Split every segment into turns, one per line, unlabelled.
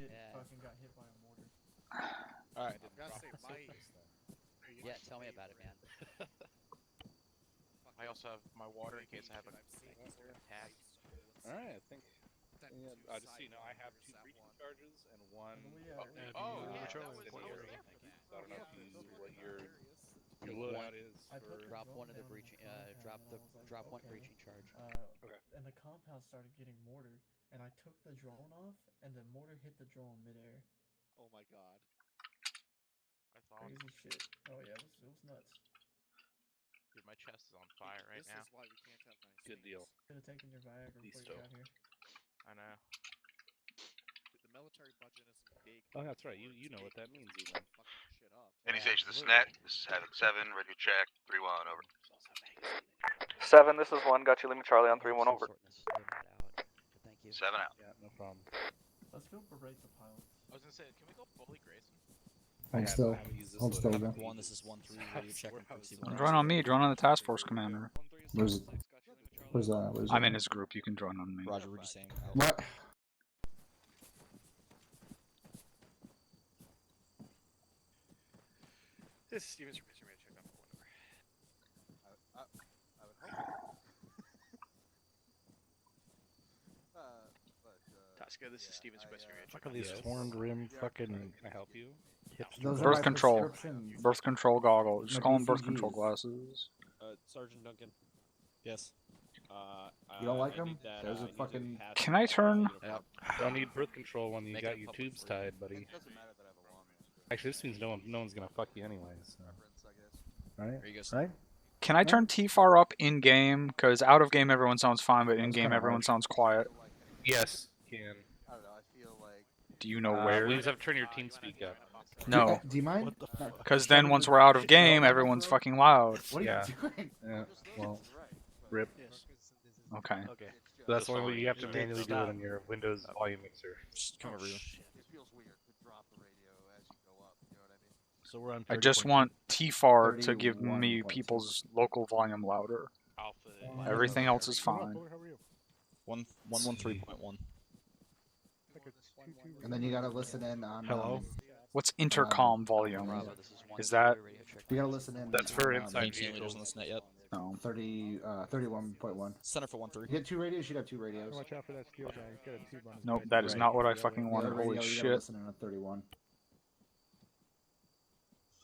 shit fucking got hit by a mortar.
Alright,
Yeah, tell me about it, man.
I also have my water in case I have a tag.
Alright, I think. Yeah, just so you know, I have 2 breaching charges and 1.
Yeah,
I don't know
yeah.
if you, what your loadout is.
Drop one of the breaching. Drop one
Okay.
breaching charge.
Okay.
And the compound started getting mortared, and I took the drone off, and the mortar hit the drone midair.
Oh my god.
Crazy shit. Oh yeah, it was nuts.
Dude, my chest is on fire right now.
This is why we can't have nice
Good deal.
Should have taken your Viagra before you got here.
I know.
The military budget isn't big.
Oh, that's right. You know what that means, even.
Fucking shit up.
Any station, this is Net. This is Havoc 7, radio check, 3-1, over.
7, this is 1, got you, Lima Charlie on 3-1, over.
Thank you.
7 out.
Yeah, no problem.
Let's go berate the pilot.
I was gonna say, can we go fully Grayson?
I'm still there.
One, this is 1-3, radio check.
Join on me, join on the task force commander.
Where's
I'm in his group, you can join on me.
Roger, what you saying?
What?
This is Steven's revision radio check. I would hope. Tasca, this is Steven's revision radio check.
Look at these horned rim fucking. Can I help you?
Birth control. Birth control goggles. Just call them birth control glasses.
Sergeant Duncan. Yes.
You don't like them? There's a fucking.
Can I turn?
Don't need birth control when you got your tubes tied, buddy. Actually, this means no one's gonna fuck you anyways. So. Right? Right?
Can I turn TFAR up in game? Because out of game everyone sounds fine, but in game everyone sounds quiet.
Yes, you can.
I don't know, I feel like.
Do you know where?
We just have to turn your team speak up.
No.
Do you mind?
Because then once we're out of game, everyone's fucking loud.
What are you doing?
Yeah. Well, rip.
Okay.
So that's why you have to manually do it on your Windows volume mixer.
Just come over here.
It feels weird to drop the radio as you go up, you know what I mean?
So we're on.
I just want TFAR to give me people's local volume louder. Everything else is fine.
113.1.
And then you gotta listen in on.
Hello?
What's intercom volume? Is that?
You gotta listen in.
That's for inside
Any team leaders on this net yet?
No.
31.1.
Center for 1-3.
You get 2 radios. You'd have 2 radios.
Watch out for that skill guy. He's got a tube on his
Nope,
head.
that is not what I fucking wanted. Holy
You gotta
shit.
listen in on 31.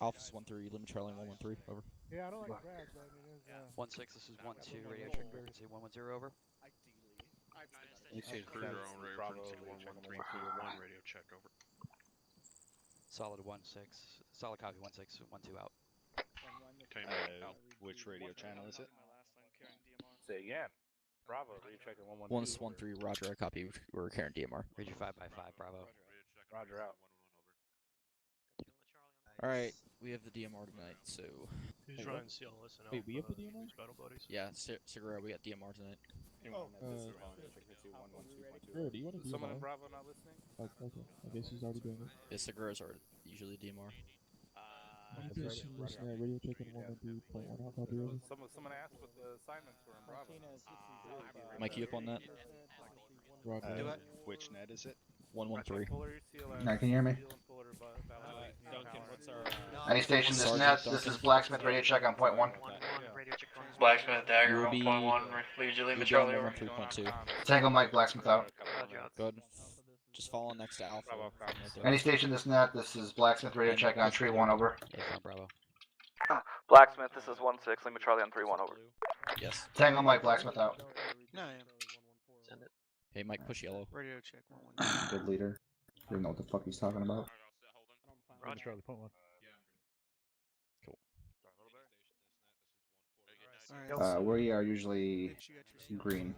Alpha's 1-3, Limit Charlie 1-1-3, over.
Yeah, I don't like drag, but it is.
1-6, this is 1-2, radio check, frequency 110 over.
You say
Cruiser on radio frequency 11341, radio check, over.
Solid 1-6, solid copy 1-6, 1-2 out.
Which radio channel is it?
Say again. Bravo, radio check at 112.
1-1-3, Roger, I copy. We're carrying DMR.
Region 5x5, Bravo.
Roger out.
Alright, we have the DMR tonight, so.
Who's running CLS and
Wait, we have the DMR?
Battle buddies?
Yeah, Segura, we got DMR tonight.
Someone in Bravo not listening?
Okay, I guess he's already doing it.
Yeah, Segura's are usually DMR.
Radio check in 113.1. How copy is it?
Someone asked what the assignments were in Bravo.
Mike, you up on that?
Which net is it?
113.
Now, can you hear me?
Duncan, what's our...
Any station, this is Net. This is Blacksmith, radio check on point 1.
Blacksmith, Dagger,
You'll be-
1.1. Lead you, Lima
You'll be
Charlie,
on
over.
113.2.
Tango Mike, Blacksmith out.
Good. Just follow next to Alpha.
Any station, this is Net. This is Blacksmith, radio check on Tree 1, over.
Yeah, Bravo.
Blacksmith, this is 1-6, Lima Charlie on 3-1, over.
Yes.
Tango Mike, Blacksmith out.
No,
Send it.
Hey, Mike, push yellow.
radio check 1-1.
Good leader. You don't know what the fuck he's talking about.
Roger. Charlie, point 1.
Alright.
We are usually green.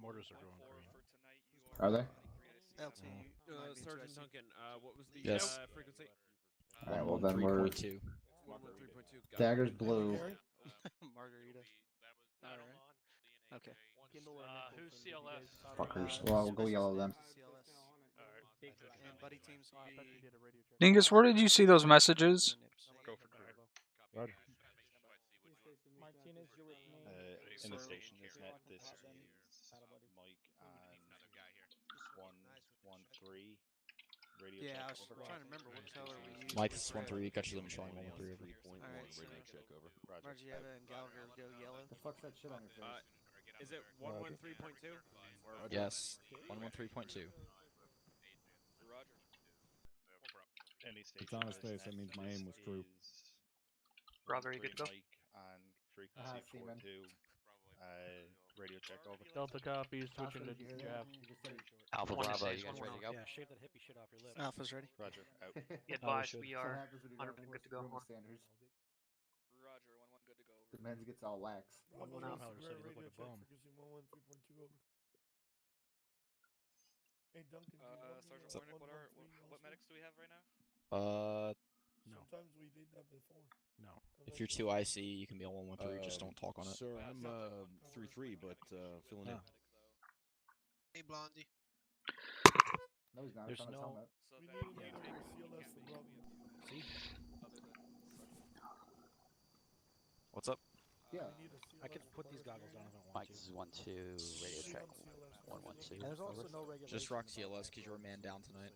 Mortars are going green.
Are they?
Sergeant Duncan, what was the
Yes.
frequency?
Alright, well then we're.
113.2.
113.2.
Dagger's blue.
Margarita. Alright. Okay.
Who's CLS?
Fuckers. Well, we'll go yellow then.
And buddy teams will be...
Dingus, where did you see those messages?
Go for clear. Roger.
In the station, this net, this is Mike
1-3. Radio
Yeah, I
check
was
over.
trying to remember what color we used.
Mike, this is 1-3. Got your limit showing 1-3 over.
Alright, so Margiela and Gallagher go yellow.
The fuck's that shit on your face?
Is it 113.2?
Yes, 113.2.
Any
It's on his face, that means my aim was true.
Roger, you good to go?
Mike on frequency
Seaman.
4-2. Radio check over.
Delta copy, switching to
did you hear that?
Jeff.
Alpha
One
Bravo,
is
you guys ready to go?
Yeah, shave that hippie shit off your lips. Alpha's ready.
Roger, out.
Be advised,
should.
we
That's what
are
happens when you don't
100%
enforce
good to go.
grooming standards.
Roger, 1-1 good to go over.
The men's gets all lax.
Propeller said he looked like a bum.
Hey Duncan,
Sergeant Warnick, what medics do we have right now?
No.
Sometimes we did that before.
No. If you're 2 IC, you can be on 113. Just don't talk on it.
Sir, I'm 3-3, but filling in.
Hey, Blondie.
No, he's not.
There's
It's on his
no-
helmet.
We need another CLS for Bravo.
See? What's up?
Yeah.
I can put these goggles on if I want
Mike,
to.
this is 1-2, radio check. 1-1-2.
There's also no regular.
Just rock CLS because you're a man down tonight.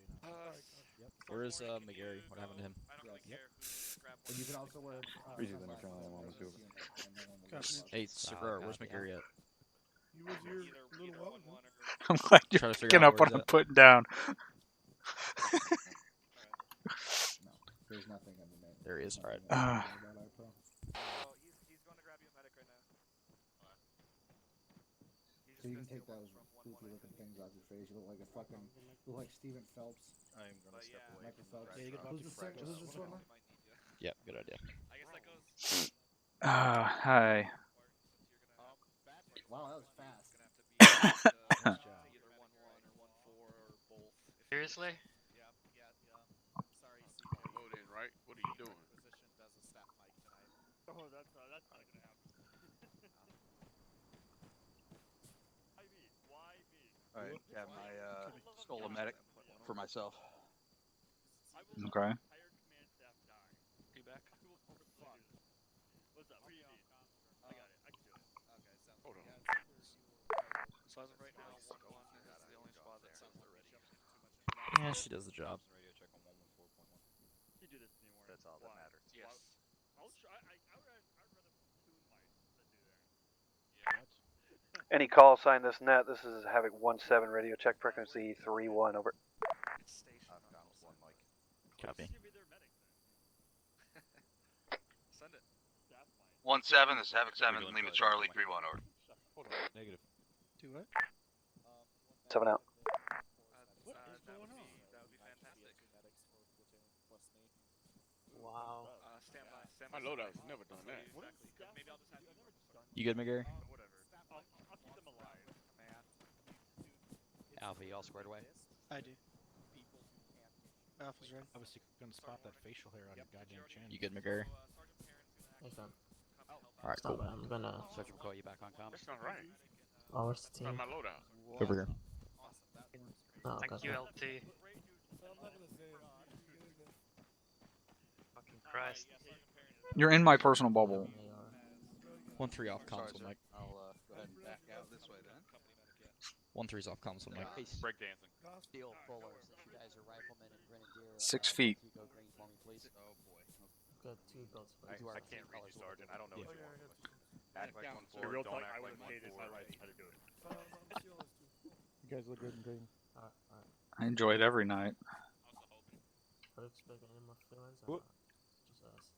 Yep.
Where is McGarry? What happened to him?
And you can also wear.
Easy than a Carolina one too.
Hey, Segura, where's McGarry at?
He was here a little while ago.
I'm glad
Try
you're
to figure
picking
out
up
where
what
he's
I'm
at.
putting down.
No, there's nothing in the name.
There he is. Alright.
He's going to grab you a medic right now.
So you can take those goofy looking things off your face. You look like a fucking. You look like Steven Phelps.
I'm gonna step away
Michael
from
Phelps.
the
Yeah, you
Who's the second? Who's the swimmer?
Yep, good idea.
I guess that goes.
Hi.
Wow, that was fast.
Either 1-1 or 1-4 or both.
Seriously?
Yeah. Sorry,
Load in, right? What are you doing?
Positioned as a staff mic tonight.
Oh, that's not gonna happen. Why me?
Alright, yeah, stole a medic for myself.
Okay.
Entire command staff die.
You back?
What's up? What do you need? I got it. I can do it.
Okay, sounds
Hold
good.
on.
So as of right now, 1-1 is the only squad that says they're ready.
Yeah, she does the job.
Radio check on 114.1.
You do this anymore.
That's all that
Why?
matters.
Yes.
I'd rather tune my than do that.
Yeah.
Any call sign this net. This is Havoc 17 radio check frequency 3-1 over.
Comms 1 Mike.
Copy.
Give me their medic then.
Send it.
Staff mic.
1-7, this is Havoc 7, Lima Charlie, 3-1 over.
Hold on. Negative.
Do what?
7 out.
What is going on?
That would be fantastic.
Wow.
Stand by.
My loadout's never done that.
Exactly. Maybe I'll just have
You good, McGarry?
whatever.
I'll keep them alive.
Command. Alpha, you all squared away?
I do. Alpha's ready.
I was gonna spot that facial hair on your goddamn chin.
You good, McGarry?
Sergeant Perrin's gonna
Alright, cool.
I'm gonna.
Sergeant McCoy, you back on comms?
That's not right.
Oh, where's the
Not
team?
my loadout.
Over here.
Oh,
Thank
gotcha.
you, LT. Fucking Christ.
You're in my personal bubble.
1-3 off comms,
Sorry,
one Mike.
sir. I'll go ahead and back out this way then.
1-3's off comms, one Mike.
Breakdancing.
Steel Fuller, since you guys are riflemen and grenadier.
6 feet.
If you go green for me, please.
Oh boy.
Got 2 builds for
I
you.
can't read you, Sergeant. I don't know what you want.
Act like 1-4.
Real
Don't
talk,
act
I
like
would say this
1-4.
my right how to do it.
You guys look good in green.
Alright.
I enjoy it every night.
Are you expecting any more feelings? Or just us?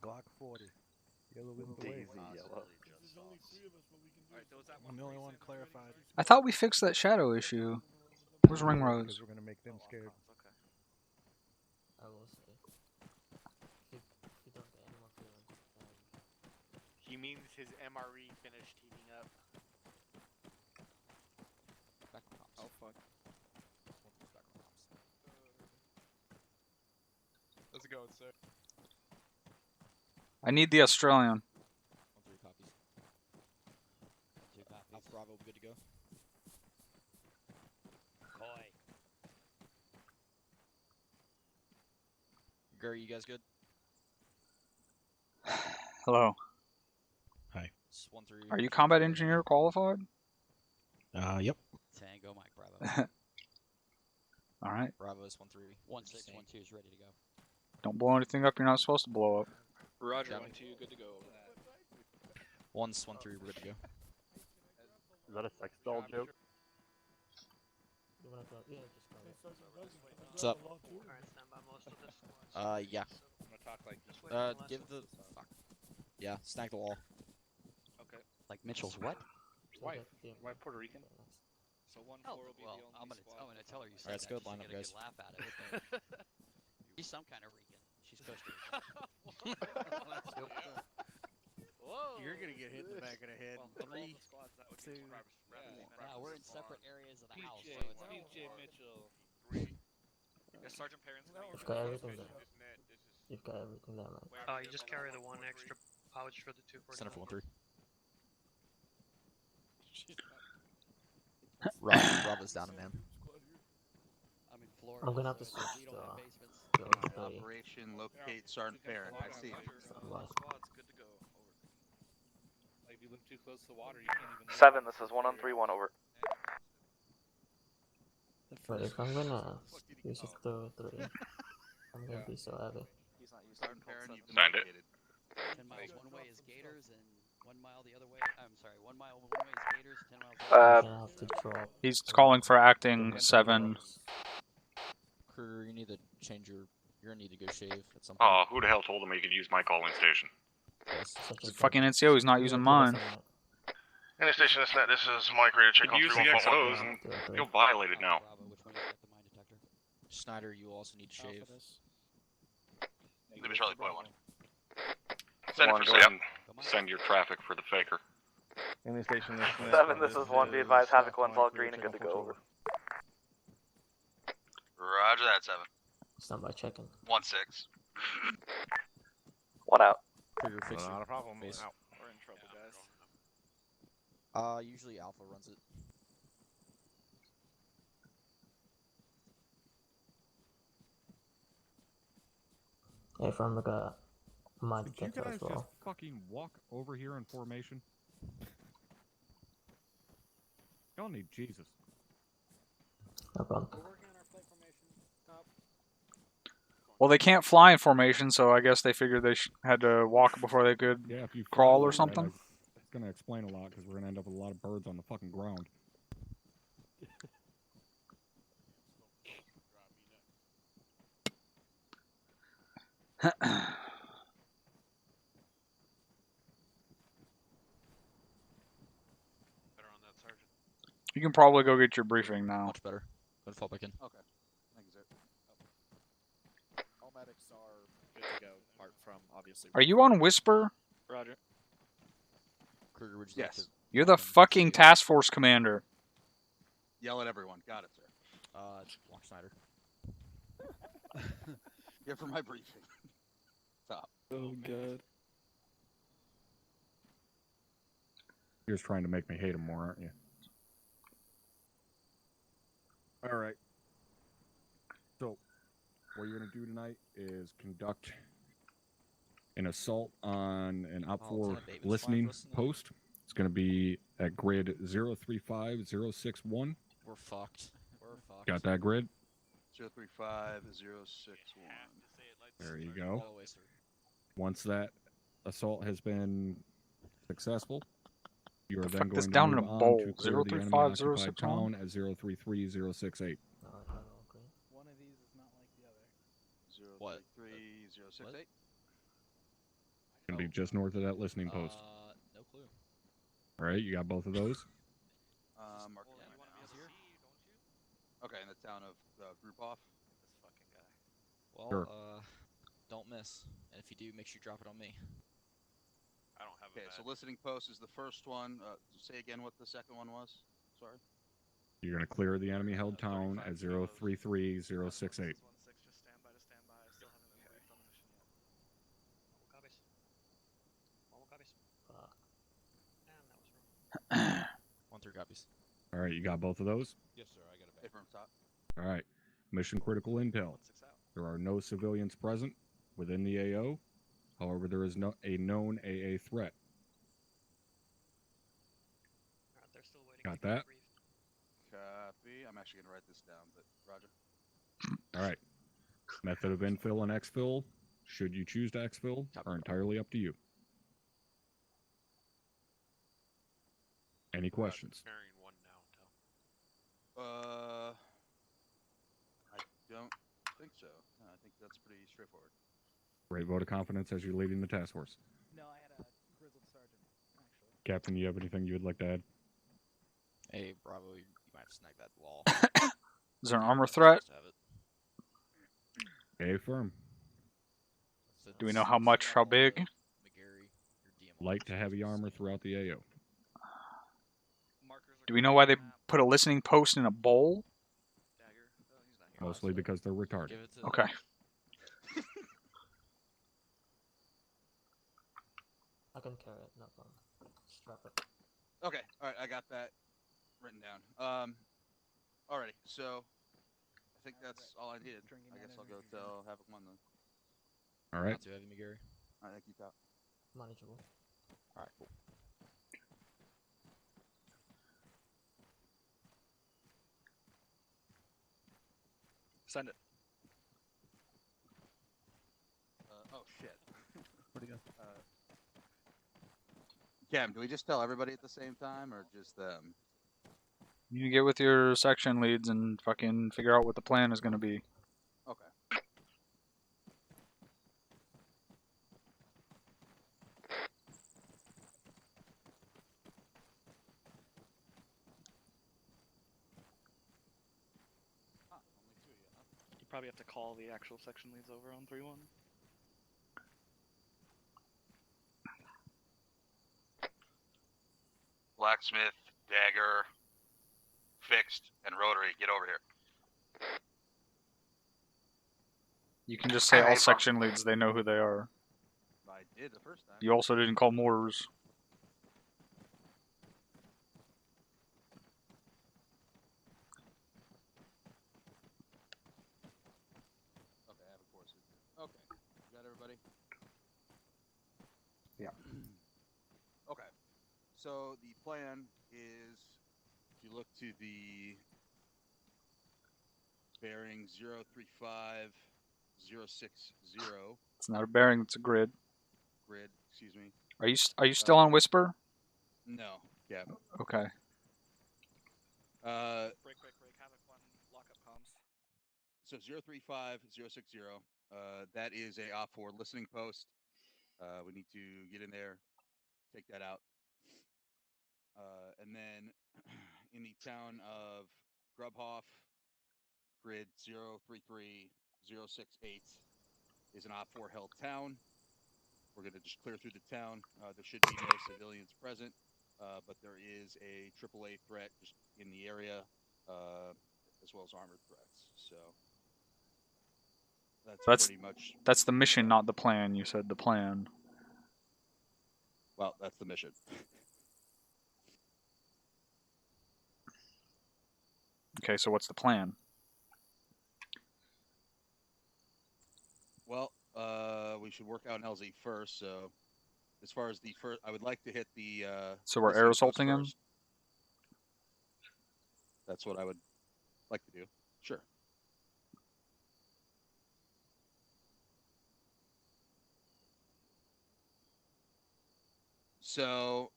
Glock 40. Yellow is the way.
Yellow.
I'm the only one clarified.
I thought we fixed that shadow issue. Where's Ringrose?
Because we're gonna make them scared.
I will say. If you don't get any more feelings,
He means his MRE finished heating up.
Back on comms.
Oh fuck.
Back on comms.
How's it going, sir?
I need the Australian.
1-3 copies.
2 copies.
Alpha Bravo, good to go.
Coy.
Gary, you guys good?
Hello.
Hi.
It's 1-3.
Are you combat engineer qualified?
Yep.
All right.
Bravo is 1-3.
1-6, 1-2 is ready to go.
Don't blow anything up you're not supposed to blow up.
Roger, 1-2, good to go.
1's 1-3, we're good to go.
Is that a sex doll joke?
You wanna go? Yeah, just go.
What's up? Yeah.
I'm gonna talk like
Give the... Fuck. Yeah, snag the wall.
Okay.
Like Mitchell's what?
Wife. Wife Puerto Rican. So 1-4
Oh,
will be
well,
the
I'm
only
gonna,
squad.
I'm gonna tell her you said
Alright, let's
that.
go line
She's
up,
gonna
guys.
laugh at it. She's some kind of Rican. She's Costa Rican.
Whoa! You're gonna get hit in the back of the head.
Well,
3, 2.
Yeah, we're in separate areas of the house,
PJ,
so it's
PJ Mitchell. Yes, Sergeant Parents.
You've got everything there. You've got everything there, man.
Oh, you just carry the one extra pouch for the 249.
Center for 1-3. Rob is down a man.
I'm in Florida.
I'm gonna have to
so
switch
we
to,
don't have basements.
Operation locate Sergeant Barron. I see him.
Squad's good to go. Over. Like, if you live too close to the water, you can't even...
7, this is 1-on-3-1, over.
But if I'm gonna use it to 3, I'm gonna be so happy.
Sergeant Barron, you've been
Signed it.
located.
10 miles one way is Gators, and 1 mile the other way. I'm sorry, 1 mile one way is Gators, 10 miles the other way.
I'm gonna have to drop.
He's calling for acting 7.
Crew, you need to change your... You're gonna need to go shave at some point.
Oh, who the hell told him he could use my calling station?
Yes.
It's fucking NCO, he's not using mine.
Any station that's net, this is Mike, ready to check on 314 and feel violated now.
Bravo, which one is the mine detector?
Snyder, you also need to shave.
Leave it Charlie Point 1. Send for 7. Send your traffic for the faker.
Any station that's net.
7, this is 1, be advised, Havoc 1's all green and good to go, over.
Roger that, 7.
Stand by checking.
1-6.
1 out.
Crew, fix
Not
your
a problem.
base.
Out.
We're in trouble, guys.
Usually Alpha runs it.
Hey, from the mine
Did you
detector
guys
as well.
just fucking walk over here in formation? Y'all need Jesus.
No problem.
Well, they can't fly in formation, so I guess they figured they had to walk before they could
Yeah, if you
crawl
fly
or
like that,
something.
It's gonna explain a lot because we're gonna end up with a lot of birds on the fucking ground.
You can probably go get your briefing now.
Much better. Go to fall back in.
Okay. Thank you, sir.
All medics are good to go, apart from, obviously...
Are you on Whisper?
Roger.
Kruger, would you like
Yes.
to...
You're the fucking task force commander.
Yell at everyone. Got it, sir.
Block Snyder.
Here for my briefing. Stop.
Oh, God.
You're just trying to make me hate him more, aren't you? Alright. So, what you're going to do tonight is conduct an assault on an OPFOR listening post. It's going to be at grid 035061.
We're fucked. We're fucked.
Got that grid?
035061.
There you go.
All the way, sir.
Once that assault has been successful, you are then
Fuck
going
this
to
down in
move
a
on
bowl.
to clear the enemy
035061.
occupied town at 033068.
One of these is not like the other.
033068.
Going to be just north of that listening post.
No clue.
All right, you got both of those?
Mark it down right now. Okay, in the town of Groupoff.
This fucking guy.
Well,
Sure.
Don't miss. And if you do, make sure you drop it on me.
I don't have
Okay, so listening post is the first one. Say again what the second one was. Sorry.
You're going to clear the enemy held town at 033068.
1-6, just stand by to stand by. I still haven't been briefed on the mission yet.
Copies. All copies. And that was wrong.
1-3 copies.
All right, you got both of those?
Yes, sir. I got it back.
Hey, from top.
All right. Mission critical intel.
1-6 out.
There are no civilians present within the AO. However, there is a known AA threat.
Alright, they're still waiting.
Got that?
Copy. be. I'm actually gonna write this down, but Roger.
All right. Method of infill and exfil, should you choose to exfil, are entirely up to you. Any questions?
Bearing 1 now, Del.
I don't think so. No, I think that's pretty straightforward.
Great vote of confidence as you're leading the task force.
No, I had a grizzled sergeant, actually.
Captain, you have anything you would like to add?
Hey, Bravo, you might have snagged that wall.
Is there an armor threat?
A firm.
Do we know how much? How big?
Light to heavy armor throughout the AO.
Do we know why they put a listening post in a bowl?
Mostly because they're retarded.
Okay.
I can carry it, no problem. Strap it.
Okay, alright, I got that written down. Alrighty, so I think that's all I needed. I guess I'll go tell Havoc 1 then.
Alright.
Not too heavy, McGarry.
Alright, thank you, Top.
Manageable.
Alright, cool.
Send it.
Oh shit.
Where'd he go?
Cam, do we just tell everybody at the same time, or just them?
You can get with your section leads and fucking figure out what the plan is going to be.
Okay. Only 2 yet, huh?
You probably have to call the actual section leads over on 3-1.
Blacksmith, dagger, fixed, and rotary, get over here.
You can just say all section leads, they know who they are.
I did the first time.
You also didn't call mortars.
Okay, I have a course. Okay, you got everybody?
Yeah.
Okay, so the plan is, if you look to the bearing 035, 060.
It's not a bearing, it's a grid.
Grid, excuse me.
Are you still on Whisper?
No, yeah.
Okay.
Break. Havoc 1, lock up comms.
So 035, 060, that is a OP4 listening post. We need to get in there, take that out. And then in the town of Grubhoff, grid 033, 068 is an OP4 held town. We're going to just clear through the town. There should be no civilians present, but there is a AAA threat just in the area, as well as armored threats. So that's pretty much.
That's the mission, not the plan. You said the plan.
Well, that's the mission.
Okay, so what's the plan?
Well, we should work out an LZ first. So, as far as the first, I would like to hit the.
So we're air assaulting him?
That's what I would like to do. Sure. So,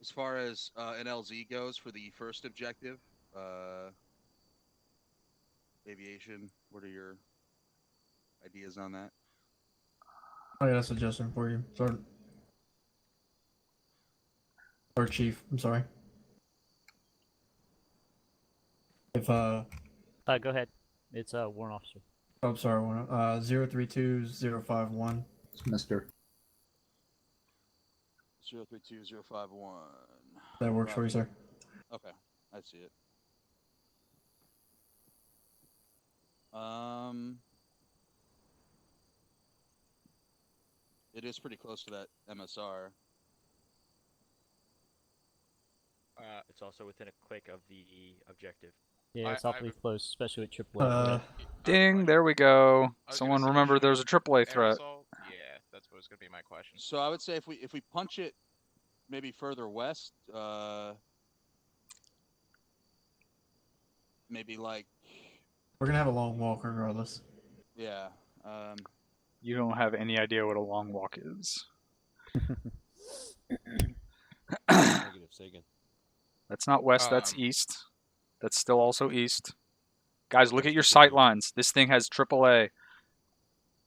as far as an LZ goes for the first objective, aviation, what are your ideas on that?
I got a suggestion for you, Sergeant. Or Chief, I'm sorry. If
go ahead. It's a warrant officer.
Oh, I'm sorry, 032051.
It's Mr.
032051.
That works for you, sir.
Okay, I see it. It is pretty close to that MSR.
It's also within a click of the objective. Yeah, it's awfully close, especially with AAA.
Ding, there we go. Someone remember there's a AAA threat.
Yeah, that's what was going to be my question.
So I would say if we punch it maybe further west, maybe like.
We're gonna have a long walk regardless.
Yeah.
You don't have any idea what a long walk is.
Negative, say again.
That's not west, that's east. That's still also east. Guys, look at your sight lines. This thing has AAA.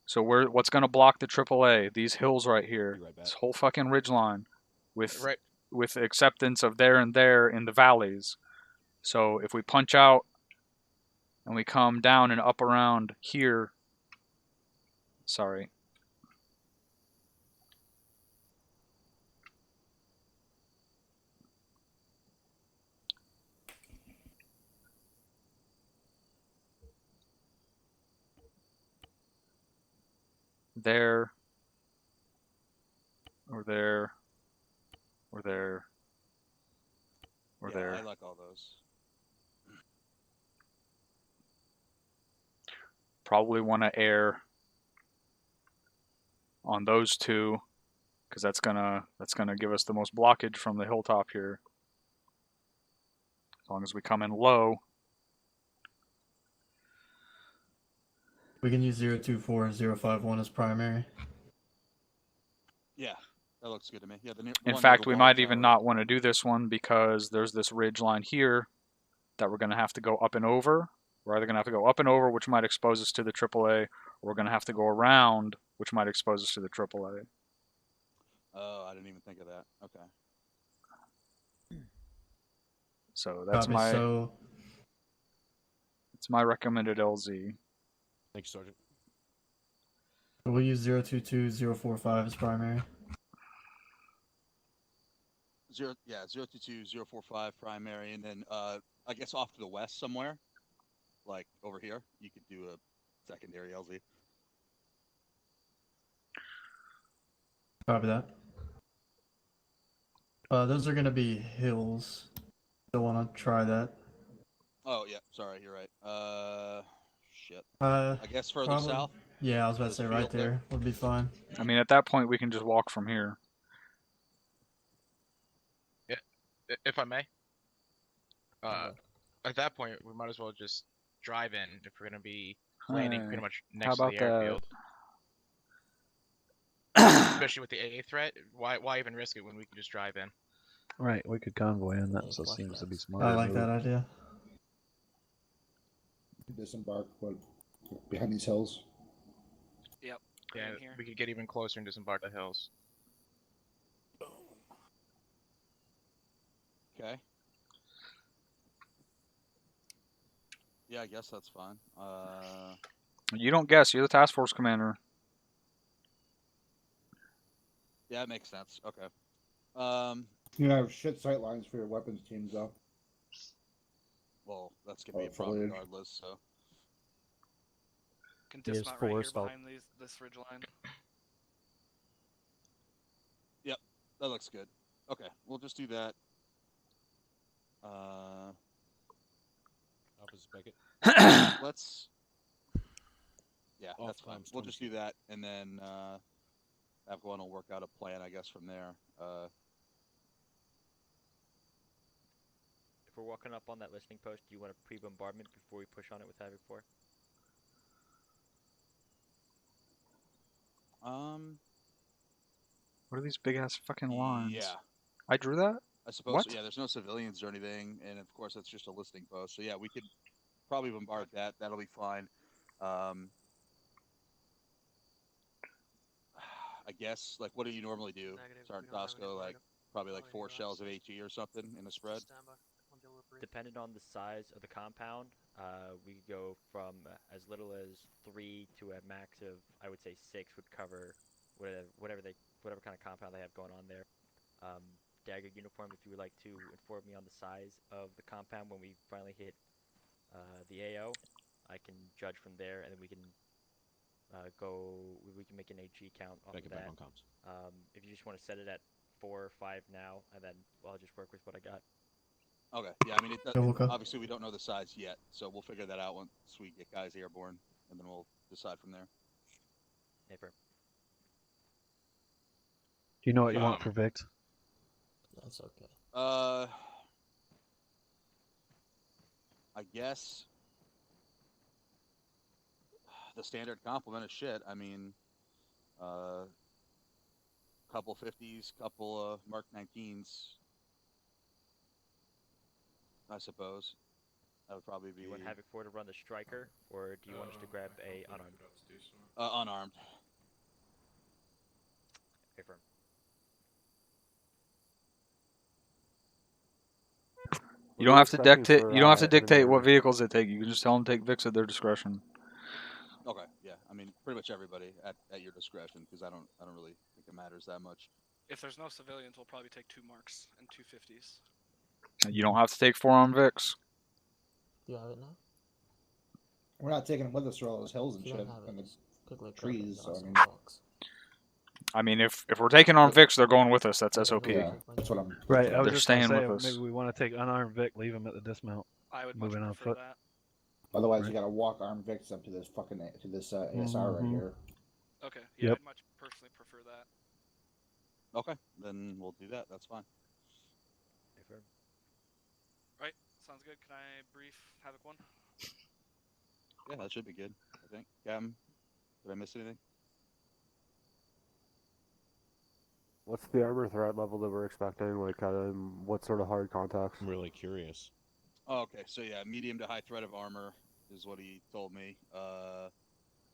So what's going to block the AAA? These hills right here. This whole fucking ridge line with acceptance of there and there in the valleys. So if we punch out and we come down and up around here. Sorry. There, or there, or there, or there.
I like all those.
Probably want to air on those two, because that's gonna give us the most blockage from the hilltop here. As long as we come in low.
We can use 024 and 051 as primary.
Yeah, that looks good to me. Yeah.
In fact, we might even not want to do this one because there's this ridge line here that we're going to have to go up and over. We're either going to have to go up and over, which might expose us to the AAA, or we're going to have to go around, which might expose us to the AAA.
Oh, I didn't even think of that. Okay.
So that's it's my recommended LZ.
Thank you, Sergeant.
We'll use 022, 045 as primary.
022, 045 primary, and then I guess off to the west somewhere, like over here, you could do a secondary LZ.
Copy that. Those are gonna be hills. Don't want to try that.
Oh yeah, sorry, you're right. Shit. I guess further
probably,
south.
Yeah, I was about to say right there would be fine.
I mean, at that point, we can just walk from here.
Yeah, if I may. At that point, we might as well just drive in if we're gonna be landing pretty much next to the airfield. Especially with the AA threat, why even risk it when we can just drive in?
Right, we could convoy in. That so seems to be smart.
I like that idea.
Disembark, but behind these hills.
Yep.
Yeah, we could get even closer and disembark the hills.
Okay. Yeah, I guess that's fine.
You don't guess. You're the task force commander.
Yeah, it makes sense. Okay.
You have shit sight lines for your weapons teams, though.
Well, that's gonna be a problem regardless. So.
Can dismount right here behind this ridge line.
Yep, that looks good. Okay, we'll just do that.
Opposite Beckett.
Let's. Yeah, that's fine. We'll just do that, and then everyone will work out a plan, I guess, from there.
If we're walking up on that listening post, do you want a pre-bombardment before we push on it with Havoc 4?
What are these big ass fucking lines?
Yeah.
I drew that?
I suppose.
What?
Yeah, there's no civilians or anything, and of course that's just a listening post. So yeah, we could probably bombard that. That'll be fine. I guess, like, what do you normally do, Sergeant Tosco? Like, probably like 4 shells of HE or something in a spread?
Depending on the size of the compound, we could go from as little as 3 to a max of, I would say, 6 would cover whatever kind of compound they have going on there. Dagger Uniform, if you would like to inform me on the size of the compound when we finally hit the AO, I can judge from there, and then we can we can make an HE count off of that. If you just want to set it at 4 or 5 now, and then I'll just work with what I got.
Okay, yeah, I mean, obviously we don't know the size yet, so we'll figure that out once we get guys airborne, and then we'll decide from there.
Paper.
Do you know what you want for Vict?
That's okay.
I I guess the standard complement of shit. I mean, couple 50s, couple Mark 19s. I suppose that would probably be.
Do you want Havoc 4 to run the striker, or do you want us to grab a unarmed?
Unarmed.
Confirm.
You don't have to dictate. You don't have to dictate what vehicles they take. You can just tell them to take Vics at their discretion.
Okay, yeah. I mean, pretty much everybody at your discretion, because I don't really think it matters that much.
If there's no civilians, we'll probably take 2 marks and 2 50s.
You don't have to take 4 on Vics.
Do you have it now?
We're not taking them with us through all those hills and
If you
shit
don't have it,
and the
just click like
trees. So
I mean, if we're taking on Vics, they're going with us. That's SOP.
Yeah, that's what I'm.
Right, I was
They're
just
staying
gonna say,
with us.
maybe we want to take unarmed Vic, leave him at the dismount.
I would
moving on
prefer
foot.
that.
Otherwise, you gotta walk armed Vics up to this fucking ASR right here.
Okay, yeah, I'd much personally prefer that.
Okay, then we'll do that. That's fine.
Right, sounds good. Can I brief Havoc 1?
Yeah, that should be good. I think. Captain, did I miss anything?
What's the armor threat level that we're expecting? Like, what sort of hard contacts?
I'm really curious.
Oh, okay, so yeah, medium to high threat of armor is what he told me. I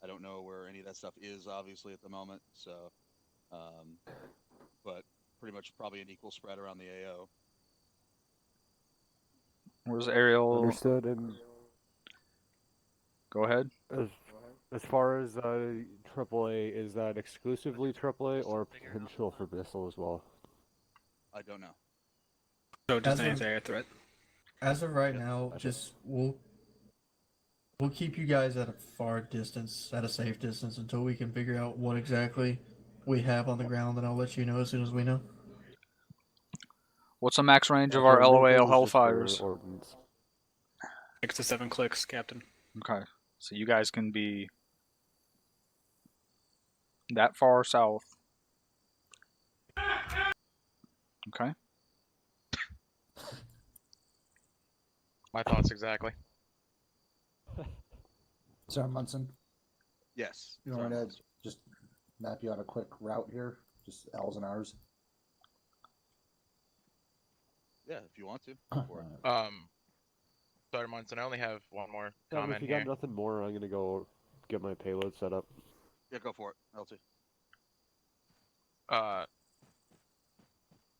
don't know where any of that stuff is, obviously, at the moment. So, but pretty much probably an equal spread around the AO.
Where's Ariel?
Understood. And
go ahead.
As far as AAA, is that exclusively AAA or potential for Bissell as well?
I don't know.
So just air threat. As of right now, just we'll keep you guys at a far distance, at a safe distance, until we can figure out what exactly we have on the ground, and I'll let you know as soon as we know.
What's the max range of our LOAL Hellfires?
6 to 7 clicks, Captain.
Okay, so you guys can be that far south. Okay.
My thoughts exactly.
Sir Munson?
Yes.
You want me to just map you out a quick route here? Just L's and R's?
Yeah, if you want to.
Sorry, Munson, I only have one more
Yeah,
comment
if you
here.
got nothing more, I'm gonna go get my payload set up.
Yeah, go for it, LT.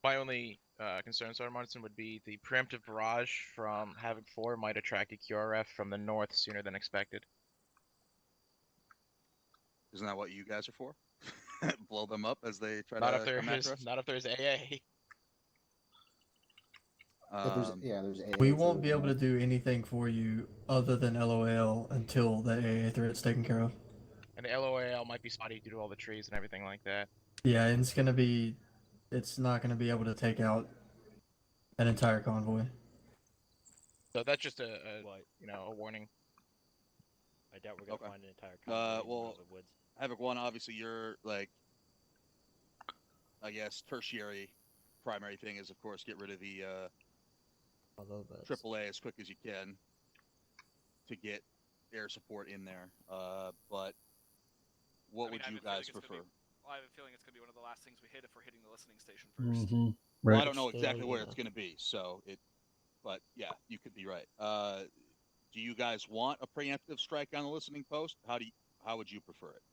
My only concern, Sergeant Martinson, would be the preemptive barrage from Havoc 4 might attract a QRF from the north sooner than expected.
Isn't that what you guys are for? Blow them up as they try
Not
to
if there
come after
is,
us?
not if there's AA.
There's AA.
We won't be able to do anything for you other than LOL until the AA threat's taken care of.
And the LOAL might be spotty due to all the trees and everything like that.
Yeah, and it's not gonna be able to take out an entire convoy.
So that's just a warning.
I doubt we're gonna find an entire
well,
the woods.
Havoc 1, obviously you're like, I guess, tertiary primary thing is, of course, get rid of the AAA as quick as you can to get air support in there. But what would you guys prefer?
I have a feeling it's going to be one of the last things we hit if we're hitting the listening station first.
Well, I don't know exactly where it's going to be, but yeah, you could be right. Do you guys want a preemptive strike on the listening post? How would you prefer it?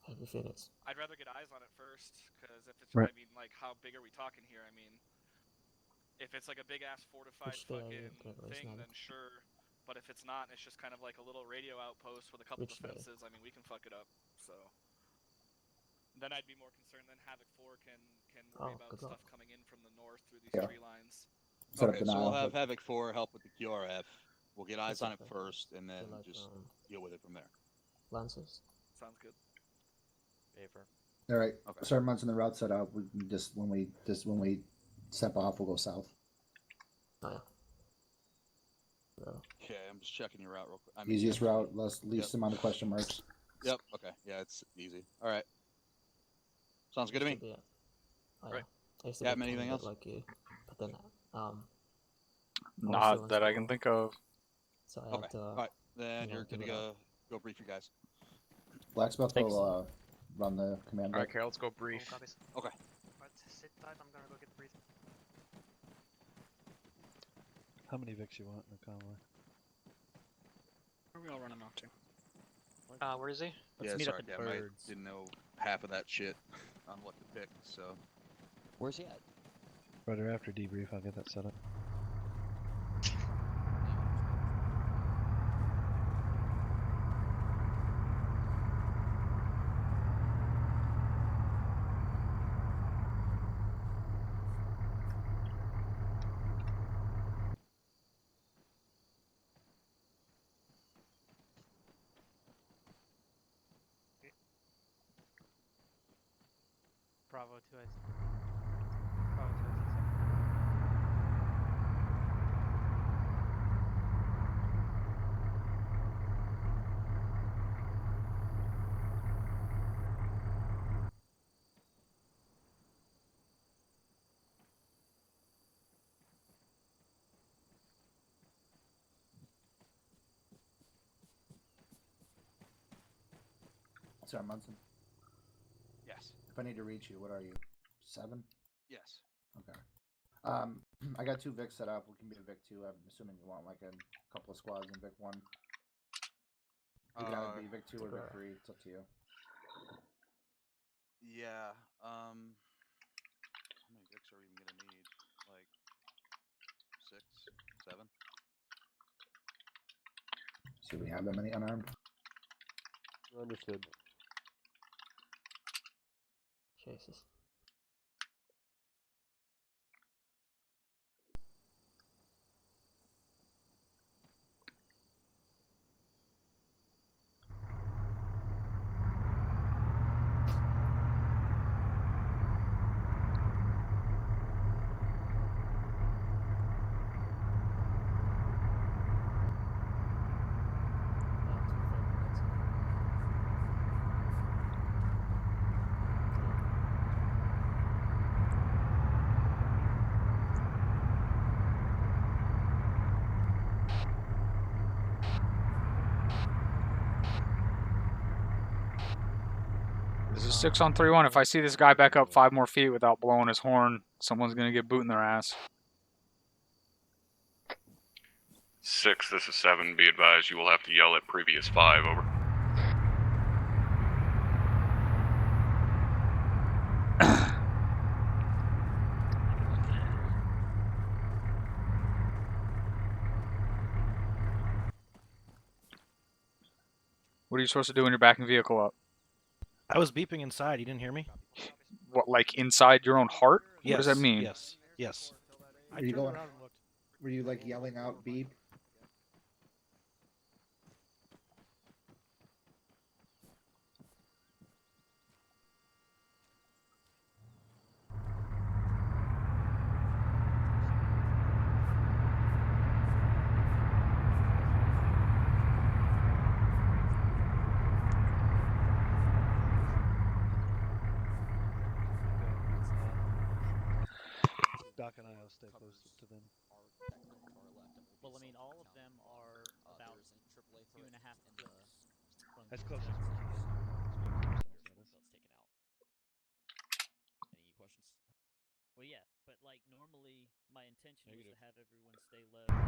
I'd rather get eyes on it first, because if it's,
Right.
I mean, like, how big are we talking here? I mean, if it's like a big ass fortified fucking thing, then sure. But if it's not, and it's just kind of like a little radio outpost with a couple defenses, I mean, we can fuck it up. So then I'd be more concerned. Then Havoc 4 can worry about stuff coming in from the north through these tree lines.
Okay, so we'll have Havoc 4 help with the QRF. We'll get eyes on it first, and then just deal with it from there.
Lancers.
Sounds good.
All right. Okay. Sir Munson, the route set up. We can just when we step off, we'll go south.
Okay, I'm just checking your route real quick.
Easiest route, least amount of question marks.
Yep. Okay. Yeah, it's easy. All right. Sounds good to me.
Right.
Got anything else?
Like you, but then
Not that I can think of.
So I
Okay.
have to.
All right. Then
you know,
you're
give
good to
it up.
go brief you guys.
Blacksmith
Thanks.
will run the command.
Alright, Carol, let's go brief.
Okay.
Sit tight, I'm gonna go get the brief.
How many Vicks you want in the convoy?
Where are we all running off to?
Where is he?
Let's
Yeah,
meet
sorry,
up at
Cam, I
Birds.
didn't know half of that shit on what to pick, so.
Where's he at?
Right after debrief, I'll get that set up.
Bravo 2 IC. Bravo 2 IC.
Sorry, Munson.
Yes.
If I need to reach you, what are you? 7?
Yes.
Okay. I got 2 Vics set up. We can be a Vic 2. I'm assuming you want like a couple of squads in Vic 1. You can either be Vic 2 or Vic 3. It's up to you.
Yeah. How many Vicks are we even gonna need? Like 6, 7?
So we have that many unarmed.
Understood.
Jesus.
This is 6 on 3-1. If I see this guy back up 5 more feet without blowing his horn, someone's gonna get boot in their ass.
6, this is 7. Be advised, you will have to yell at previous 5, over.
What are you supposed to do when you're backing vehicle up?
I was beeping inside. You didn't hear me?
What, like inside your own heart?
Yes,
What does that mean?
Yes. Yes.
Were you going? Were you like yelling out beep?
Doc and I will stay posted to them.
Well, I mean, all of them are about 2.5.
As close as
Any questions? Well, yeah, but like normally my intention was to have everyone stay low until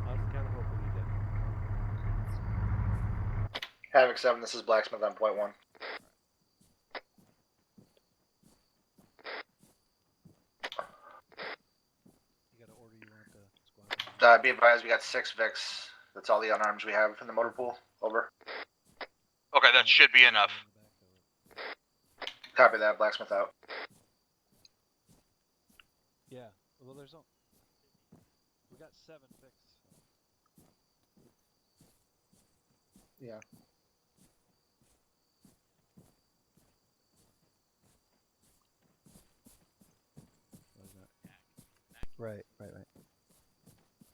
I was kind of hoping you did.
Havoc 7, this is Blacksmith on point 1.
You got an order you want the squad?
Be advised, we got 6 Vics. That's all the unarmed we have in the motor pool. Over.
Okay, that should be enough.
Copy that. Blacksmith out.
Yeah. Well, there's no. We got 7 Vicks.
Yeah.
Right.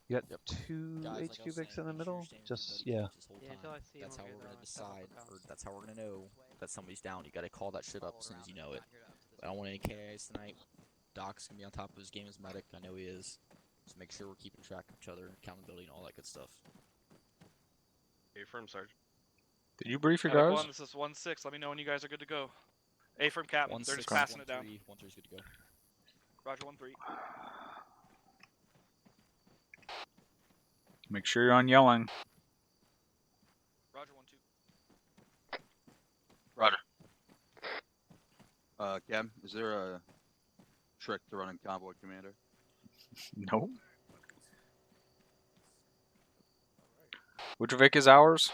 You got 2
Guys,
HQ
like I was
Vicks
saying,
in the
make sure
middle?
you're staying
Just,
focused
yeah.
this whole
Yeah,
time.
until I see
That's
him,
how
we'll
we're
get
gonna
a
decide,
couple
or
comms.
that's how we're gonna know that somebody's down. You gotta call that shit up as soon as you know it. I don't want any KIs tonight. Doc's gonna be on top of his game as medic. I know he is. Just make sure we're keeping track of each other, accountability, and all that good stuff.
Affirm, Sergeant.
Did you brief your
Havoc
guys?
1, this is 1-6. Let me know when you guys are good to go. Affirm Captain. They're just
1-6,
passing it down.
1-3, 1-3's good to go.
Roger 1-3.
Make sure you're on yelling.
Roger 1-2.
Roger. Cam, is there a trick to running convoy commander?
No. Which Vic is ours?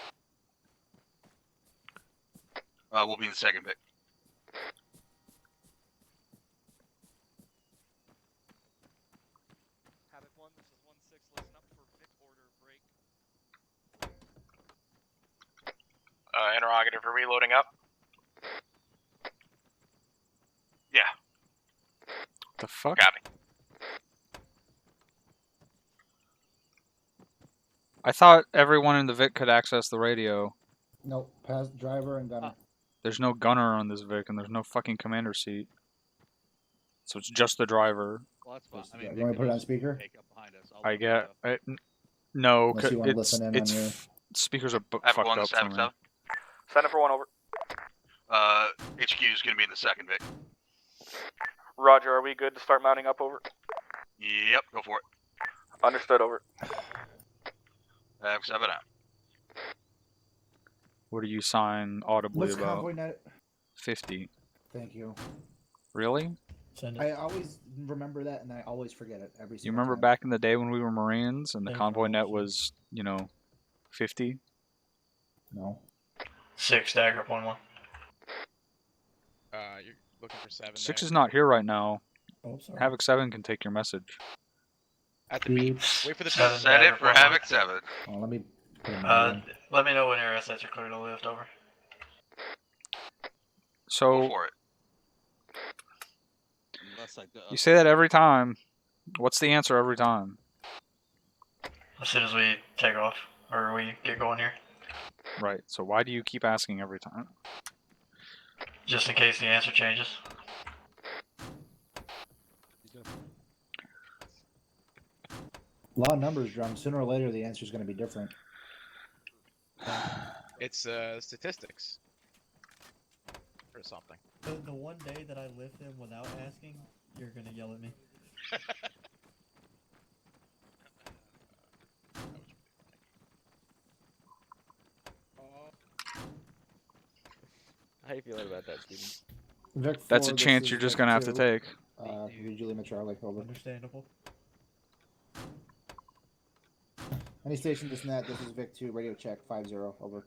We'll be in the second Vic.
Havoc 1, this is 1-6. Listen up for Vic order break.
Interrogative, are we loading up?
Yeah.
The fuck?
Copy.
I thought everyone in the Vic could access the radio.
Nope. Pass driver and gunner.
There's no gunner on this Vic, and there's no fucking commander seat. So it's just the driver.
Well, that's fine. I mean,
You want me to put it on speaker?
Take up behind us.
I get it. No,
Unless you wanna
it's
listen in on your-
speakers are
Havoc
fucked
1,
up for
Havoc
me.
7.
Sign up for 1 over.
HQ is going to be in the second Vic.
Roger, are we good to start mounting up over?
Yep, go for it.
Understood, over.
Havoc 7 out.
What do you sign audibly
What's
about?
convoy net?
50.
Thank you.
Really?
I always remember that, and I always forget it every
You
single
remember
time.
back in the day when we were Marines and the
Yeah,
convoy net was, 50?
No.
6 dagger 1-1.
You're looking for 7.
6
there.
is not here right now.
Oh, sorry.
Havoc 7 can take your message.
At the beep. Wait for the beep.
Set it for Havoc 7.
Oh, let me put him
Let me know when your assets are clear to lift over.
So
Go for it. Unless I
you say that every time. What's the answer every time?
As soon as we take off, or we get going here.
Right. So why do you keep asking every time?
Just in case the answer changes.
Law of numbers, Drum. Sooner or later, the answer is going to be different.
It's statistics. Or something.
The one day that I lift him without asking, you're gonna yell at me.
How you feeling about that, Steven?
Vic
That's a
4, this
chance
is
you're just
Vic
gonna have to
2.
take.
Read Julie Charlie, over.
Understandable.
Any station this net, this is Vic 2, radio check, 5-0, over.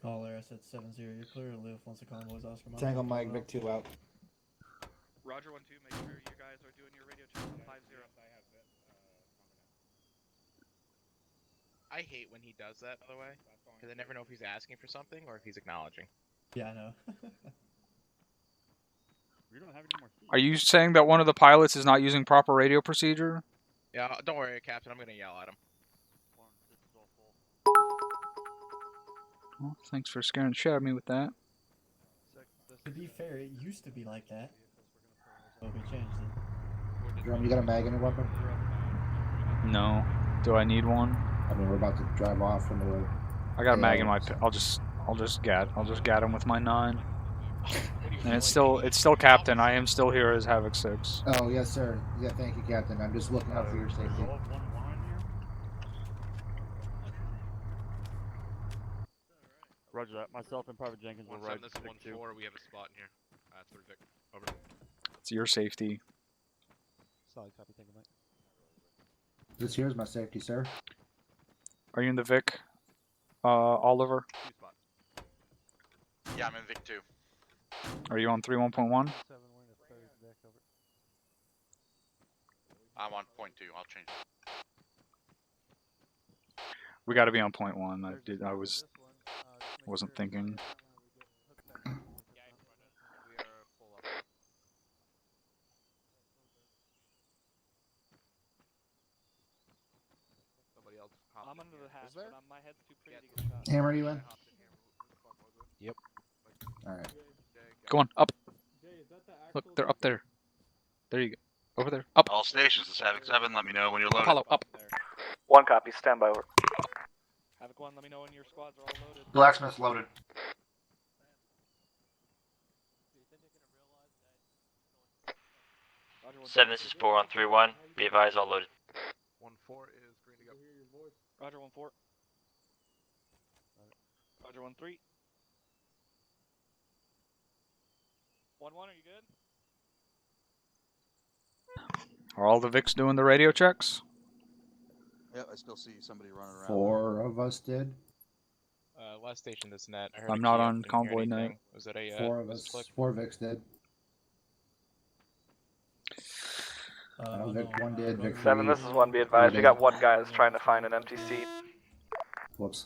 All air assets 7-0. You're clear to lift once the convoy's Oscar Mike.
Tango Mike, Vic 2 out.
Roger 1-2. Make sure you guys are doing your radio check on 5-0.
I hate when he does that, by the way, because I never know if he's asking for something or if he's acknowledging.
Yeah, I know.
We don't have any more seats.
Are you saying that one of the pilots is not using proper radio procedure?
Yeah, don't worry, Captain. I'm gonna yell at him.
Well, thanks for scaring the shit out of me with that.
To be fair, it used to be like that. So we changed it.
Drum, you got a mag in your weapon?
No. Do I need one?
I mean, we're about to drive off into a...
I got a mag in my. I'll just gat him with my 9. And it's still Captain. I am still here as Havoc 6.
Oh, yes, sir. Yeah, thank you, Captain. I'm just looking out for your safety.
Roger that. Myself and Private Jenkins will ride.
This is 1-4. We have a spot in here. 3 Vic. Over.
It's your safety.
Solid copy. Thank you, Mike.
This here's my safety, sir.
Are you in the Vic, Oliver?
2 spots. Yeah, I'm in Vic 2.
Are you on 3.1.1?
I'm on point 2. I'll change it.
We got to be on point 1. Wasn't thinking.
I'm under the hatch, but my head's too pretty to get shot.
Hammer, you in?
Yep.
Alright.
Go on, up.
Jay, is that the
Look, they're up there. There you go. Over there. Up.
All stations, this is Havoc 7. Let me know when you're loaded.
Apollo, up.
One copy. Stand by. Over.
Havoc 1, let me know when your squads are all loaded.
Blacksmith's loaded.
Seven, this is 4 on 3-1. Be advised, all loaded.
1-4 is green to go.
Roger 1-4. Roger 1-3. 1-1, are you good?
Are all the Vics doing the radio checks?
Yep, I still see somebody running around.
4 of us did.
Last station this net. I heard
I'm
a
not
key up,
on
didn't hear
convoy
anything.
night.
Was it a
4 of
was it
us.
click?
4 Vics did. I know Vic 1 did. Vic 3.
7, this is 1. Be advised. We got one guy that's trying to find an empty seat.
Whoops.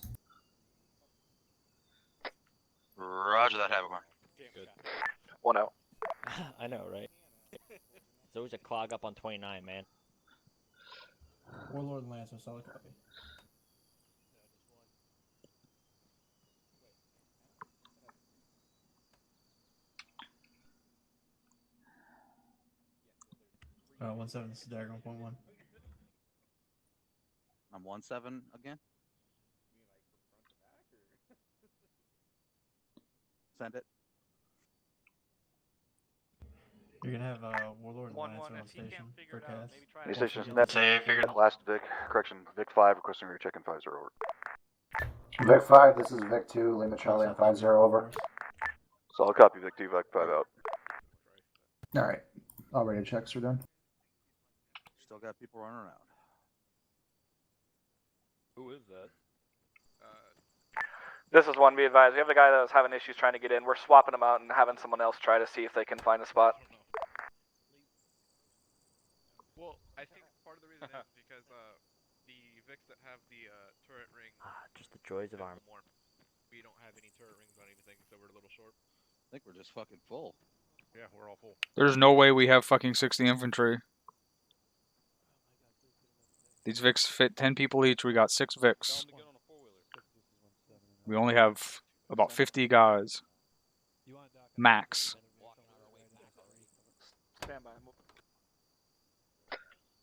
Roger that, Havoc 1.
Good.
1 out.
I know, right? There's always a clog up on 29, man.
Warlord and Lancer, solid copy. Alright, 1-7, this is Dagger 1.1.
I'm 1-7 again. Send it.
You're gonna have Warlord and Lancer on station for cast.
Any stations net. Last Vic. Correction. Vic 5 requesting recheck in 5-0 over.
Vic 5, this is Vic 2, Lima Charlie on 5-0 over.
Solid copy. Vic 2, Vic 5 out.
Alright. All radio checks are done.
Still got people running around.
Who is that?
This is 1. Be advised. We have a guy that was having issues trying to get in. We're swapping him out and having someone else try to see if they can find a spot.
Well, I think part of the reason is because the Vics that have the turret ring.
Just the joys of ArmA.
We don't have any turret rings on anything, so we're a little short.
I think we're just fucking full.
Yeah, we're all full.
There's no way we have fucking 60 infantry. These Vics fit 10 people each. We got 6 Vics. We only have about 50 guys. Max.
Stand by.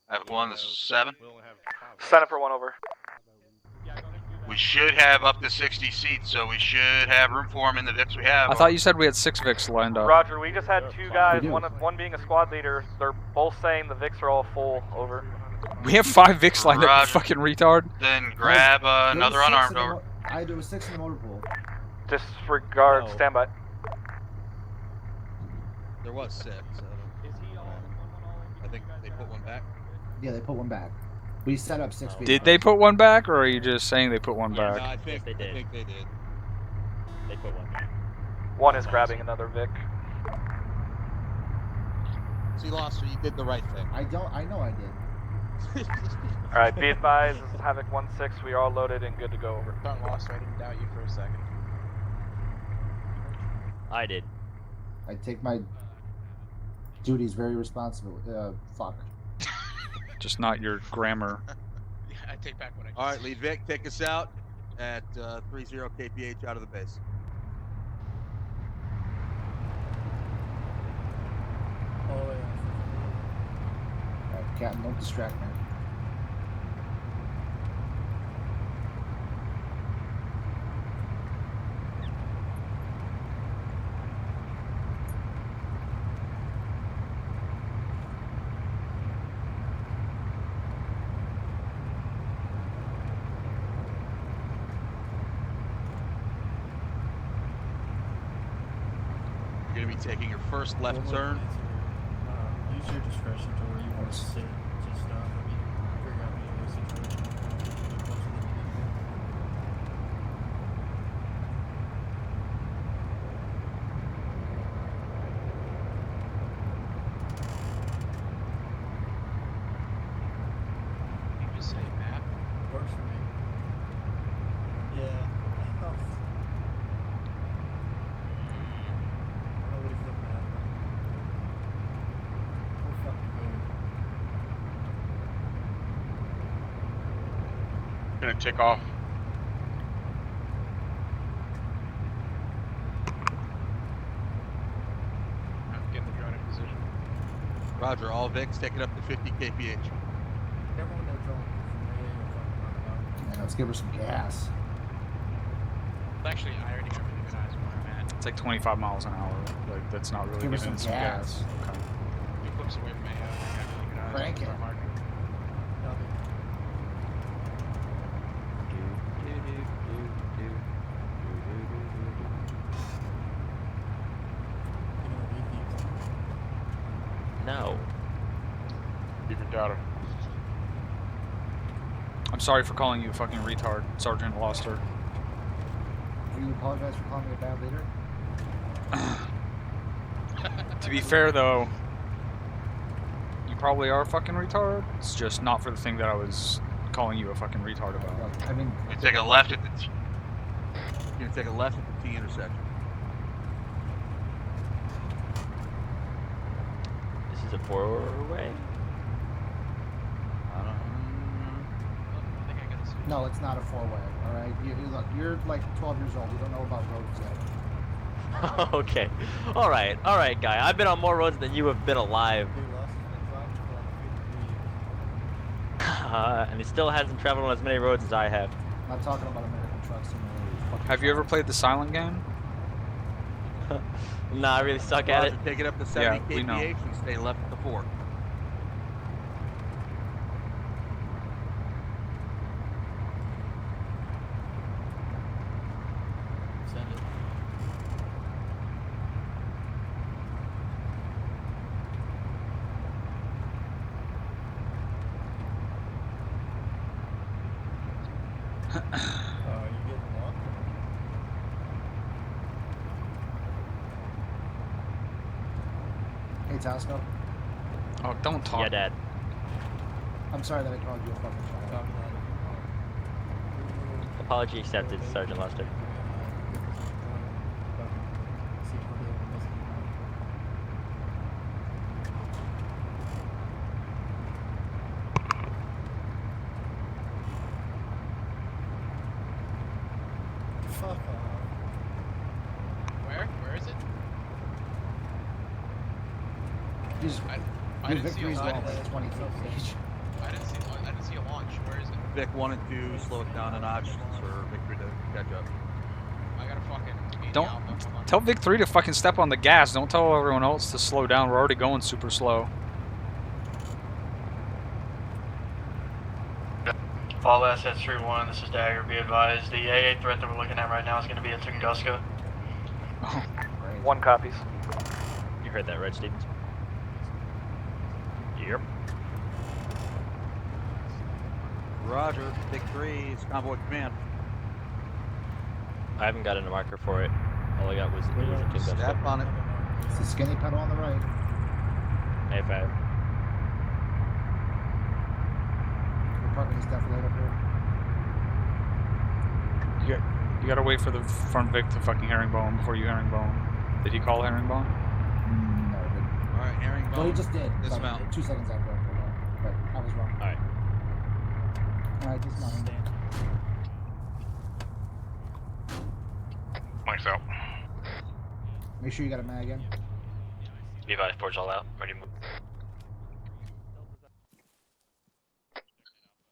Havoc 1, this is 7.
Sign up for 1 over.
We should have up to 60 seats, so we should have room for them in the Vics we have.
I thought you said we had 6 Vics lined up.
Roger, we just had 2 guys, one being a squad leader. They're both saying the Vics are all full. Over.
We have 5 Vics lined up, you fucking retard.
Then grab another unarmed over.
There was 6 in the motor pool.
Disregard.
No.
Stand by.
There was 6. I think they put one back.
Yeah, they put one back. We set up 6 feet.
Did they put one back, or are you just saying they put one
No,
back?
I think
they did.
they did.
They put one back.
1 is grabbing another Vic.
See, Loster, you did the right thing.
I know I did.
Alright, be advised, this is Havoc 1-6, we are all loaded and good to go. Over.
Don't Loster, I didn't doubt you for a second.
I did.
I take my duties very responsibly. Fuck.
Just not your grammar.
Yeah, I take back what I just
Alright, lead Vic, take us out at 30 kph out of the base.
Oh, yeah.
Alright, Captain, don't distract me.
You're going to be taking your first left turn.
Use your discretion to where you want to sit. Just let me figure out the situation.
You just say map.
Works for me. Yeah. Nobody flipping that. We're fucking good.
Gonna take off.
I'm getting the drone in
Roger, all Vics, take it up to 50 kph.
Everyone that's on.
Yeah, let's give her some gas.
Actually, I already got really good eyes on where I'm at.
It's like 25 miles an hour. Like that's not really
Give her
giving
some
it
gas.
Okay.
Few clips away from me, I got really good eyes.
Crank it.
Start marking.
No.
Keep your data.
I'm sorry for calling you a fucking retard, Sergeant Loster.
Do you apologize for calling me a bad leader?
To be fair though, you probably are a fucking retard. It's just not for the thing that I was calling you a fucking retard about.
I mean,
You take a left at the T. You're gonna take a left at the T intersection.
This is a four-way?
No, it's not a four-way. All right, look, you're like 12 years old. You don't know about roads yet.
Okay. All right, guy. I've been on more roads than you have been alive. And he still hasn't traveled on as many roads as I have.
I'm not talking about American Truck Simulator.
Have you ever played the silent game?
Nah, I really suck at it.
Take it up to 70
we know.
kph and stay left at the 4.
Send it.
You getting locked?
Hey, Tasco.
Oh, don't talk.
Yeah, Dad.
I'm sorry that I called you a fucking child.
Apology accepted, Sergeant Lester.
Fuck off.
Where is it?
Just,
I
your
didn't see a
victory's
launch.
all at 20 kph.
I didn't see a launch. Where is it?
Vic 1 and 2, slow it down a notch for Victory to catch up.
I gotta fucking.
Don't tell Vic 3 to fucking step on the gas. Don't tell everyone else to slow down. We're already going super slow.
All assets 3-1, this is Dagger, be advised. The AA threat that we're looking at right now is going to be at Tunguska.
Oh.
One copies.
You heard that, right, Stevens? Yep.
Roger, Vic 3 is convoy command.
I haven't gotten a marker for it. All I got was Tunguska.
Step on it.
It's the skinny pedal on the right.
A5.
We're parking this definitely up here.
You gotta wait for the front Vic to fucking herringbone before you herringbone. Did he call herringbone?
No, I didn't.
Alright, herringbone.
Well, he just did.
Dismount.
Like 2 seconds after I pulled up. But I was wrong.
Alright.
Alright, dismount.
Lights out.
Make sure you got a mag in.
Be advised, porch all out. Ready to move.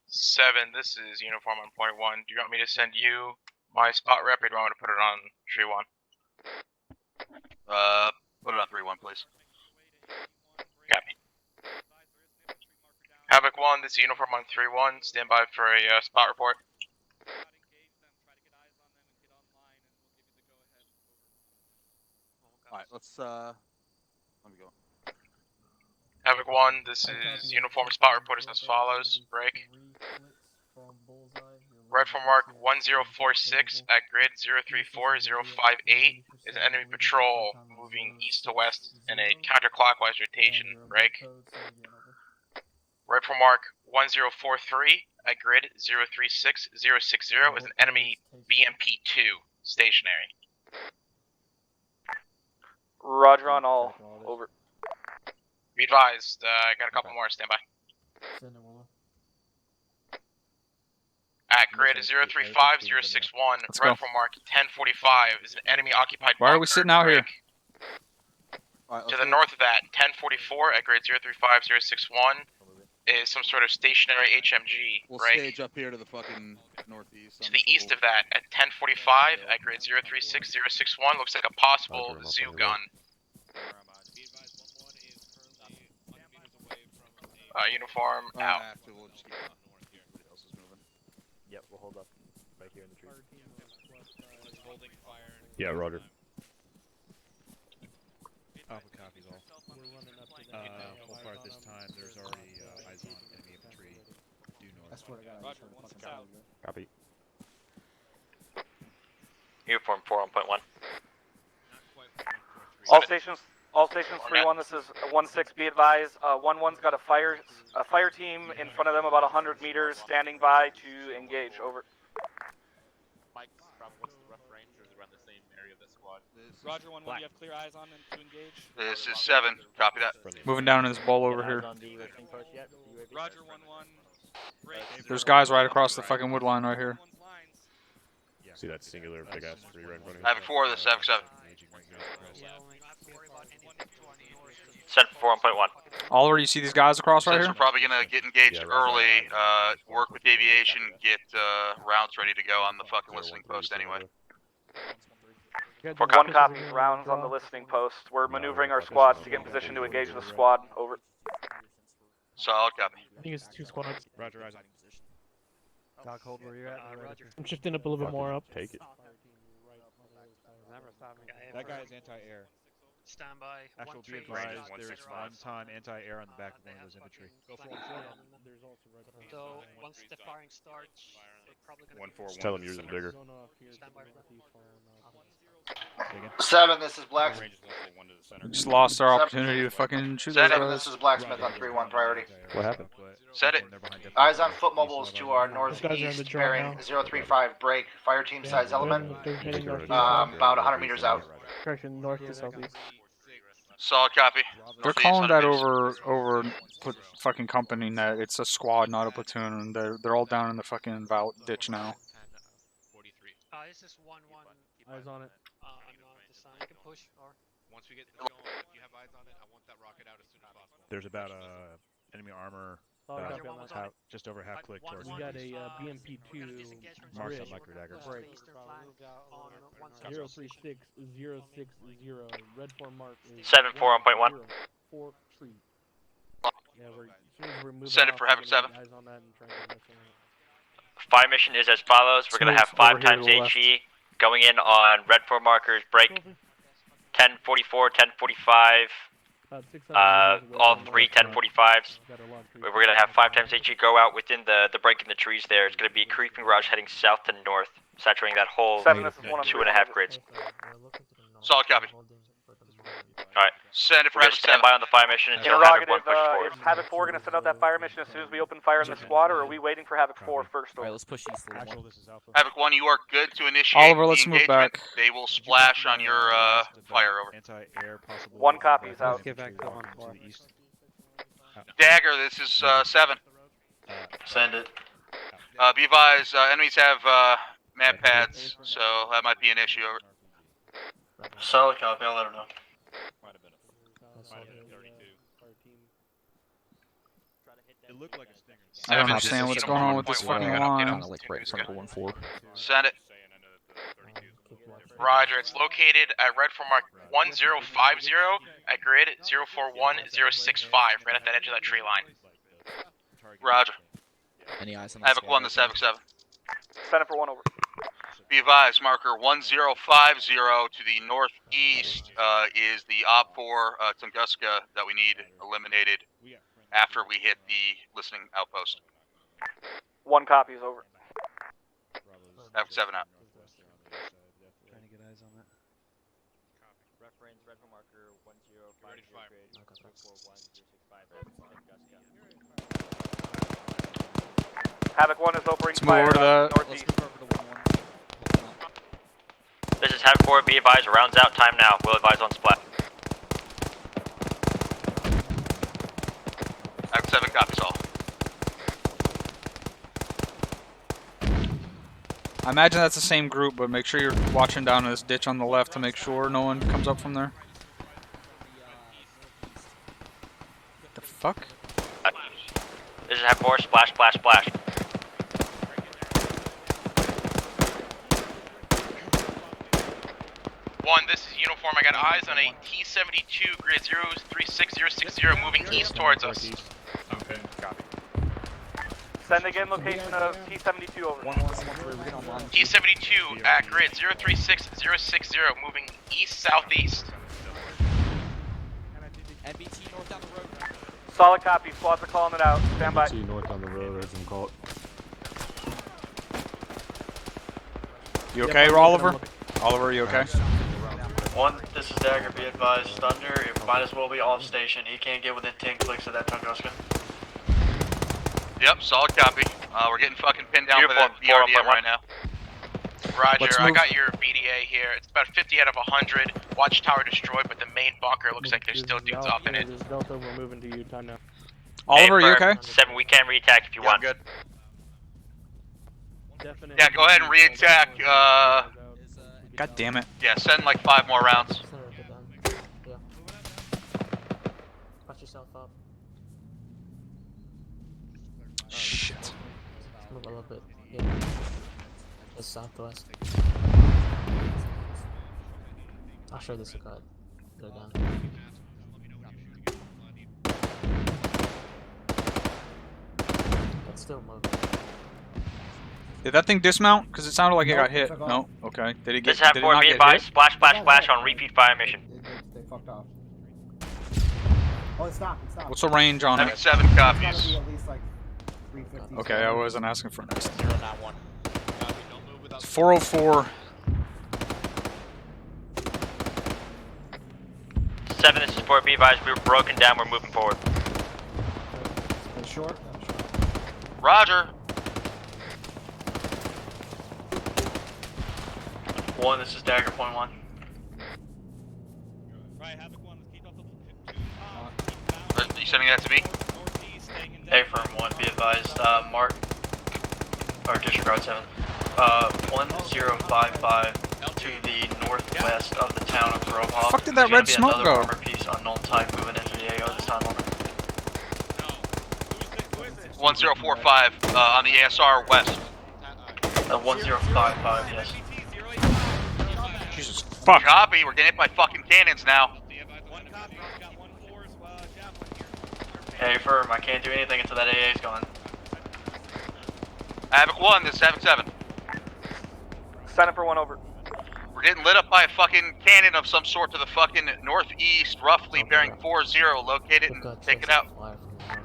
7, this is uniform on point 1. Do you want me to send you my spot rep or do you want me to put it on tree 1?
Put it on 3-1, please.
Copy. Havoc 1, this is uniform on 3-1. Stand by for a spot report.
Alright, let me go.
Havoc 1, this is uniform spot report is as follows. Break. Right from mark 1046 at grid 034058 is an enemy patrol moving east to west in a counterclockwise rotation. Break. Right from mark 1043 at grid 036060 is an enemy BMP-2 stationary.
Roger on all. Over.
Be advised, I got a couple more. Stand by.
Send it, Willow.
At grid 035061,
Let's
right
go.
from mark 1045 is an enemy occupied
Why are we
bunker.
sitting out here?
Break. To the north of that, 1044 at grade 035061 is some sort of stationary HMG,
We'll
right?
stage up here to the fucking northeast.
To the east of that, at 1045 at grade 036061, looks like a possible zoo gun. Uniform out.
We'll just keep north here. Everybody else is moving.
Yep, we'll hold up right here in the tree.
Yeah, Roger.
Alpha copies all. Full far at this time, there's already eyes on enemy infantry due north.
I swear to God, I just heard a fucking sound.
Copy.
Uniform 4-1.1.
All stations 3-1. This is 1-6. Be advised. 1-1's got a fire team in front of them, about 100 meters, standing by to engage. Over.
Mike, what's the rough range, or is it around the same area of the squad? Roger 1-1. You have clear eyes on and to engage.
This is 7. Copy that.
Moving down in this ball over here.
Roger 1-1.
There's guys right across the fucking wood line right here.
See that singular big ass tree right in front of you?
Havoc 4, this is Havoc 7.
Set for 1.1.
Oliver, you see these guys across right
Since
here?
we're probably going to get engaged early, work with aviation, get rounds ready to go on the fucking listening post anyway.
1 copy. Rounds on the listening post. We're maneuvering our squads to get in position to engage the squad. Over.
Solid copy.
I think it's 2 squads.
Roger, eyes on.
Doc, hold where you're at.
I'm shifting up a little bit more up.
Take it.
That guy is anti-air.
Stand by.
Actual be advised, there's one-ton anti-air on the back of one of those infantry.
So once the firing starts, they're probably going to...
Just tell them yours is bigger.
Stand by.
7, this is Blacksmith.
We just lost our opportunity to fucking shoot those
7,
guys.
this is Blacksmith on 3-1 priority.
What happened?
Set it.
Eyes on foot mobiles to our northeast, bearing 035 break. Fire team size element. About 100 meters out.
Correction, north to southeast.
Solid copy.
They're calling that over fucking company net. It's a squad, not a platoon, and they're all down in the fucking vault ditch now.
This is 1-1.
Eyes on it.
I'm not deciding. You can push or...
Once we get going, if you have eyes on it, I want that rocket out as soon as possible.
There's about enemy armor just over half click towards
We got a BMP-2
Marks on micro dagger.
break. 036-060. Red form mark is
7-4 on .1.
4 tree. Yeah, as soon as we're moving
Send it
off,
for
we're
Havoc
gonna
7.
get eyes on that and try and get this one.
Fire mission is as follows. We're going to have 5 times HE going in on red 4 markers, break 1044, 1045, all 3 1045s. We're going to have 5 times HE go out within the break in the trees there. It's going to be a creeping rush heading south to north, saturating that whole 2.5 grids.
Solid copy.
Alright.
Send it for
We're going
Havoc
to stand
7.
by on the fire mission until Havoc 1 pushes forward.
Is Havoc 4 going to send out that fire mission as soon as we open fire in the squad, or are we waiting for Havoc 4 first?
Alright, let's push east a little more.
Havoc 1, you are good to initiate
Oliver, let's
the
move
engagement.
back.
They will splash on your fire over.
Anti-air possible.
1 copy is out.
Get back to the east.
Dagger, this is 7.
Send it.
Be advised, enemies have map pads, so that might be an issue.
Solid copy, I'll let her know.
It looked like a stinger.
I don't understand what's going on with this fucking line.
Kind of like right in front of 1-4.
Send it.
Roger, it's located at red 4 mark 1050 at grid 041065, right at that edge of that tree line.
Roger.
Any eyes on that
Havoc
squad?
1, this is Havoc 7.
Send it for 1 over.
Be advised, marker 1050 to the northeast is the OP4 Tunguska that we need eliminated after we hit the listening outpost.
1 copy is over.
Havoc 7 out.
Trying to get eyes on that.
Reference red for marker 1050 grade 44065
Havoc 1 is opening
Let's move over to that.
northeast.
This is Havoc 4, be advised, rounds out, time now. We'll advise on splat.
Havoc 7 copies all.
I imagine that's the same group, but make sure you're watching down in this ditch on the left to make sure no one comes up from there. fuck?
This is have more splash, splash, splash.
One, this is uniform. I got eyes on a T-72 grid 036060 moving east towards us.
Okay, copy.
Send again location of T-72 over.
T-72 at grid 036060 moving east-southeast.
NBT north down the road.
Solid copy. Squads are calling it out. Stand by.
NBT north on the road, as in call it.
You okay, Oliver? Oliver, you okay?
One, this is Dagger. Be advised, Thunder, it might as well be off station. He can't get within 10 clicks of that Tunguska.
Yep, solid copy. We're getting fucking pinned down for that BRDM right now. Roger, I got your BDA here. It's about 50 out of 100. Watchtower destroyed, but the main bunker looks like there's still dudes off in it.
This is Delta, we're moving to Utah now.
Oliver, you okay?
7, we can re-attack if you want.
Good.
Definite.
Yeah, go ahead and re-attack.
God damn it.
Yeah, send like 5 more rounds.
Yeah. Patch yourself up.
Shit.
Move a little bit. Yeah. Just southwest. I'll show this a cut. Go down. It's still moving.
Did that thing dismount? Because it sounded like it got hit. No? Okay. Did it get
This have
did it
4
not
be
get
advised.
hit?
Splash, splash, splash on repeat fire mission.
They fucked off. Oh, it's not. It's not.
What's the range on it?
7 copies.
It's gotta be at least like 350.
Okay, I wasn't asking for an estimate.
091.
404.
7, this is 4, be advised. We were broken down. We're moving forward.
Short.
Roger.
1, this is Dagger, point 1.
Are you sending that to me?
A firm 1, be advised, Mark, or disregard 7. 1055 to the northwest of the town of Grovehoff.
Fuck did that red smoke
another
go?
armor piece, unknown type, moving into the AO this time over.
1045 on the ASR west.
1055, yes.
Jesus fuck.
Copy, we're getting hit by fucking cannons now.
Hey, firm, I can't do anything until that AA is gone.
Havoc 1, this is Havoc 7.
Sign up for 1 over.
We're getting lit up by a fucking cannon of some sort to the fucking northeast, roughly bearing 40. Locate it and take it out.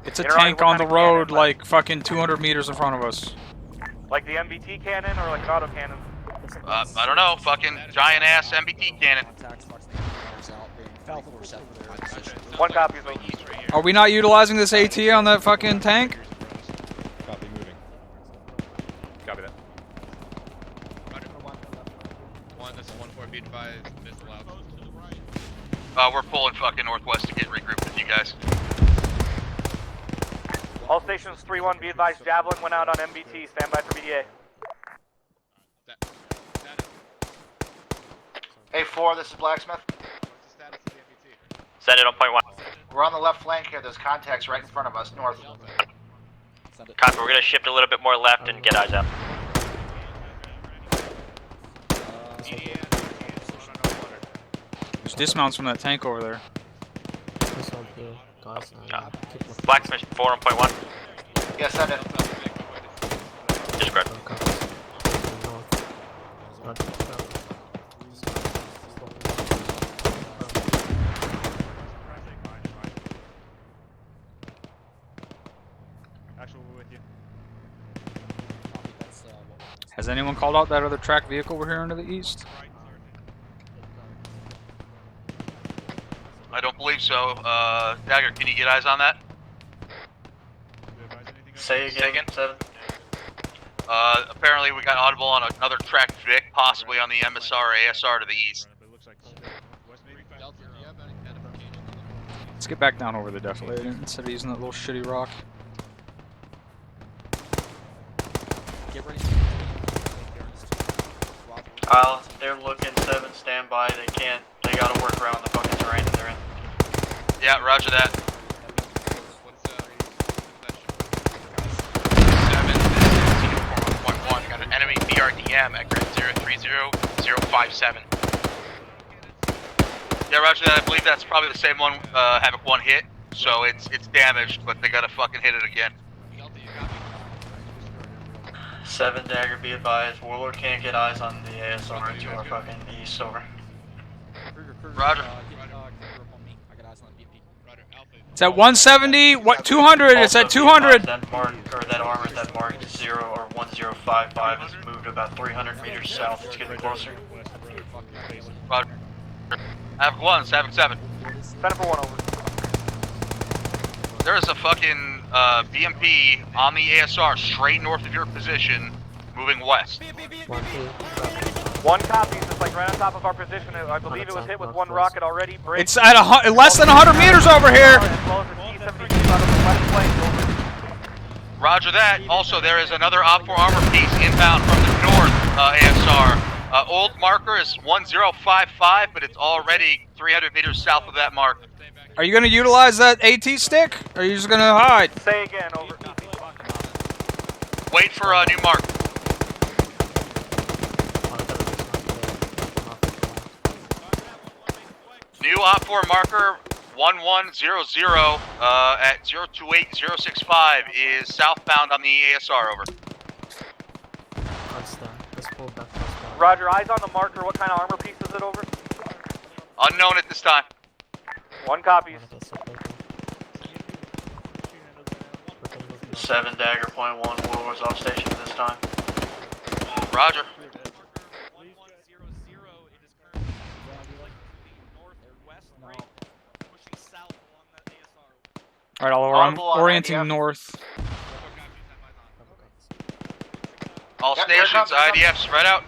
It's a tank on the road, like fucking 200 meters in front of us.
Like the MBT cannon or like an auto cannon?
I don't know, fucking giant ass MBT cannon.
1 copy.
Are we not utilizing this AT on that fucking tank?
Copy, moving. Copy that.
1, this is 1-4, be advised, missile out. We're pulling fucking northwest to get regrouped with you guys.
All stations 3-1, be advised. Javelin went out on MBT. Stand by for BDA.
A4, this is Blacksmith.
Send it on point 1.
We're on the left flank here. There's contacts right in front of us, north.
Copy, we're gonna shift a little bit more left and get eyes out.
There's dismounts from that tank over there.
This one here, guys.
Blacksmith 4 on point 1.
Yes, send it.
Disregard.
Actually, we're with you.
Has anyone called out that other track vehicle we're hearing to the east?
I don't believe so. Dagger, can you get eyes on that?
Say again, 7.
Apparently we got audible on another tracked Vic, possibly on the MSR or ASR to the east.
Let's get back down over the deflator instead of using that little shitty rock.
Get ready.
They're looking 7, stand by. They gotta work around the fucking terrain that they're in.
Yeah, roger that. p.m. at grid 030057. Yeah, roger that. I believe that's probably the same one Havoc 1 hit, so it's damaged, but they gotta fucking hit it again.
7 Dagger, be advised. Warlord can't get eyes on the ASR to our fucking east, over.
Roger.
It's at 170. What? 200. It's at 200.
That mark, or that armor that marked 0 or 1055 has moved about 300 meters south. It's getting closer.
Roger. Havoc 1, Havoc 7.
Center for 1 over.
There is a fucking BMP on the ASR straight north of your position, moving west.
1 copy. It's like right on top of our position. I believe it was hit with 1 rocket already. Break.
It's at less than 100 meters over here.
Roger that. Also, there is another Op 4 armor piece inbound from the north ASR. Old marker is 1055, but it's already 300 meters south of that mark.
Are you going to utilize that AT stick? Or are you just going to hide?
Say again, over.
Wait for a new mark. New Op 4 marker 1100 at 028065 is southbound on the ASR, over.
Roger, eyes on the marker. What kind of armor piece is it, over?
Unknown at this time.
1 copies.
7 Dagger, point 1, Warlord's off station at this time.
Roger.
Alright, I'm orienting north.
All stations, IDF spread out.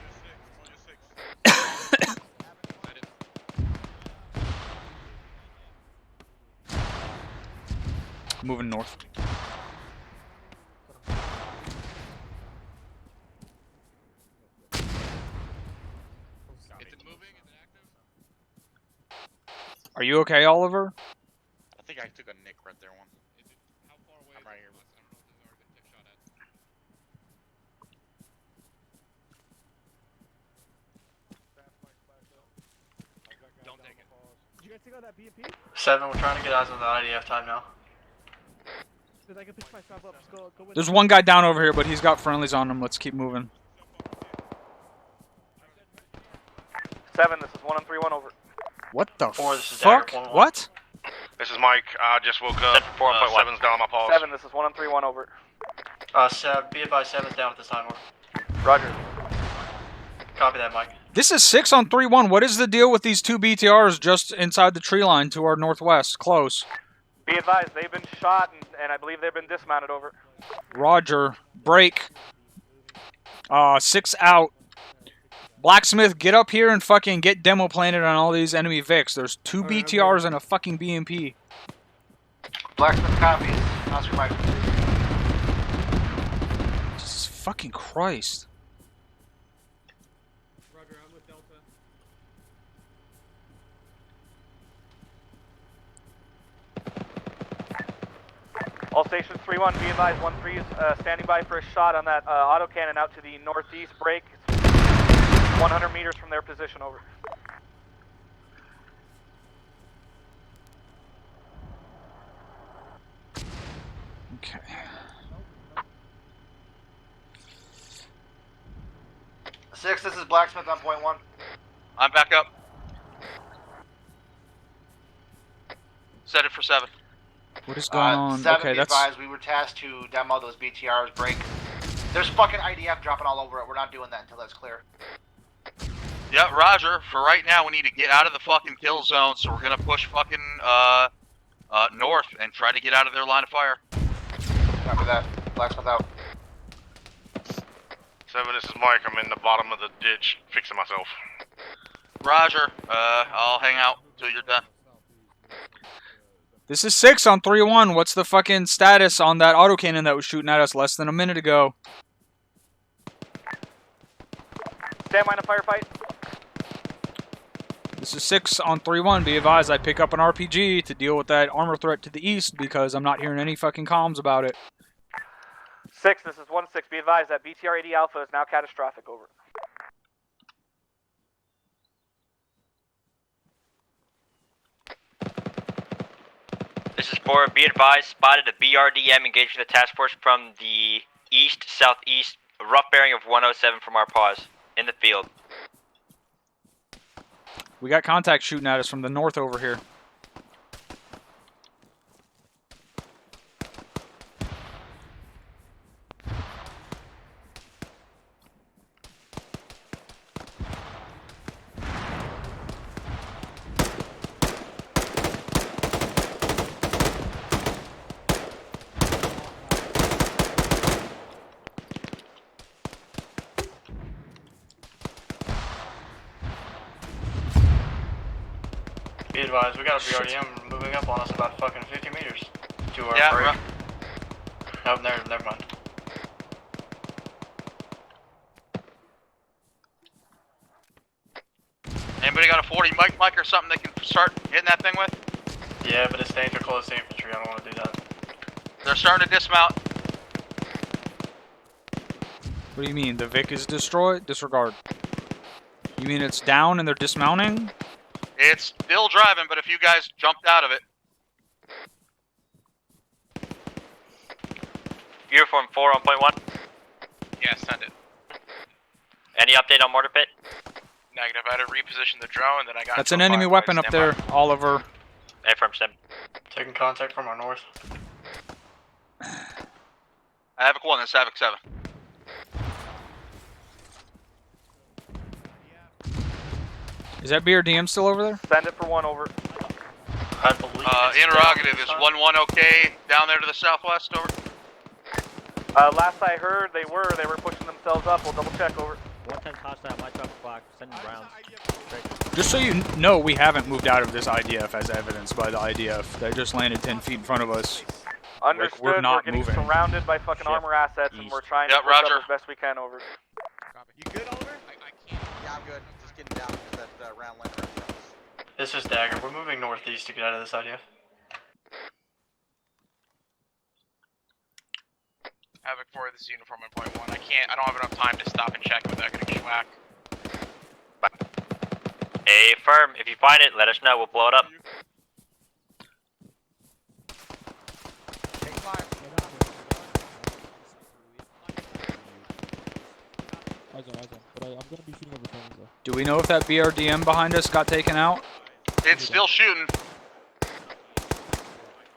Moving north. Are you okay, Oliver?
I think I took a nick right there, one. I'm right here.
Don't take it. Did you guys take out that BMP?
7, we're trying to get eyes on the IDF time now.
Because I can pick myself up. Just go with
There's 1 guy down over here, but he's got friendlies on him. Let's keep moving.
7, this is 1-3-1, over.
What the
4, this is
fuck?
Dagger, point 1.
What?
This is Mike. I just woke up. 7's down on my pause.
7, this is 1-3-1, over.
Be advised, 7's down at this time, over.
Roger.
Copy that, Mike.
This is 6 on 3-1. What is the deal with these 2 BTRs just inside the tree line to our northwest? Close.
Be advised, they've been shot, and I believe they've been dismounted, over.
Roger. Break. 6 out. Blacksmith, get up here and fucking get demo planted on all these enemy Vics. There's 2 BTRs and a fucking BMP.
Blacksmith copies. Oscar Mike.
Jesus fucking Christ.
Roger, I'm with Delta.
All stations 3-1, be advised, 1-3 is standing by for a shot on that autocannon out to the northeast break. It's 100 meters from their position, over.
Okay.
6, this is Blacksmith on point 1.
I'm back up. Set it for 7.
What is going on?
7,
Okay,
be
that's...
advised, we were tasked to demo those BTRs, break. There's fucking IDF dropping all over it. We're not doing that until that's clear.
Yeah, Roger. For right now, we need to get out of the fucking kill zone, so we're gonna push fucking north and try to get out of their line of fire.
After that, Blacksmith out.
7, this is Mike. I'm in the bottom of the ditch, fixing myself.
Roger. I'll hang out till you're done.
This is 6 on 3-1. What's the fucking status on that autocannon that was shooting at us less than a minute ago?
Stand by in a firefight.
This is 6 on 3-1. Be advised, I pick up an RPG to deal with that armor threat to the east because I'm not hearing any fucking comms about it.
6, this is 1-6. Be advised that BTR-80 Alpha is now catastrophic, over.
is 4. Be advised, spotted a BRDM engaging the task force from the east-southeast, a rough bearing of 107 from our pause, in the field.
We got contact shooting at us from the north over here.
Be advised, we got a BRDM moving up on us about fucking 50 meters to our
Yeah,
break. Nope, never mind.
Anybody got a 40 mic or something they can start hitting that thing with?
Yeah, but it's staying too close to infantry. I don't want to do that.
They're starting to dismount.
What do you mean? The Vic is destroyed? Disregard. You mean it's down and they're dismounting?
It's still driving, but if you guys jumped out of it.
Uniform 4 on point 1.
Yeah, send it.
Any update on mortar pit?
Negative. I had to reposition the drone, then I got.
That's an enemy weapon up there, Oliver.
Affirm sim.
Taking contact from our north.
Havoc 1, that's Havoc 7.
Is that BRDM still over there?
Send it for 1 over.
I believe
Interrogative, is 1-1 okay down there to the southwest, over?
Last I heard, they were pushing themselves up. We'll double check, over.
110 hostile, my truck block, sending rounds.
Just so you know, we haven't moved out of this IDF as evidenced by the IDF. They just landed 10 feet in front of us.
Understood,
Like, we're not
getting
moving.
surrounded by fucking armor assets, and we're trying to push
Roger.
up as best we can, over.
You good, Oliver? I can't. Yeah, I'm good. Just getting down because that round landed right in front of us.
This is Dagger. We're moving northeast to get out of this IDF.
Havoc 4, this is uniform on point 1. I don't have enough time to stop and check without getting schwacked.
Affirm. If you find it, let us know. We'll blow it up.
Do we know if that BRDM behind us got taken out?
It's still shooting.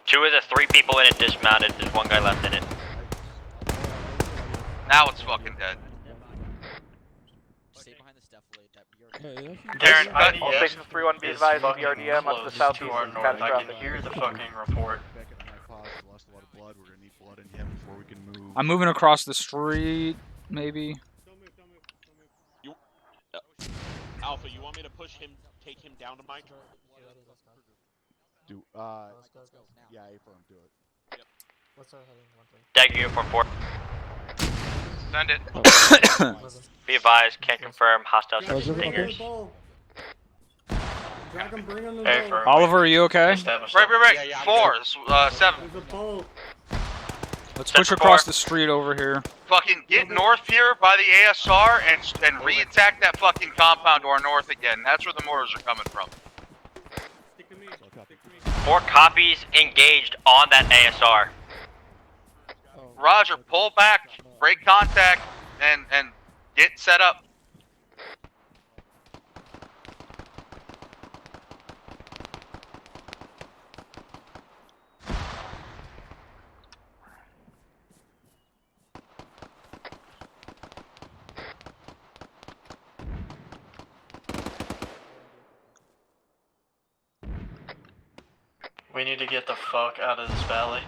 2 of the 3 people in it dismounted. There's 1 guy left in it.
Now it's fucking dead.
Stay behind the scaffold.
Darren,
All stations 3-1, be advised, BRDM up to the southeast is
I
catastrophic.
can hear the fucking report.
I'm moving across the street, maybe.
Alpha, you want me to push him, take him down to my truck?
Yeah, affirm, do it.
Yep.
What's our heading? 1
Dagger uniform 4.
Send it.
Be advised, can't confirm. Hostile fingers.
Oliver, are you okay?
Right. 4, 7.
Let's push across the street over here.
Fucking get north here by the ASR and re-attack that fucking compound to our north again. That's where the mortars are coming from.
4 copies engaged on that ASR.
Roger, pull back, break contact, and get set up.
We need to get the fuck out of this valley.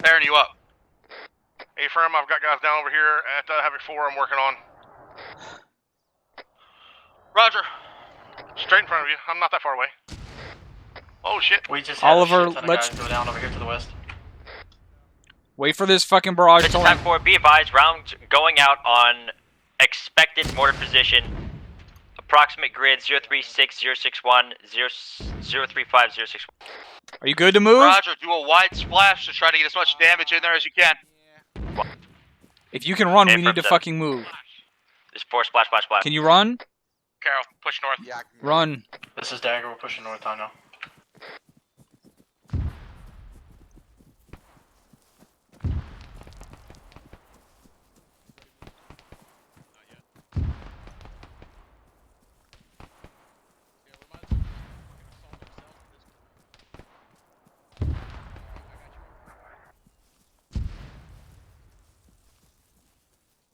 Tearing you up.
Hey, firm, I've got guys down over here at Havoc 4 I'm working on.
Roger.
Straight in front of you. I'm not that far away. Oh, shit.
We just had
Oliver,
a shit ton of
let's
guys go down over here to the west.
wait for this fucking barrage to
Time
land.
for be advised, round going out on expected mortar position, approximate grid 036061 035061.
Are you good to move?
Roger, do a wide splash to try to get as much damage in there as you can.
If you can run, we
Affirm
need to
7.
fucking move.
Just 4 splash, splash, splash.
Can you run?
Carol, push north.
Yeah.
Run.
This is Dagger. We're pushing north time now.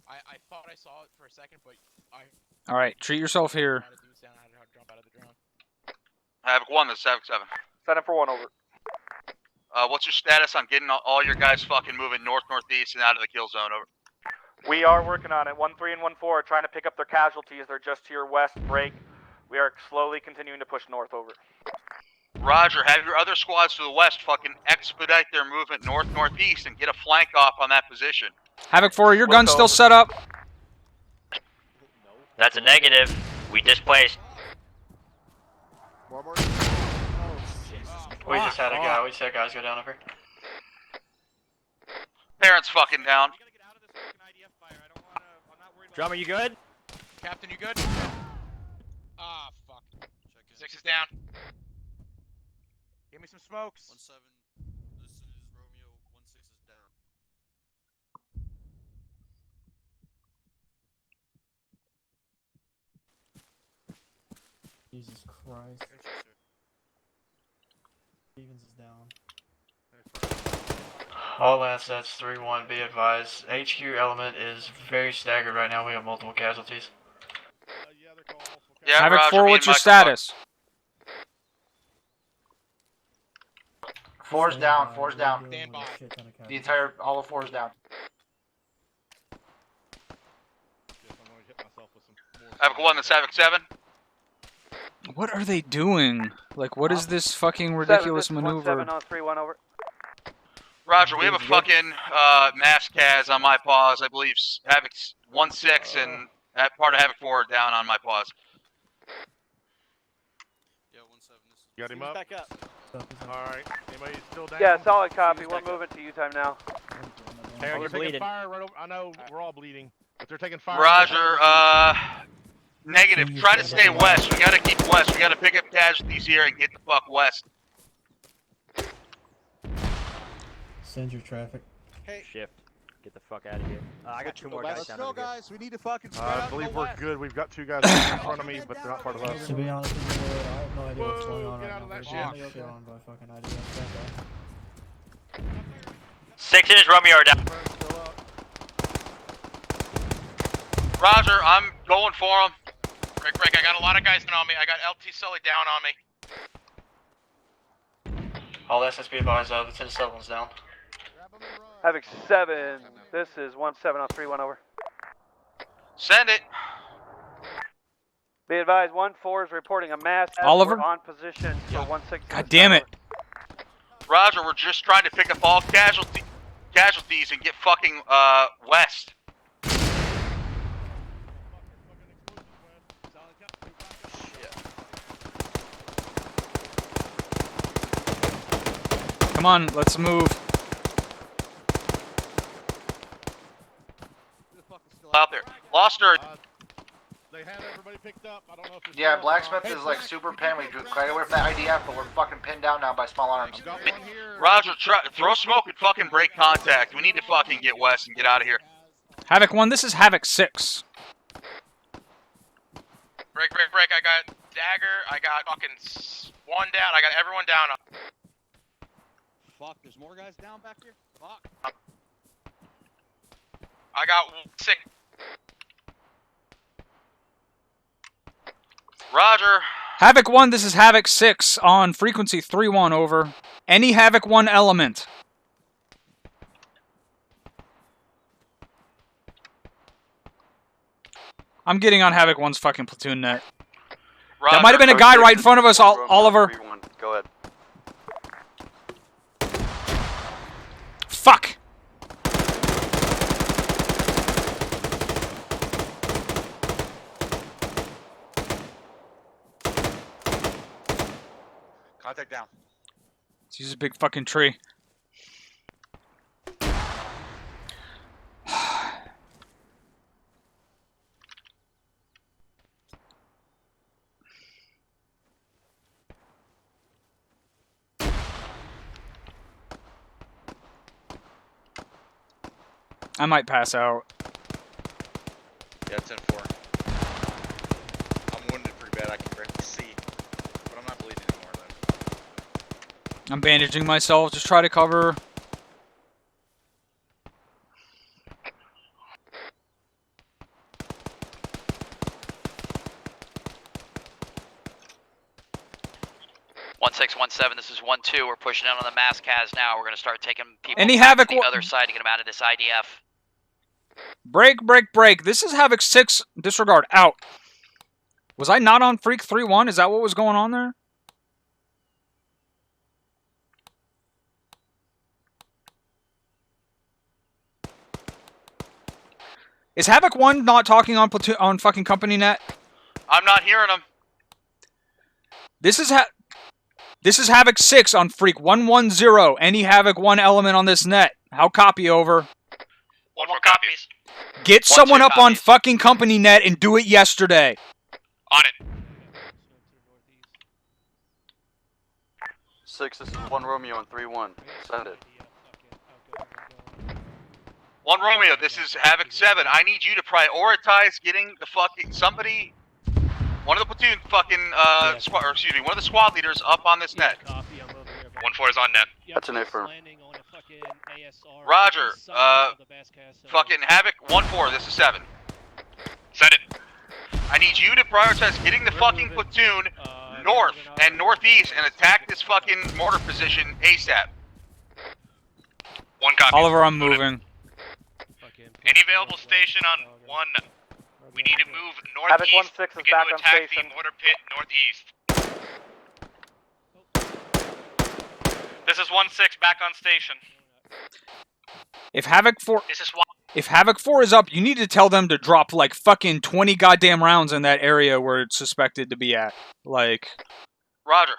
I thought I saw it for a second, but
All right, treat yourself here.
Havoc 1, this is Havoc 7.
Sign up for 1 over.
What's your status on getting all your guys fucking moving north-northeast and out of the kill zone? Over.
We are working on it. 1-3 and 1-4 are trying to pick up their casualties. They're just to your west. Break. We are slowly continuing to push north. Over.
Roger, have your other squads to the west fucking expedite their movement north-northeast and get a flank off on that position.
Havoc 4, your gun's still set up.
That's a negative. We displaced.
We just had a guy. We just had guys go down over.
Parents fucking down.
Drummer, you good?
Captain, you good? Ah, fuck. 6 is down. Give me some smokes.
1-7. This is Romeo. 1-6 is down.
Jesus Christ. Stevens is down.
All assets 3-1. Be advised. HQ element is very staggered right now. We have multiple casualties.
Yeah,
Havoc
Roger,
4,
me
what's
and
your
Michael
status?
4's down. 4's down.
Stand by.
The entire, all of 4's down.
Havoc 1, this is Havoc 7.
What are they doing? Like, what is this fucking ridiculous maneuver?
7 on 3-1 over.
Roger, we have a fucking mass Kaz on my pause. I believe Havoc 1-6 and part of Havoc 4 down on my pause.
Yeah, 1-7. This is.
You got him up?
Back up.
Alright. Anybody still down?
Yeah, solid copy. We're moving to U-time now.
Hey,
You're
they're taking
bleeding.
fire right over. I know we're all bleeding, but they're taking fire.
Roger, negative. Try to stay west. We gotta keep west. We gotta pick up casualties here and get the fuck west.
Send your traffic.
Hey.
Shift. Get the fuck out of here. I got 2 more guys
Let's
down
go,
over here.
guys. We need to fucking spread
I
out
believe
and go
we're
west.
good. We've got 2 guys in front of me, but they're not part of us.
To be honest with you, I have no idea what's going on
Get
right
out
now.
of that
We're
shit.
getting shit on by fucking IDF.
6 inches, Romeo are down.
Roger, I'm going for him.
Rick, I got a lot of guys on me. I got LT Sully down on me.
All assets be advised. Lieutenant Sutherland's down.
Havoc 7. This is 1-7 on 3-1 over.
Send it.
Be advised, 1-4 is reporting a mass.
Oliver?
We're on position for 1-6.
God damn it.
Roger, we're just trying to pick up all casualties and get fucking west.
Come on, let's move.
Out there. Lost her.
They had everybody picked up. I don't know if
Yeah, Blacksmith is like super pinned. We got away from that IDF, but we're fucking pinned down now by small arms.
Roger, throw smoke and fucking break contact. We need to fucking get west and get out of here.
Havoc 1, this is Havoc 6.
Break. I got Dagger. I got fucking 1 down. I got everyone down.
Fuck, there's more guys down back here? Fuck.
I got 6.
Roger.
Havoc 1, this is Havoc 6 on frequency 3-1 over. Any Havoc 1 element. I'm getting on Havoc 1's fucking platoon net.
Roger.
That might have been a guy right in front of us, Oliver.
Go ahead.
Fuck!
Contact down.
Let's use a big fucking tree. I might pass out.
Yeah, 10-4. I'm wounded pretty bad. I can barely see, but I'm not bleeding anymore. Then.
I'm bandaging myself. Just try to cover.
This is 1-2. We're pushing out on the mass cas now. We're gonna start taking people
Any
back
Havoc
to the other side to get them out of this IDF.
Break, break, break. This is Havoc 6. Disregard. Out. Was I not on Freak 3-1? Is that what was going on there? Is Havoc 1 not talking on platoon on fucking company net?
I'm not hearing them.
This is Havoc 6 on Freak 110. Any Havoc 1 element on this net. How copy over?
1 more copies.
Get someone up on fucking company net and do it yesterday.
On it.
6, this is 1 Romeo and 3-1. Send it.
1 Romeo, this is Havoc 7. I need you to prioritize getting the fucking somebody, one of the platoon fucking squad, or excuse me, one of the squad leaders up on this net.
1-4 is on net.
That's an affirm.
Roger. Fucking Havoc 1-4. This is 7.
Send it.
I need you to prioritize getting the fucking platoon north and northeast and attack this fucking mortar position ASAP.
1 copy.
Oliver, I'm moving.
Any available station on 1. We need to move
Havoc
northeast
1-6
to
is
get
back
to
on
attack
station.
the mortar pit northeast.
This is 1-6 back on station.
If Havoc 4
This is 1.
If Havoc 4 is up, you need to tell them to drop like fucking 20 goddamn rounds in that area where it's suspected to be at. Like
Roger.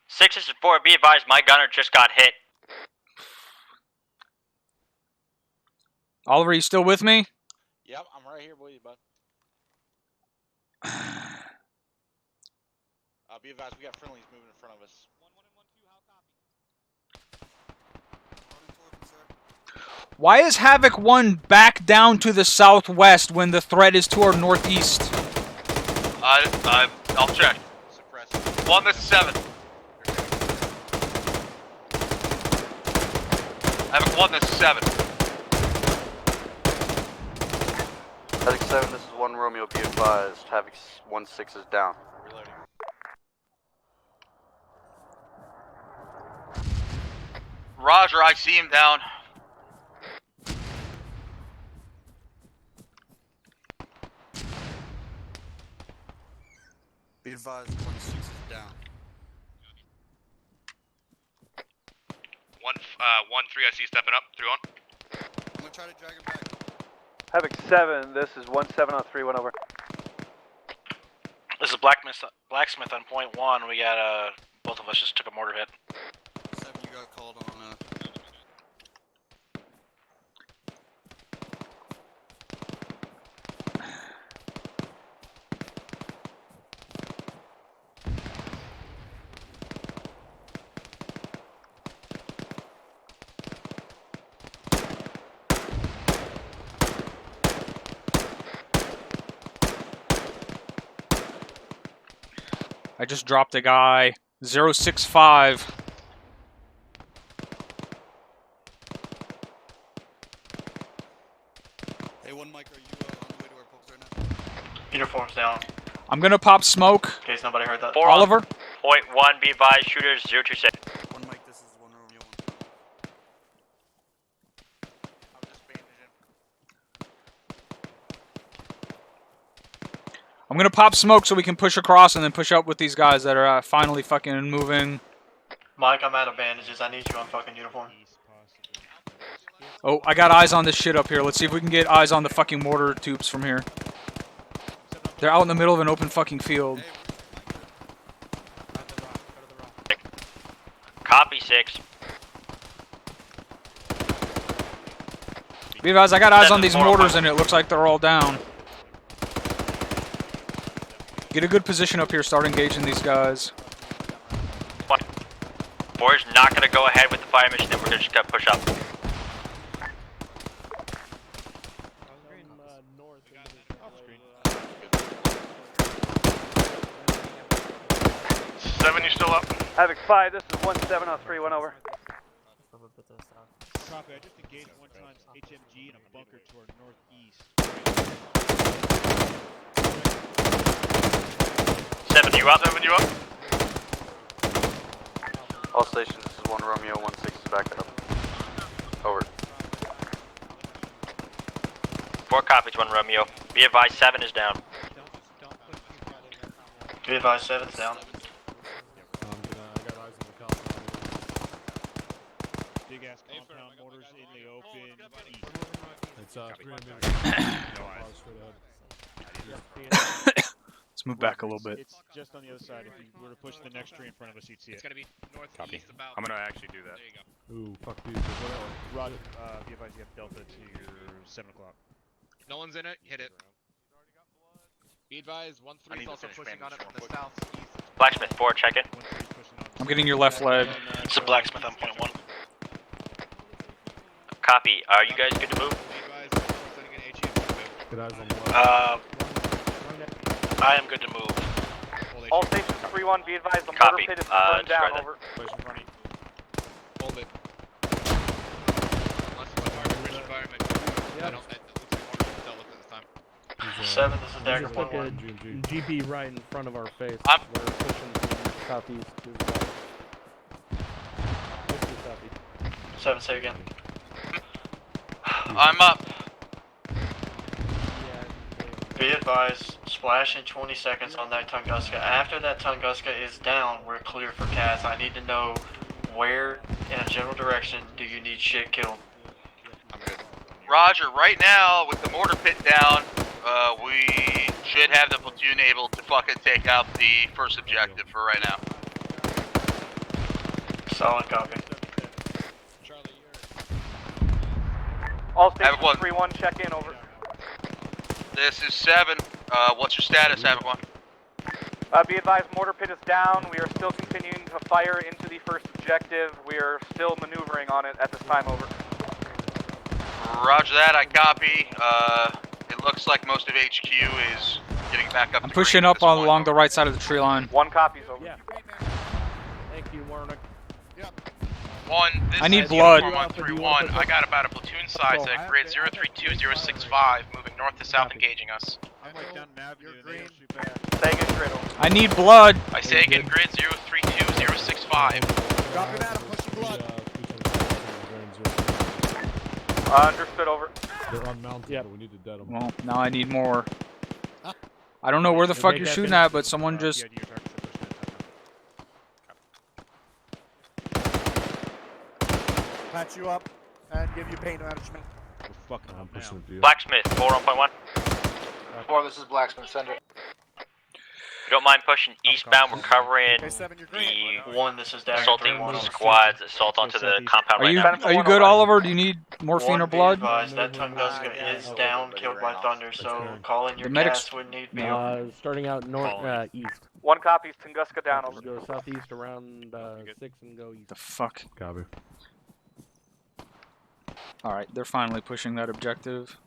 6 is 4. Be advised, my gunner just got hit.
Oliver, you still with me?
Yep, I'm right here with you, bud. Be advised, we got friendlies moving in front of us.
1-1-2, how copy?
Why is Havoc 1 back down to the southwest when the threat is to our northeast?
I'll check.
Suppress.
1, this is 7. Havoc 1, this is 7.
Havoc 7, this is 1 Romeo, be advised. Havoc 1-6 is down.
Reloading.
Roger, I see him down.
Be advised, 1-6 is down.
1-3, I see stepping up. 3-1.
I'm gonna try to drag him back.
Havoc 7, this is 1-7 on 3-1 over.
This is Blacksmith on point 1. We got, both of us just took a mortar hit.
7, you got called on,
I just dropped a guy. 065.
Hey, 1 Mike, are you on the way to our post right now?
Uniforms down.
I'm gonna pop smoke.
In case nobody heard that.
4
Oliver.
Point 1, be advised, shooters 026.
1 Mike, this is 1 Romeo 1.
I'm just bandaging.
I'm gonna pop smoke so we can push across and then push up with these guys that are finally fucking moving.
Mike, I'm out of bandages. I need you on fucking uniform.
Oh, I got eyes on this shit up here. Let's see if we can get eyes on the fucking mortar tubes from here. They're out in the middle of an open fucking field.
26.
Be advised, I got eyes on
Seven,
these
four,
mortars
one.
and it looks like they're all down. Get a good position up here, start engaging these guys.
We're just not going to go ahead with the fire mission, then we're just going to push up.
Seven, you still up?
Havoc 5, this is 1703, 1 over.
Copy, I just engaged one times HMG in a bunker to our northeast.
7, you up?
7, you up?
All stations, this is 1 Romeo, 16 is back up. Over.
4 copies, 1 Romeo. Be advised, 7 is down.
Be advised, 7's down.
Big ass compound mortars in the open east.
It's 300
Let's move back a little bit.
It's just on the other side. If you were to push the next tree in front of us, you'd see it.
It's gonna be northeast
Copy.
about.
I'm gonna actually do that.
There you go.
Ooh, fuck these.
Rod, be advised you have Delta to your 7 o'clock.
No one's in it. Hit it. Be advised, 1-3 is also pushing on it from the southeast.
Blacksmith 4, check it.
I'm getting your left leg.
It's a blacksmith on point 1.
Copy. Are you guys good to move?
Good eyes on
I am good to move.
All stations 3-1, be advised, the
Copy.
mortar pit is burned down,
destroy
over.
Hold it. Unless you want to push environment. I don't. It looks like mortar dealt with it this time.
7, this is Dagger
Just like a
1.
GP right in front of our face.
I'm-
We're pushing southeast. To southeast.
7, say again.
I'm up.
Be advised, splash in 20 seconds on that Tunguska. After that Tunguska is down, we're clear for cats. I need to know where, in a general direction, do you need shit killed?
I'm good. Roger, right now, with the mortar pit down, we should have the platoon able to fucking take out the first objective for right now.
Solid copy.
All stations
Havoc 1.
3-1, check in, over.
This is 7. What's your status, Havoc 1?
Be advised, mortar pit is down. We are still continuing to fire into the first objective. We are still maneuvering on it at this time, over.
Roger that, I copy. It looks like most of HQ is getting back up.
I'm pushing up along the right side of the tree line.
1 copy's over.
Yeah. Thank you, Warnock.
I need blood.
131. I got about a platoon size at grid 032065 moving north to south engaging us.
I'm like down Avenue and they shoot back.
Sagan Griddle.
I need blood.
I say again, grid 032065.
Dropping at him, pushing blood.
Understood, over.
They're unmounted, but we need to dead them.
Well, now I need more. I don't know where the fuck you're shooting at, but someone just...
Patch you up and give you pain management.
We're fucking I'm pushing it, dude.
Blacksmith 4 on point 1.
4, this is Blacksmith, send it.
If you don't mind pushing eastbound, we're covering the
1, this is Dagger
assaulting
3-1.
squads assault onto the compound right now.
Are you good, Oliver? Do you need morphine
1,
or
be
blood?
advised, that Tunguska is down, killed by thunder, so call in your
The medics-
cast when need be.
Starting out north, east.
1 copy's Tunguska down, over.
Go southeast around 6 and go east.
The fuck?
Copy.
Alright, they're finally pushing that objective.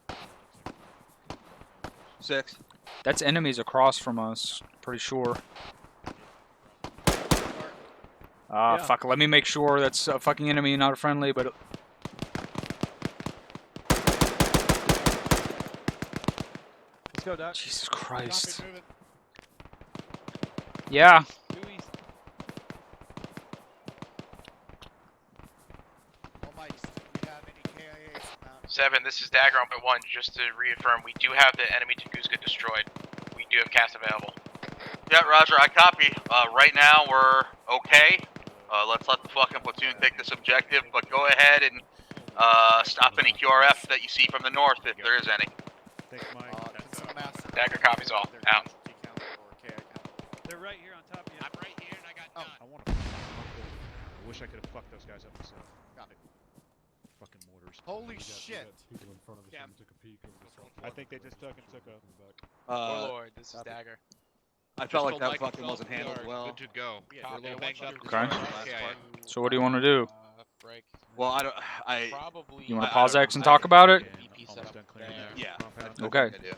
6.
That's enemies across from us, pretty sure. Fuck, let me make sure that's a fucking enemy, not a friendly, but...
Let's go, Doc.
Jesus Christ. Yeah.
7, this is Dagger on point 1. Just to reaffirm, we do have the enemy Tunguska destroyed. We do have cast available. Yeah, Roger, I copy. Right now we're okay. Let's let the fucking platoon take this objective, but go ahead and stop any QRF that you see from the north if there is any.
Thanks, Mike.
Dagger copies all. Out.
They're right here on top of you.
I'm right here and I got done.
I want to. I wish I could have fucked those guys up myself.
Got it.
Fucking mortars.
Holy shit!
People in front of us
Yeah.
took a peek over the cell
I
phone.
think they just took and took a.
Warlord,
this is Dagger.
I felt like that fucking wasn't handled well.
Good to go.
We're a little banged up.
Okay.
Okay.
So what do you want to do?
Break.
Well, I don't. I
Probably.
You want to
I
pause
don't
X and
know.
talk about it?
Almost done clearing that
Yeah.
compound.
Okay.
I do.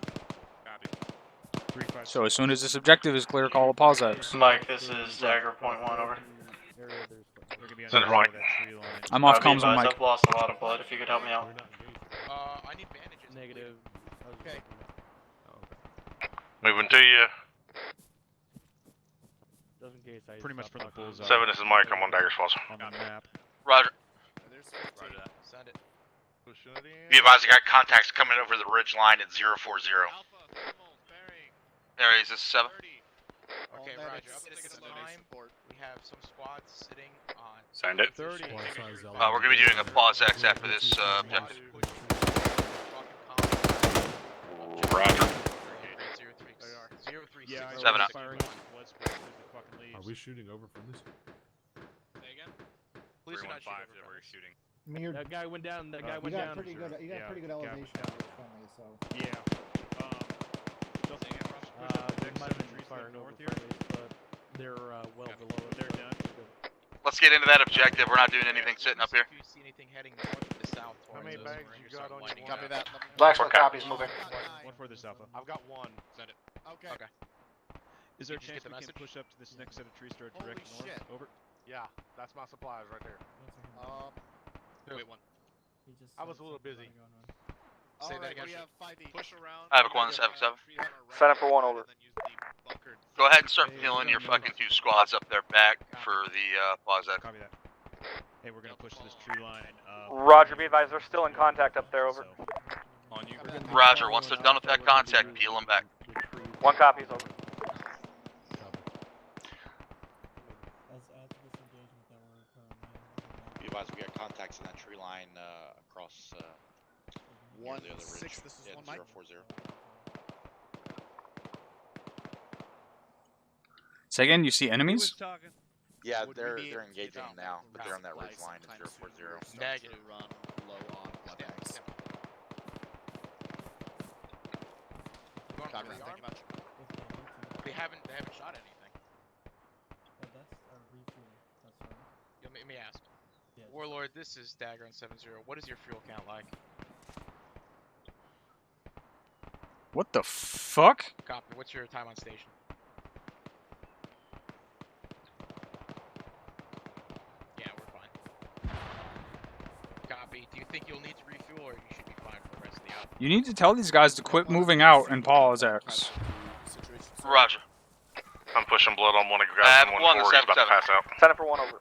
So as soon as this objective is clear, call a pause X.
Mike, this is Dagger point 1 over.
I'm off
Be
comms on
advised,
Mike.
I've lost a lot of blood. If you could help me out.
I need bandages.
Negative.
Okay.
Moving to you.
Just in case I
Pretty much from the bullseye.
7, this is Mike. I'm on Dagger's Falls.
On the map.
Roger.
Roger that. Send it.
Be advised, I got contacts coming over the ridge line at 040.
There he is. This is 7.
Okay, Roger. Up at this time, we have some squads sitting on.
Send it.
30.
We're gonna be doing a pause X after this objective.
Roger.
7 up.
Are we shooting over from this?
Say again? Please do not shoot over
where you're shooting.
I mean,
That guy went down. That guy
you
went
got
down.
pretty good. You got pretty good elevation on your friendly, so.
Yeah. They might have been firing over friendlies, but they're well below it. They're done.
Let's get into that objective. We're not doing anything sitting up here.
If you see anything heading north to south towards
How many
us,
bags
we're
you
gonna
got
start
on
lining
your
up.
Copy that.
Blacksmith copies moving.
One for this Alpha.
I've got 1. Send it.
Okay.
Okay.
Is there a
Did you
chance
get the
we can
message?
push up to this next set of trees start
Holy
direct north?
shit.
Over.
Yeah, that's my supplies right there.
Wait, one.
I was a little busy.
Say that again.
We have 5 each. Push around.
Havoc 1, this is Havoc 7.
Set up for 1 over.
Go ahead and start peeling your fucking 2 squads up there back for the pause X.
Copy that. Hey, we're gonna push to this tree line.
Roger, be advised, they're still in contact up there, over.
On you.
Roger, once they're done with that contact, peel them back.
1 copy's over.
Be advised, we got contacts in that tree line across near the other ridge.
1-6, this is 1 Mike.
040.
Say again, you see enemies?
Yeah,
Would we
they're
be able to
engaging
get
now, but they're on that
supplies
ridge line at
sometime
040.
soon? Start
Negative.
to run low on blood bags.
Going
Copy
for
that. Thank you much.
They haven't shot anything. Let me ask. Warlord, this is Dagger on 7-0. What is your fuel count like?
What the fuck?
Copy. What's your time on station? Yeah, we're fine. Copy. Do you think you'll need to refuel, or you should be fine for the rest of the op?
You need to tell these guys to quit moving out and pause X.
Roger.
I'm pushing blood on one of you guys in 1-4. He's about to pass out.
Set up for 1 over.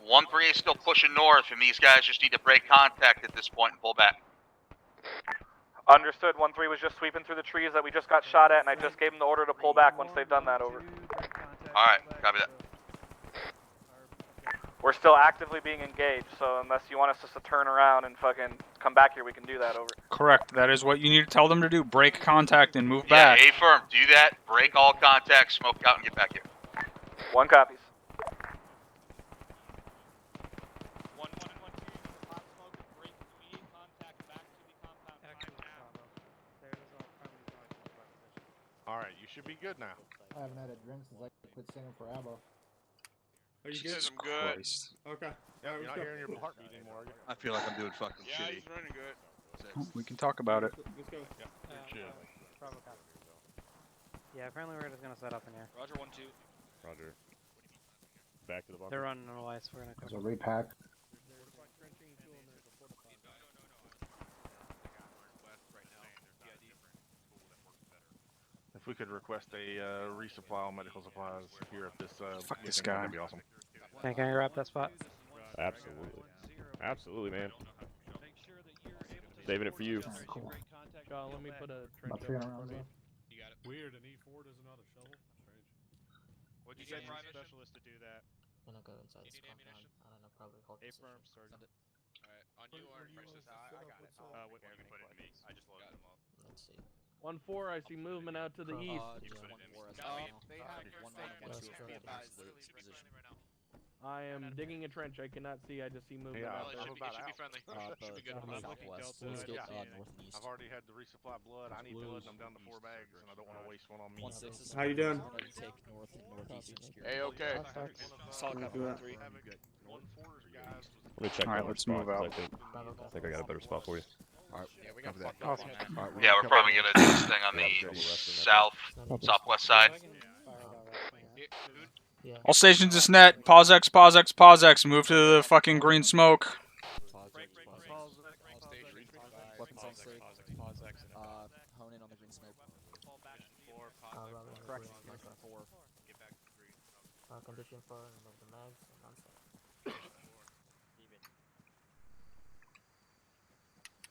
1-3 is still pushing north, and these guys just need to break contact at this point and pull back.
Understood. 1-3 was just sweeping through the trees that we just got shot at, and I just gave them the order to pull back once they've done that, over.
Alright, copy that.
We're still actively being engaged, so unless you want us just to turn around and fucking come back here, we can do that, over.
Correct. That is what you need to tell them to do. Break contact and move
Yeah,
back.
A-firm, do that, break all contact, smoke out, and get back here.
1 copies.
1-1 and 1-2. Hot smoke, break immediate contact back to the compound.
Alright, you should be good now.
I haven't had a drink since I quit singing for ABBA.
Are you
Jesus
I'm good.
Christ.
Okay. Yeah, you're not hearing your heartbeat anymore.
I feel like I'm doing fucking
Yeah,
shitty.
he's running good.
Oh, we can talk about it.
Let's go. Yeah, chill.
Yeah, apparently we're just gonna set up in here.
Roger 1-2.
Roger. Back to the bunker.
They're running no lights. We're gonna
There's a repack.
If we could request a resupply on medical supplies here at this
Fuck this
weekend,
guy.
that'd be awesome.
Hey, can you grab that spot? Absolutely. Absolutely, man. Saving it for you.
Cool.
John, let me put a
About 300 rounds left.
You got it.
Weird, an E4 doesn't know how to shovel. Strange.
What'd you
Send
say,
your
Private?
specialist to do that.
I'm gonna go inside this
You need
compound.
ammunition?
I don't know, probably hold this.
A-firm, Sergeant.
Alright, on you or versus I got it.
What you can put it in me. I just loaded them up.
Let's see.
1-4, I see movement out to the east.
You put it in
They have your
One
state.
one one two
Be
four
advised.
position.
I am digging a trench. I cannot see. I just see movement.
Yeah,
out there.
it should be friendly. Should be good.
I'm
I'm
looking
looking
southwest. Let's get north and east.
I've already had to resupply blood. I need blood, and I'm down to 4 bags, and I don't want to waste one on me.
1-6 is
How you doing?
take north and northeastern security.
Hey, okay.
Solid copy, 1-3.
Let me check
Alright,
one
let's
spot,
move out.
'cause I think I got a better spot for you.
Alright. Yeah, we got
Copy that.
fucked up on that.
Alright,
Yeah, we're probably gonna do this thing on the southwest side.
All stations is net. Pause X, pause X, pause X. Move to the fucking green smoke.
Weapons on stake. Hone in on the green smoke.
Correction, condition 4 and of the mags and non-stop.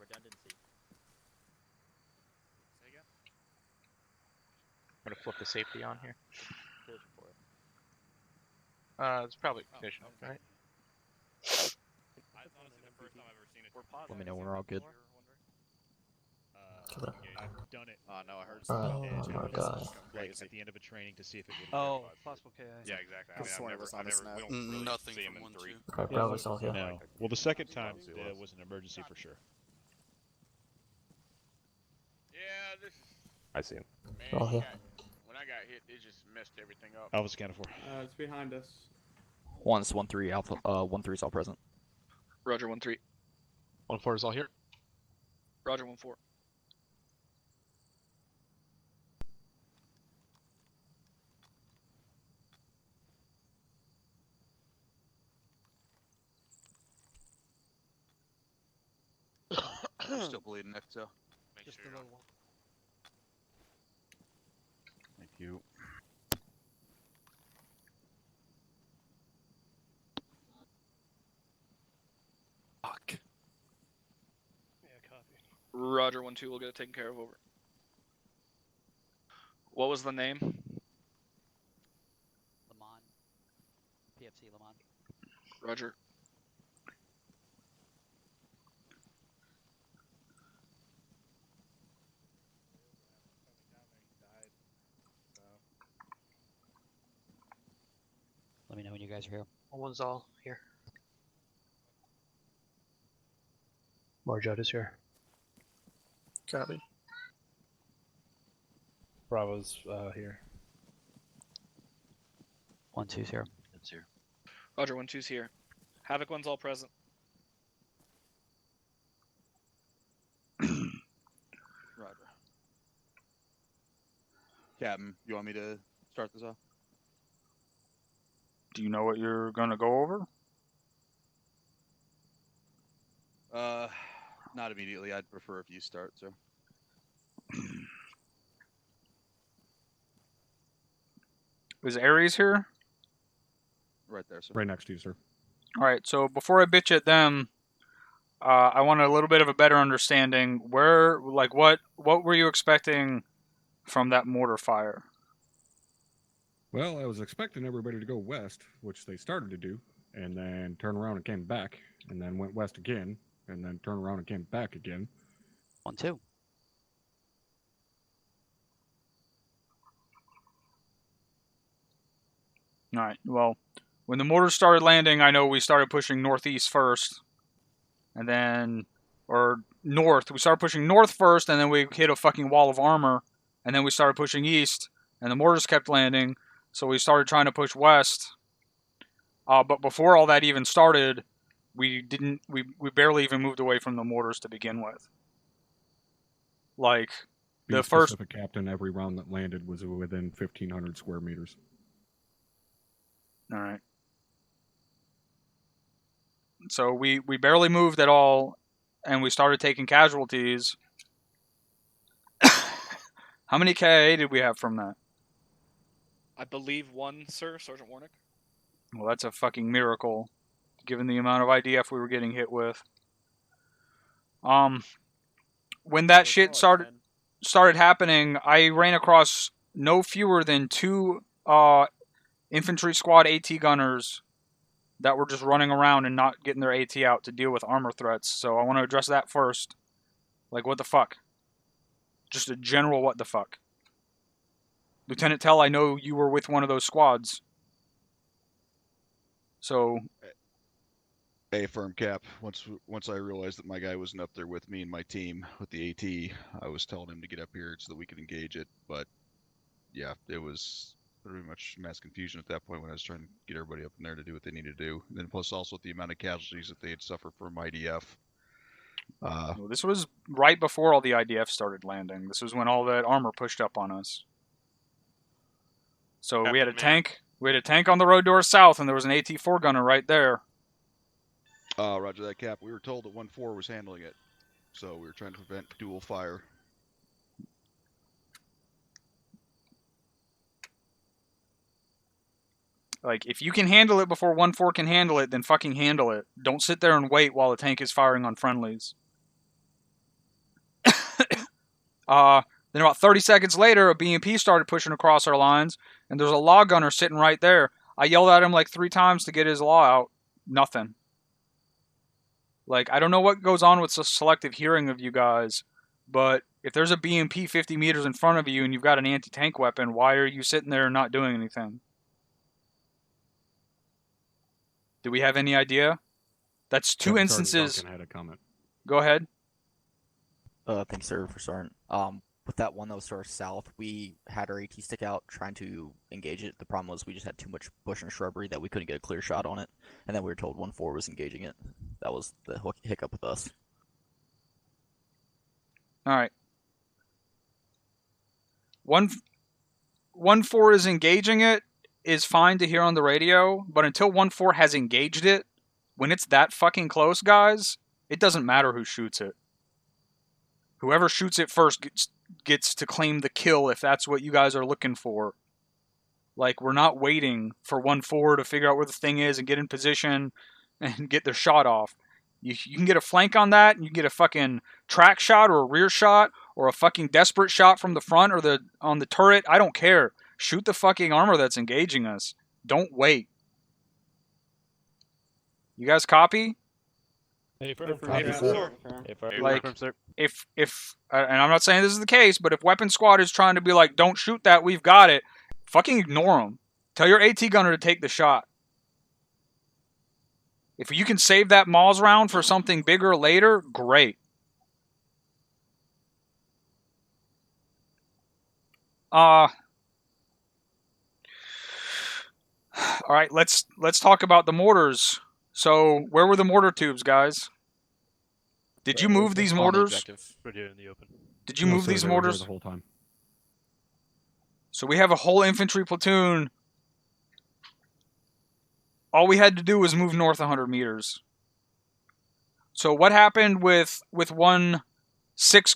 Redundancy.
I'm gonna flip the safety on here.
Condition 4.
It's probably conditional, right?
Let me know when we're all good.
I've done it.
No, I heard
Oh my god.
Like at the end of a training to see if it would.
Possible KI.
Yeah, exactly. I mean, we don't really
Nothing
see him
from
in
1-2.
3.
Okay, Bravo's all here.
No. Well, the second time was an emergency for sure.
Yeah, this is...
I see him.
All here.
When I got hit, it just messed everything up.
Alpha scanner 4.
It's behind us.
1-3 alpha. 1-3 is all present.
Roger, 1-3.
1-4 is all here.
Roger, 1-4.
I'm still bleeding next to.
Just a little one.
Thank you.
Fuck.
Yeah, copy.
Roger, 1-2. We'll get it taken care of. Over. What was the name?
Lamont. PFC Lamont.
Roger.
Let me know when you guys are here.
One's all here. Marjot is here.
Copy.
Bravo's here.
1-2's here.
It's here.
Roger, 1-2's here. Havoc 1's all present.
Roger. Captain, you want me to start this off?
Do you know what you're gonna go over?
Not immediately. I'd prefer if you start, sir.
Is Ares here?
Right there, sir.
Right next to you, sir.
Alright, so before I bitch at them, I want a little bit of a better understanding. Where, like, what were you expecting from that mortar fire?
Well, I was expecting everybody to go west, which they started to do, and then turn around and came back, and then went west again, and then turn around and came back again.
1-2.
Alright, well, when the mortars started landing, I know we started pushing northeast first. And then, or north. We started pushing north first, and then we hit a fucking wall of armor. And then we started pushing east, and the mortars kept landing. So we started trying to push west. But before all that even started, we barely even moved away from the mortars to begin with. Like,
The first captain, every round that landed was within 1,500 square meters.
Alright. So we barely moved at all, and we started taking casualties. How many KIA did we have from that?
I believe 1, sir, Sergeant Warnick.
Well, that's a fucking miracle, given the amount of IDF we were getting hit with. When that shit started happening, I ran across no fewer than 2 infantry squad AT gunners that were just running around and not getting their AT out to deal with armor threats. So I want to address that first. Like, what the fuck? Just a general what the fuck. Lieutenant Tell, I know you were with one of those squads. So,
A firm cap. Once I realized that my guy wasn't up there with me and my team with the AT, I was telling him to get up here so that we could engage it. But yeah, it was pretty much mass confusion at that point when I was trying to get everybody up in there to do what they needed to do. And then plus also the amount of casualties that they had suffered from IDF.
well, this was right before all the IDF started landing. This was when all that armor pushed up on us. So we had a tank. We had a tank on the road to our south, and there was an AT-4 gunner right there.
Roger that, Cap. We were told that 1-4 was handling it, so we were trying to prevent dual fire.
Like, if you can handle it before 1-4 can handle it, then fucking handle it. Don't sit there and wait while the tank is firing on friendlies. Then about 30 seconds later, a BMP started pushing across our lines, and there's a law gunner sitting right there. I yelled at him like 3 times to get his law out. Nothing. Like, I don't know what goes on with the selective hearing of you guys, but if there's a BMP 50 meters in front of you and you've got an anti-tank weapon, why are you sitting there and not doing anything? Do we have any idea? That's 2 instances.
Duncan had a comment.
Go ahead.
Thanks, sir, for starting. With that one that was to our south, we had our AT stick out trying to engage it. The problem was we just had too much bush and shrubbery that we couldn't get a clear shot on it, and then we were told 1-4 was engaging it. That was the hiccup with us.
All right. 1-4 is engaging it is fine to hear on the radio, but until 1-4 has engaged it, when it's that fucking close, guys, it doesn't matter who shoots it. Whoever shoots it first gets to claim the kill if that's what you guys are looking for. Like, we're not waiting for 1-4 to figure out where the thing is and get in position and get their shot off. You can get a flank on that, and you can get a fucking track shot or a rear shot or a fucking desperate shot from the front or on the turret. I don't care. Shoot the fucking armor that's engaging us. Don't wait. You guys copy? Like, if and I'm not saying this is the case, but if Weapon Squad is trying to be like, don't shoot that, we've got it, fucking ignore them. Tell your AT gunner to take the shot. If you can save that Maws round for something bigger later, great. All right, let's talk about the mortars. So, where were the mortar tubes, guys? Did you move these mortars?
Right here in the open.
Did you move these mortars?
The whole time.
So we have a whole infantry platoon. All we had to do was move north 100 meters. So what happened with 1-6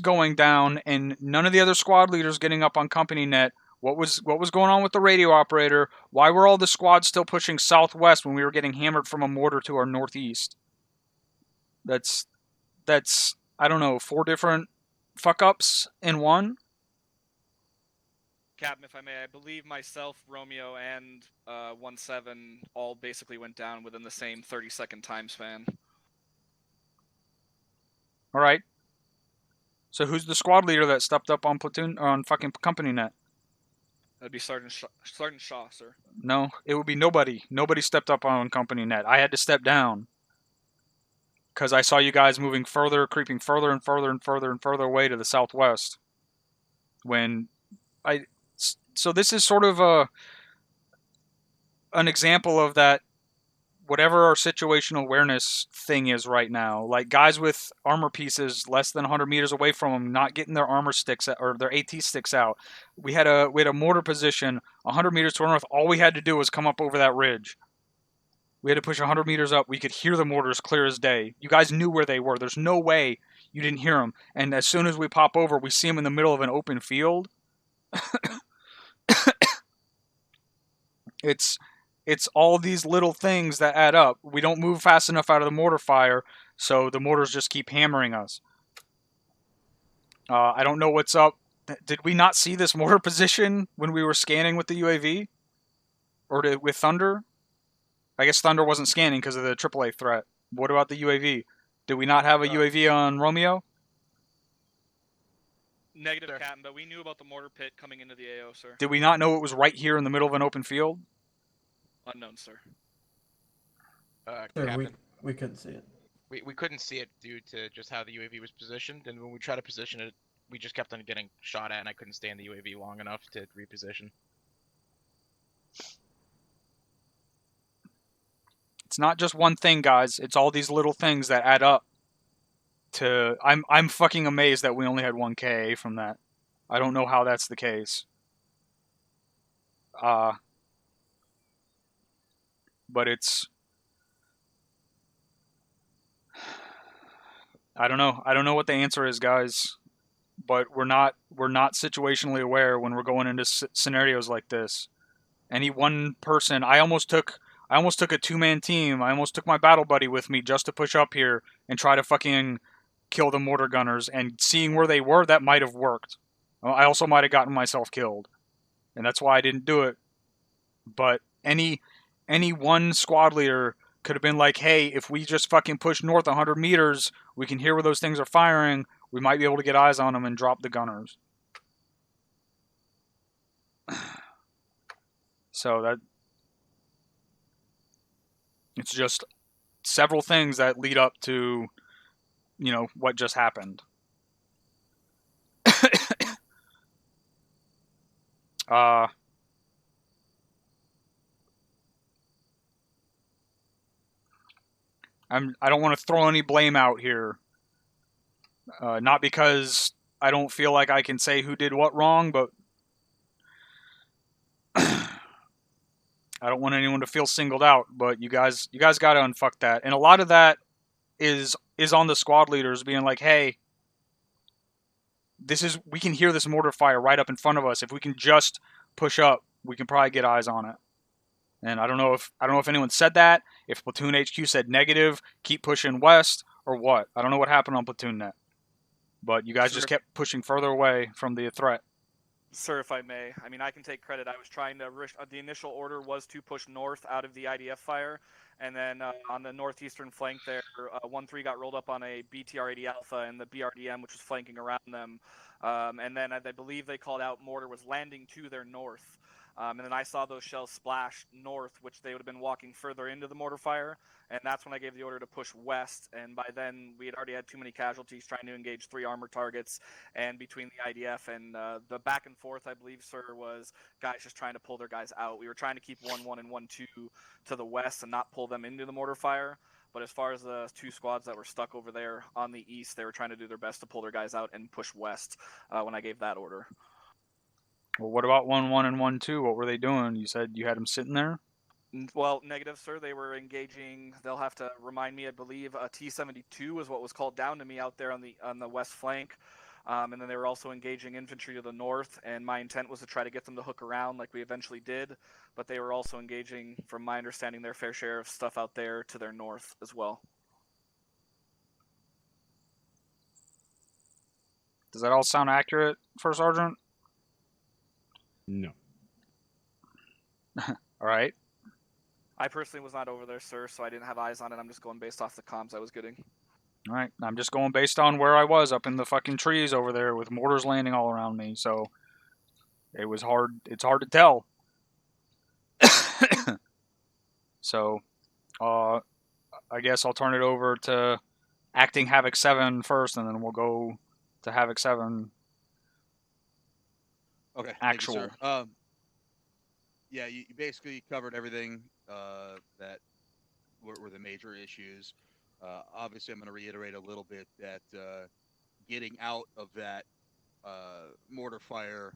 going down and none of the other squad leaders getting up on company net? What was going on with the radio operator? Why were all the squads still pushing southwest when we were getting hammered from a mortar to our northeast? That's I don't know, 4 different fuck-ups in one?
Captain, if I may, I believe myself, Romeo, and 1-7 all basically went down within the same 30-second time span.
All right. So who's the squad leader that stepped up on fucking company net?
That'd be Sergeant Shaw, sir.
No, it would be nobody. Nobody stepped up on company net. I had to step down. Because I saw you guys moving further, creeping further and further and further and further away to the southwest. So this is sort of an example of that, whatever our situational awareness thing is right now. Like, guys with armor pieces less than 100 meters away from them, not getting their armor sticks or their AT sticks out. We had a mortar position 100 meters to our north. All we had to do was come up over that ridge. We had to push 100 meters up. We could hear the mortars clear as day. You guys knew where they were. There's no way you didn't hear them. And as soon as we pop over, we see them in the middle of an open field. It's all these little things that add up. We don't move fast enough out of the mortar fire, so the mortars just keep hammering us. I don't know what's up. Did we not see this mortar position when we were scanning with the UAV? Or with Thunder? I guess Thunder wasn't scanning because of the AAA threat. What about the UAV? Did we not have a UAV on Romeo?
Negative, Captain, but we knew about the mortar pit coming into the AO, sir.
Did we not know it was right here in the middle of an open field?
Unknown, sir.
Sir,
Captain.
we couldn't see it.
We couldn't see it due to just how the UAV was positioned, and when we tried to position it, we just kept on getting shot at, and I couldn't stay in the UAV long enough to reposition.
It's not just one thing, guys. It's all these little things that add up to... I'm fucking amazed that we only had 1 KA from that. I don't know how that's the case. But it's... I don't know. I don't know what the answer is, guys. But we're not situationally aware when we're going into scenarios like this. Any one person... I almost took a 2-man team. I almost took my battle buddy with me just to push up here and try to fucking kill the mortar gunners. And seeing where they were, that might have worked. I also might have gotten myself killed. And that's why I didn't do it. But any one squad leader could have been like, hey, if we just fucking push north 100 meters, we can hear where those things are firing. We might be able to get eyes on them and drop the gunners. So that... It's just several things that lead up to, you know, what just happened. I don't want to throw any blame out here. Not because I don't feel like I can say who did what wrong, but I don't want anyone to feel singled out. But you guys got to unfuck that. And a lot of that is on the squad leaders being like, hey, we can hear this mortar fire right up in front of us. If we can just push up, we can probably get eyes on it. And I don't know if anyone said that, if Platoon HQ said negative, keep pushing west, or what. I don't know what happened on Platoon Net. But you guys just kept pushing further away from the threat.
Sir, if I may, I mean, I can take credit. I was trying to... the initial order was to push north out of the IDF fire, and then on the northeastern flank there, 1-3 got rolled up on a BTR-80 Alpha and the BRDM, which was flanking around them. And then I believe they called out mortar was landing to their north. And then I saw those shells splash north, which they would have been walking further into the mortar fire, and that's when I gave the order to push west. And by then, we had already had too many casualties trying to engage 3 armor targets, and between the IDF and the back and forth, I believe, sir, was guys just trying to pull their guys out. We were trying to keep 1-1 and 1-2 to the west and not pull them into the mortar fire. But as far as the 2 squads that were stuck over there on the east, they were trying to do their best to pull their guys out and push west when I gave that order.
Well, what about 1-1 and 1-2? What were they doing? You said you had them sitting there?
Well, negative, sir. They were engaging. They'll have to remind me. I believe a T-72 was what was called down to me out there on the west flank, and then they were also engaging infantry to the north. And my intent was to try to get them to hook around, like we eventually did. But they were also engaging, from my understanding, their fair share of stuff out there to their north as well.
Does that all sound accurate, First Sergeant?
No.
All right.
I personally was not over there, sir, so I didn't have eyes on it. I'm just going based off the comms I was getting.
All right. I'm just going based on where I was up in the fucking trees over there with mortars landing all around me. So it was hard. It's hard to tell. So I guess I'll turn it over to Acting Havoc 7 first, and then we'll go to Havoc 7.
Okay.
Actual.
Thank you, sir. Yeah, you basically covered everything that were the major issues. Obviously, I'm going to reiterate a little bit that getting out of that mortar fire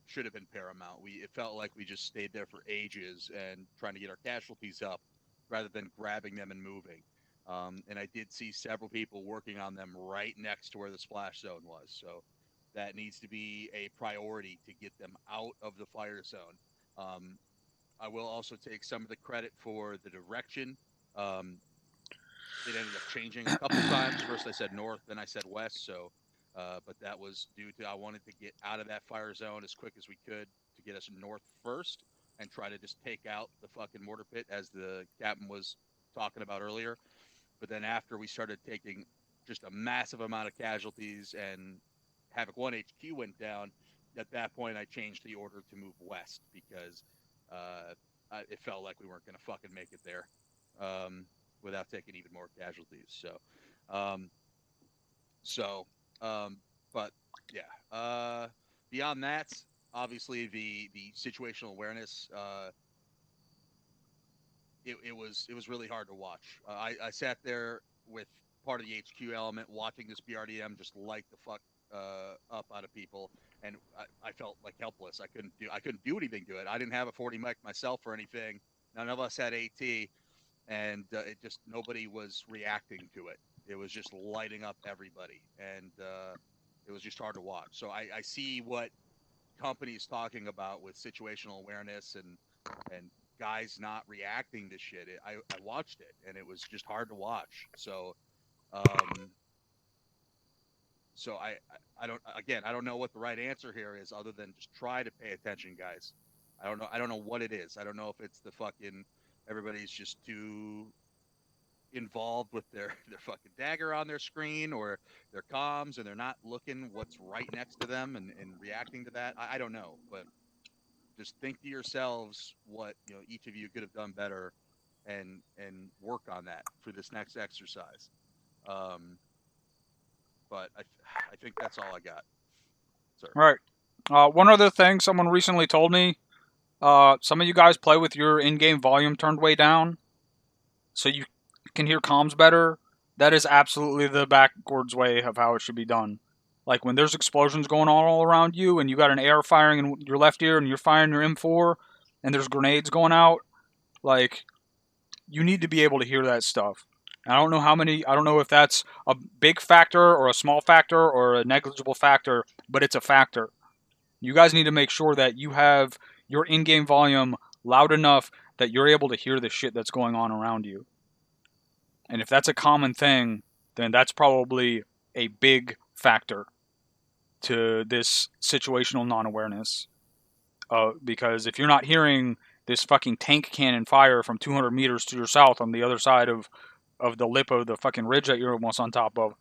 should have been paramount. It felt like we just stayed there for ages and trying to get our casualties up rather than grabbing them and moving. And I did see several people working on them right next to where the splash zone was. So that needs to be a priority to get them out of the fire zone. I will also take some of the credit for the direction. It ended up changing a couple times. First I said north, then I said west. So, but that was due to I wanted to get out of that fire zone as quick as we could to get us north first and try to just take out the fucking mortar pit as the captain was talking about earlier. But then after we started taking just a massive amount of casualties and Havoc 1 HQ went down, at that point I changed the order to move west because it felt like we weren't going to fucking make it there. without taking even more casualties. So, but yeah. Beyond that, obviously the situational awareness. It was really hard to watch. I sat there with part of the HQ element watching this BRDM just light the fuck up out of people, and I felt like helpless. I couldn't do anything to it. I didn't have a 40 mic myself or anything. None of us had AT, and it just nobody was reacting to it. It was just lighting up everybody, and it was just hard to watch. So I see what companies talking about with situational awareness and guys not reacting to shit. I watched it and it was just hard to watch. So I don't know what the right answer here is other than just try to pay attention, guys. I don't know what it is. I don't know if it's the fucking everybody's just too involved with their fucking dagger on their screen or their comms and they're not looking what's right next to them and reacting to that. I don't know, but just think to yourselves what each of you could have done better and work on that for this next exercise. But I think that's all I got, sir.
Right. One other thing someone recently told me, some of you guys play with your in-game volume turned way down so you can hear comms better. That is absolutely the backwards way of how it should be done. Like when there's explosions going on all around you and you got an AR firing in your left ear and you're firing your M4 and there's grenades going out, like you need to be able to hear that stuff. I don't know if that's a big factor or a small factor or a negligible factor, but it's a factor. You guys need to make sure that you have your in-game volume loud enough that you're able to hear the shit that's going on around you. And if that's a common thing, then that's probably a big factor to this situational non-awareness. Because if you're not hearing this fucking tank cannon fire from 200 meters to your south on the other side of the lip of the fucking ridge that you're almost on top of,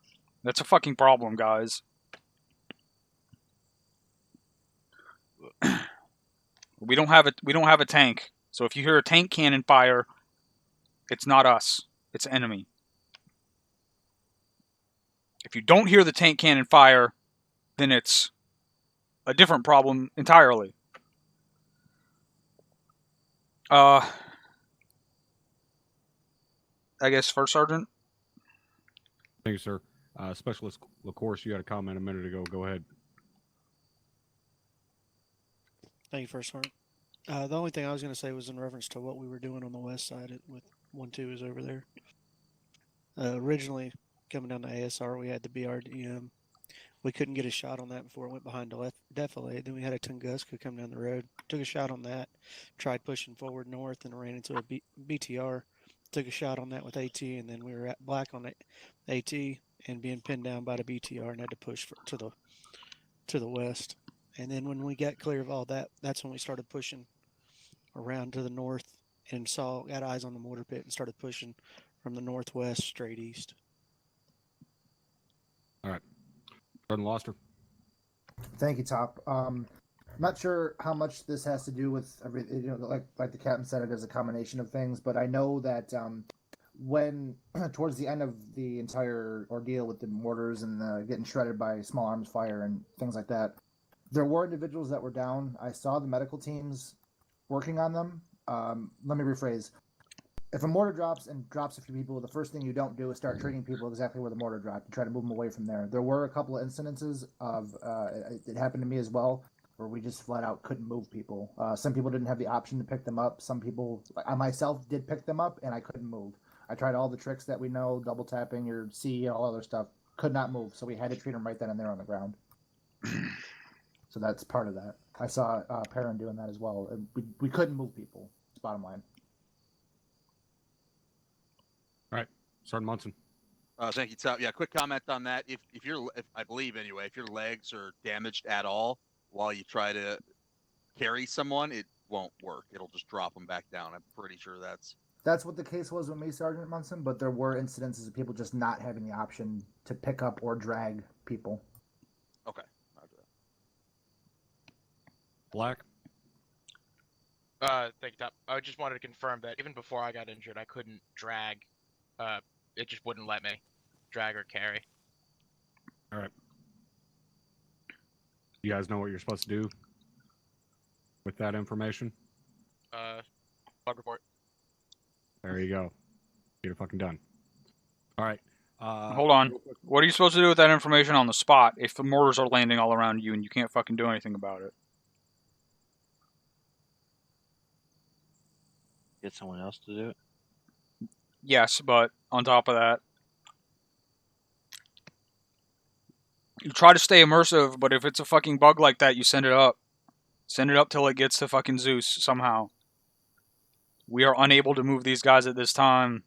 that's a fucking problem, guys. We don't have a tank. So if you hear a tank cannon fire, it's not us. It's enemy. If you don't hear the tank cannon fire, then it's a different problem entirely. I guess First Sergeant.
Thank you, sir. Specialist LaCourse, you had a comment a minute ago. Go ahead.
Thank you, First Sergeant. The only thing I was going to say was in reference to what we were doing on the west side with 1-2 is over there. Originally, coming down to ASR, we had the BRDM. We couldn't get a shot on that before it went behind the defilade. Then we had a Tunguska come down the road. Took a shot on that. Tried pushing forward north and ran into a BTR. Took a shot on that with AT, and then we were at black on the AT and being pinned down by the BTR and had to push to the west. And then when we got clear of all that, that's when we started pushing around to the north and got eyes on the mortar pit and started pushing from the northwest straight east.
All right. Sergeant Loster.
Thank you, Top. I'm not sure how much this has to do with everything. Like the captain said, it is a combination of things. But I know that when towards the end of the entire ordeal with the mortars and getting shredded by small arms fire and things like that, there were individuals that were down. I saw the medical teams working on them. Let me rephrase. If a mortar drops a few people, the first thing you don't do is start treating people exactly where the mortar dropped and try to move them away from there. There were a couple of incidences of it happened to me as well, where we just flat out couldn't move people. Some people didn't have the option to pick them up. Some people, I myself, did pick them up, and I couldn't move. I tried all the tricks that we know, double tapping your C, all other stuff. Could not move, so we had to treat them right then and there on the ground. So that's part of that. I saw Perrin doing that as well. We couldn't move people. It's bottom line.
All right, Sergeant Munson.
Thank you, Top. Yeah, quick comment on that. If I believe anyway, if your legs are damaged at all while you try to carry someone, it won't work. It'll just drop them back down. I'm pretty sure that's
what the case was with me, Sergeant Munson. But there were incidences of people just not having the option to pick up or drag people.
Okay.
Black.
Thank you, Top. I just wanted to confirm that even before I got injured, I couldn't drag It just wouldn't let me drag or carry.
All right. You guys know what you're supposed to do with that information?
Bug report.
There you go. Get it fucking done. All right.
Hold on. What are you supposed to do with that information on the spot if the mortars are landing all around you and you can't fucking do anything about it?
Get someone else to do it?
Yes, but on top of that, you try to stay immersive, but if it's a fucking bug like that, you send it up. Send it up till it gets to fucking Zeus somehow. We are unable to move these guys at this time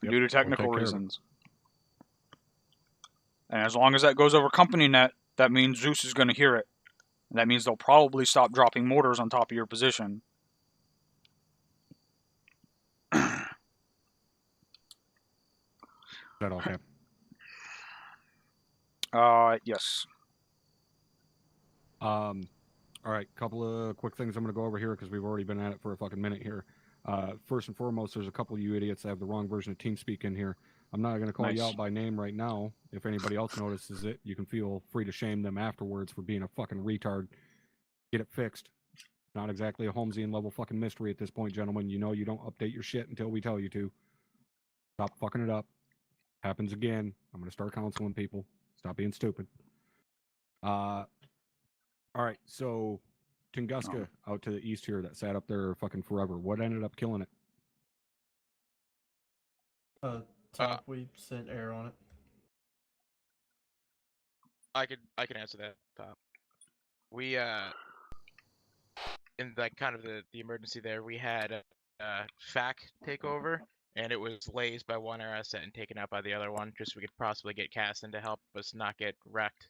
due to technical reasons. And as long as that goes over company net, that means Zeus is going to hear it. And that means they'll probably stop dropping mortars on top of your position.
Is that okay?
Yes.
All right, couple of quick things I'm going to go over here because we've already been at it for a fucking minute here. First and foremost, there's a couple of you idiots that have the wrong version of TeamSpeak in here. I'm not going to call you out by name right now. If anybody else notices it, you can feel free to shame them afterwards for being a fucking retard. Get it fixed. Not exactly a Holmesian level fucking mystery at this point, gentlemen. You know you don't update your shit until we tell you to. Stop fucking it up. Happens again. I'm going to start counseling people. Stop being stupid. All right, so Tunguska out to the east here that sat up there fucking forever. What ended up killing it?
Top, we sent air on it.
I can answer that. Top. We in like kind of the emergency there, we had FAC take over, and it was lazed by one air asset and taken out by the other one, just so we could possibly get cast in to help us not get wrecked.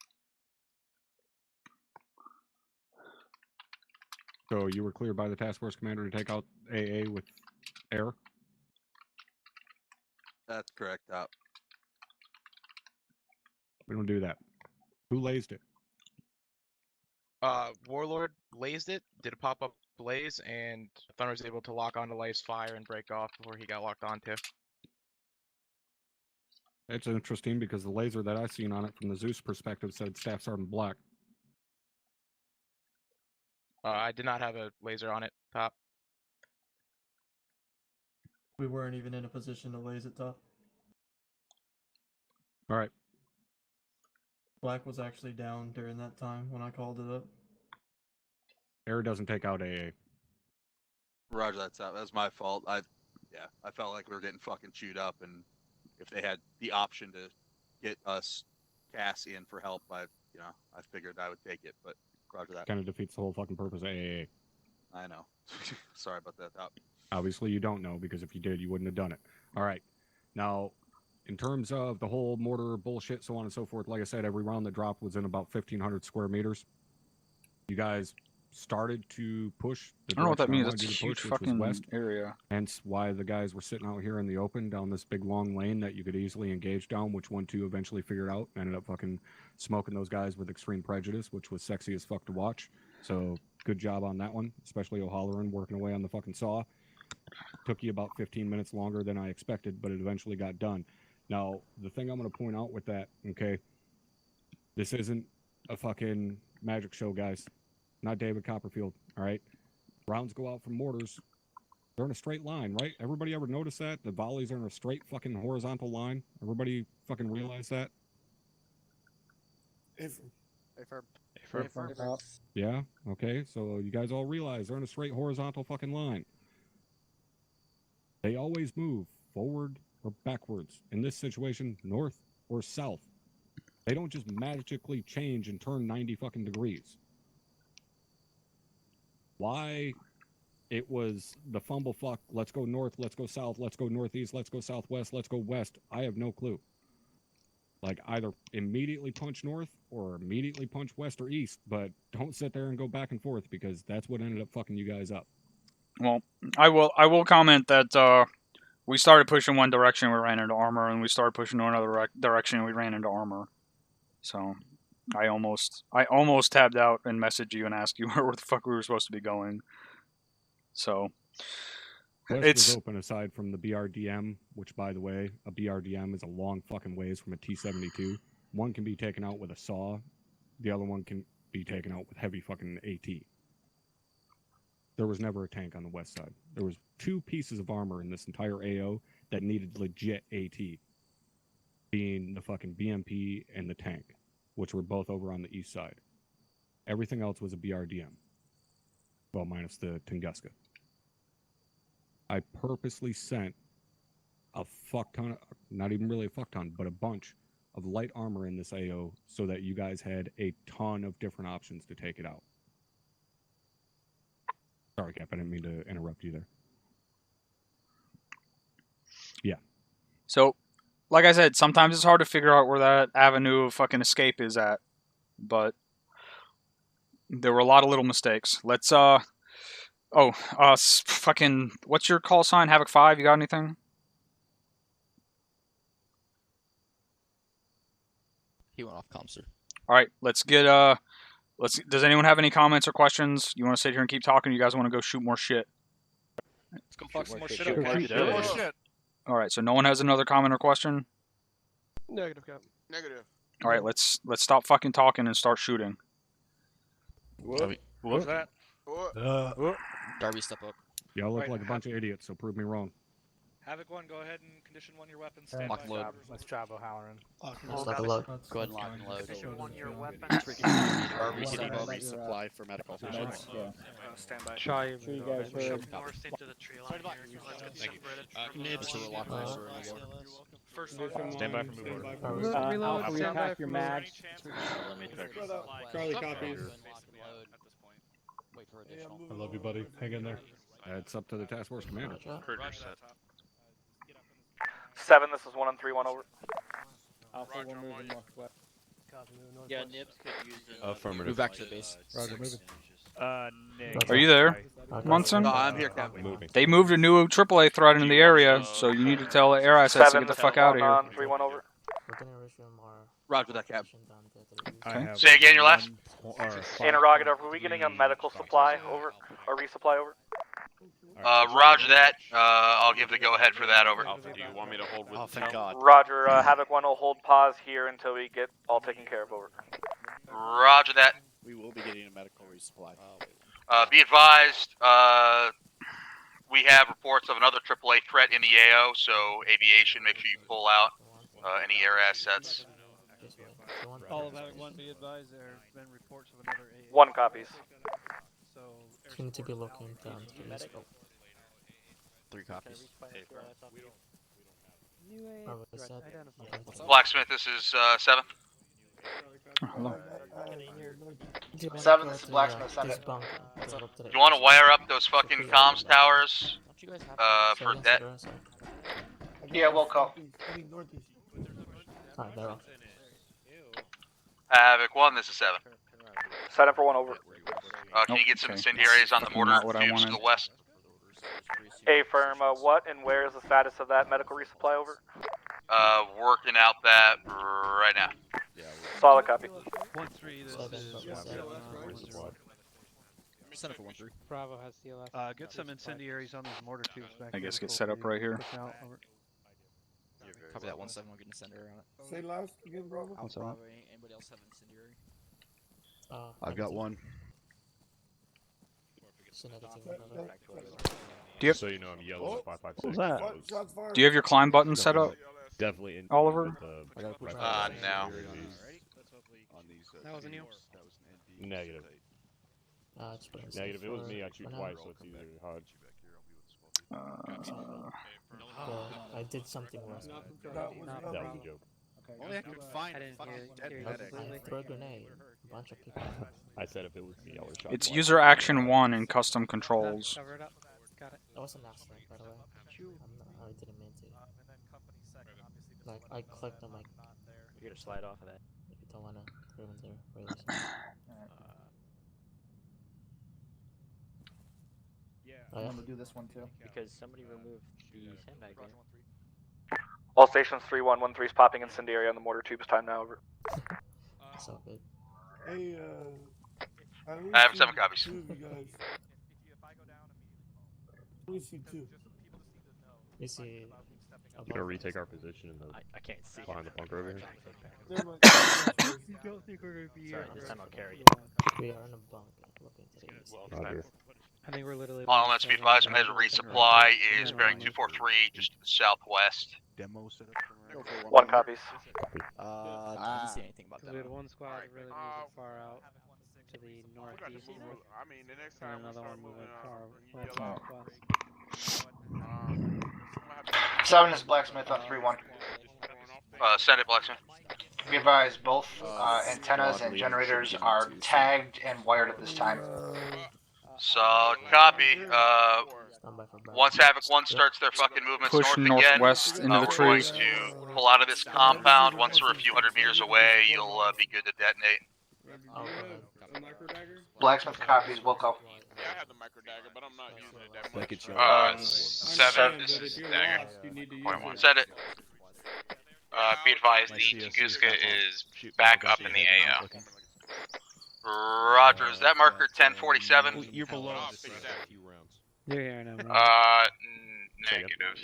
So you were cleared by the task force commander to take out AA with air?
That's correct, Top.
We don't do that. Who lazed it?
Warlord lazed it, did a pop-up blaze, and Thunder was able to lock onto Life's fire and break off before he got locked onto.
It's interesting because the laser that I seen on it from the Zeus perspective said Staff Sergeant Black.
I did not have a laser on it, Top.
We weren't even in a position to laze it, Top.
All right.
Black was actually down during that time when I called it up.
Air doesn't take out AA.
Roger that, Top. That's my fault. I felt like we were getting fucking chewed up, and if they had the option to get us Cass in for help, I figured I would take it, but roger that.
Kind of defeats the whole fucking purpose of AA.
I know. Sorry about that, Top.
Obviously you don't know, because if you did, you wouldn't have done it. All right. Now, in terms of the whole mortar bullshit, so on and so forth, like I said, every round that dropped was in about 1,500 square meters. You guys started to push the
I don't know what that means.
direction I
That's a
wanted you to
huge
push, which was
fucking
west.
area.
Hence why the guys were sitting out here in the open down this big long lane that you could easily engage down, which 1-2 eventually figured out. Ended up fucking smoking those guys with extreme prejudice, which was sexy as fuck to watch. So good job on that one, especially O'Halloran working away on the fucking saw. Took you about 15 minutes longer than I expected, but it eventually got done. Now, the thing I'm going to point out with that, okay, this isn't a fucking magic show, guys. Not David Copperfield, all right? Rounds go out from mortars. They're in a straight line, right? Everybody ever notice that? The volleys are in a straight fucking horizontal line? Everybody fucking realize that? Yeah? Okay, so you guys all realize they're in a straight horizontal fucking line. They always move forward or backwards. In this situation, north or south. They don't just magically change and turn 90 fucking degrees. Why it was the fumble fuck, let's go north, let's go south, let's go northeast, let's go southwest, let's go west, I have no clue. Like, either immediately punch north or immediately punch west or east, but don't sit there and go back and forth, because that's what ended up fucking you guys up.
Well, I will comment that we started pushing one direction, we ran into armor, and we started pushing another direction, we ran into armor. So I almost tabbed out and messaged you and asked you where the fuck we were supposed to be going. So
West
It's
was open aside from the BRDM, which, by the way, a BRDM is a long fucking ways from a T-72. One can be taken out with a saw. The other one can be taken out with heavy fucking AT. There was never a tank on the west side. There was 2 pieces of armor in this entire AO that needed legit AT, being the fucking BMP and the tank, which were both over on the east side. Everything else was a BRDM. Well, minus the Tunguska. I purposely sent a fuck ton, not even really a fuck ton, but a bunch of light armor in this AO so that you guys had a ton of different options to take it out. Sorry, Cap, I didn't mean to interrupt you there. Yeah.
So, like I said, sometimes it's hard to figure out where that avenue of fucking escape is at. But there were a lot of little mistakes. Let's, fucking, what's your call sign? Havoc 5, you got anything?
He went off comm, sir.
Alright, let's get, does anyone have any comments or questions? You want to sit here and keep talking, or you guys want to go shoot more shit?
Let's go fuck some more shit
Shoot
up.
more
Shoot more shit.
Alright, so no one has another comment or question?
Negative, Cap. Negative.
Alright, let's stop fucking talking and start shooting.
What's that?
Darby, step up.
Y'all look like a bunch of idiots, so prove me wrong.
Havoc 1, go ahead and condition 1 your weapons.
Stand
Lock and load.
Let's Jabbo Halloran.
Just like a load.
Go ahead and lock and load.
Condition 1 your weapons.
Darby, step up.
Resupply for medical.
Stand by.
Try you
guys heard.
North into the tree line here. Let's get separated.
Nibs.
First
Stand by for move order.
Alpha, repack your mags.
Let me check.
Charlie copies.
Wait for additional.
I love you, buddy. Hang in there.
It's up to the task force commander.
Heard your set.
7, this is 1 on 3, 1 over.
Alpha, we're moving northwest.
Yeah, Nibs could use it.
Affirmative.
Move back to the base.
Roger, moving.
Are you there, Munson?
No, I'm here, Captain.
Moving.
They moved a new AAA threat in the area, so you need to tell the air assets to get the fuck out of here.
1 on 3, 1 over.
We're gonna resume our
Roger that, Cap.
mission down there that we
Okay.
used.
Say again your last?
Interrogative, are we getting a medical supply over? Or resupply over?
Roger that. I'll give the go-ahead for that, over.
Alpha, do you want me to hold with
thank God.
Roger, Havoc 1 will hold pause here until we get all taken care of, over.
Roger that.
We will be getting a medical resupply.
Be advised, we have reports of another AAA threat in the AO, so aviation, make sure you pull out any air assets.
All of Havoc 1, be advised, there have been reports of another AA.
1 copies.
So,
You need to be looking down to the medical.
3 copies.
Bravo, is that? Okay.
Blacksmith, this is 7.
Hello.
7, this is Blacksmith, send it.
You want to wire up those fucking comms towers for that?
Yeah, we'll call.
Alright, they're off.
Havoc 1, this is 7.
Set up for 1 over.
Can you get some incendiaries on the mortar
Not what I
tubes to
wanted.
the west?
A firm, what and where is the status of that medical resupply, over?
Working out that right now.
Solid copy.
1-3, this is...
Set up for 1-3.
Bravo has CLS.
Get some incendiaries on these mortar tubes back
I guess
here
get set up right here.
push out, over.
Copy that 1-7. We'll get incendiary on it.
Say last again, Bravo.
Bravo. Anybody else have incendiary?
I've got one.
Do you have,
So you know I'm yellow at 556.
What was that?
do you have your climb button set up?
Definitely in
Oliver?
the
No.
That wasn't you?
Negative.
It's pretty
Negative.
safe
It was
for-
me. I
for
shoot
now.
twice, so it's either HUD.
I did something worse.
That was a joke.
Only I could find
I didn't
fucking
hear
dead
you.
medic.
I threw a grenade. A bunch of people.
I said if it was me, I would have shot
It's
twice.
user action 1 in custom controls.
Cover it up. Got it.
That was an accident, by the way. I didn't mean to. Like, I clicked on my.
You're gonna slide off of that.
If you don't wanna ruin their release.
I'm gonna do this one too.
Because somebody removed the sandbag there.
All stations 3-1-1-3 is popping incendiary on the mortar tubes. Time now, over.
So good.
Hey,
I have 7 copies.
Two of you guys. Let me see 2.
Is he
You gonna retake our position in the
I can't see.
behind the bunker over here?
You don't think we're gonna be here? This time I'll carry you.
We are in a bunker. Looking to the east.
Roger.
I think we're literally.
Let's be advised, a major resupply is bearing 243 just southwest.
Demo setup.
One copies.
I didn't see anything about
We had
that.
one squad really moving far out to the northeast,
I mean, the next
and
time
another one moving far west southwest.
7 is Blacksmith on 3-1.
Send it, Blacksmith.
Be advised, both antennas and generators are tagged and wired at this time.
So, copy. Once Havoc 1 starts their fucking movements
Push northwest
again,
into the
we're
trees.
going to pull out of this compound. Once we're a few hundred meters away, you'll be good to detonate.
Blacksmith copies, Wilco.
Yeah, I have the micro dagger, but I'm not using it that much.
7, this is Dagger.
Send it.
Be advised, the Tunguska is back up in the AO.
Roger, is that marker 1047?
You're below. You're here now.
Negative.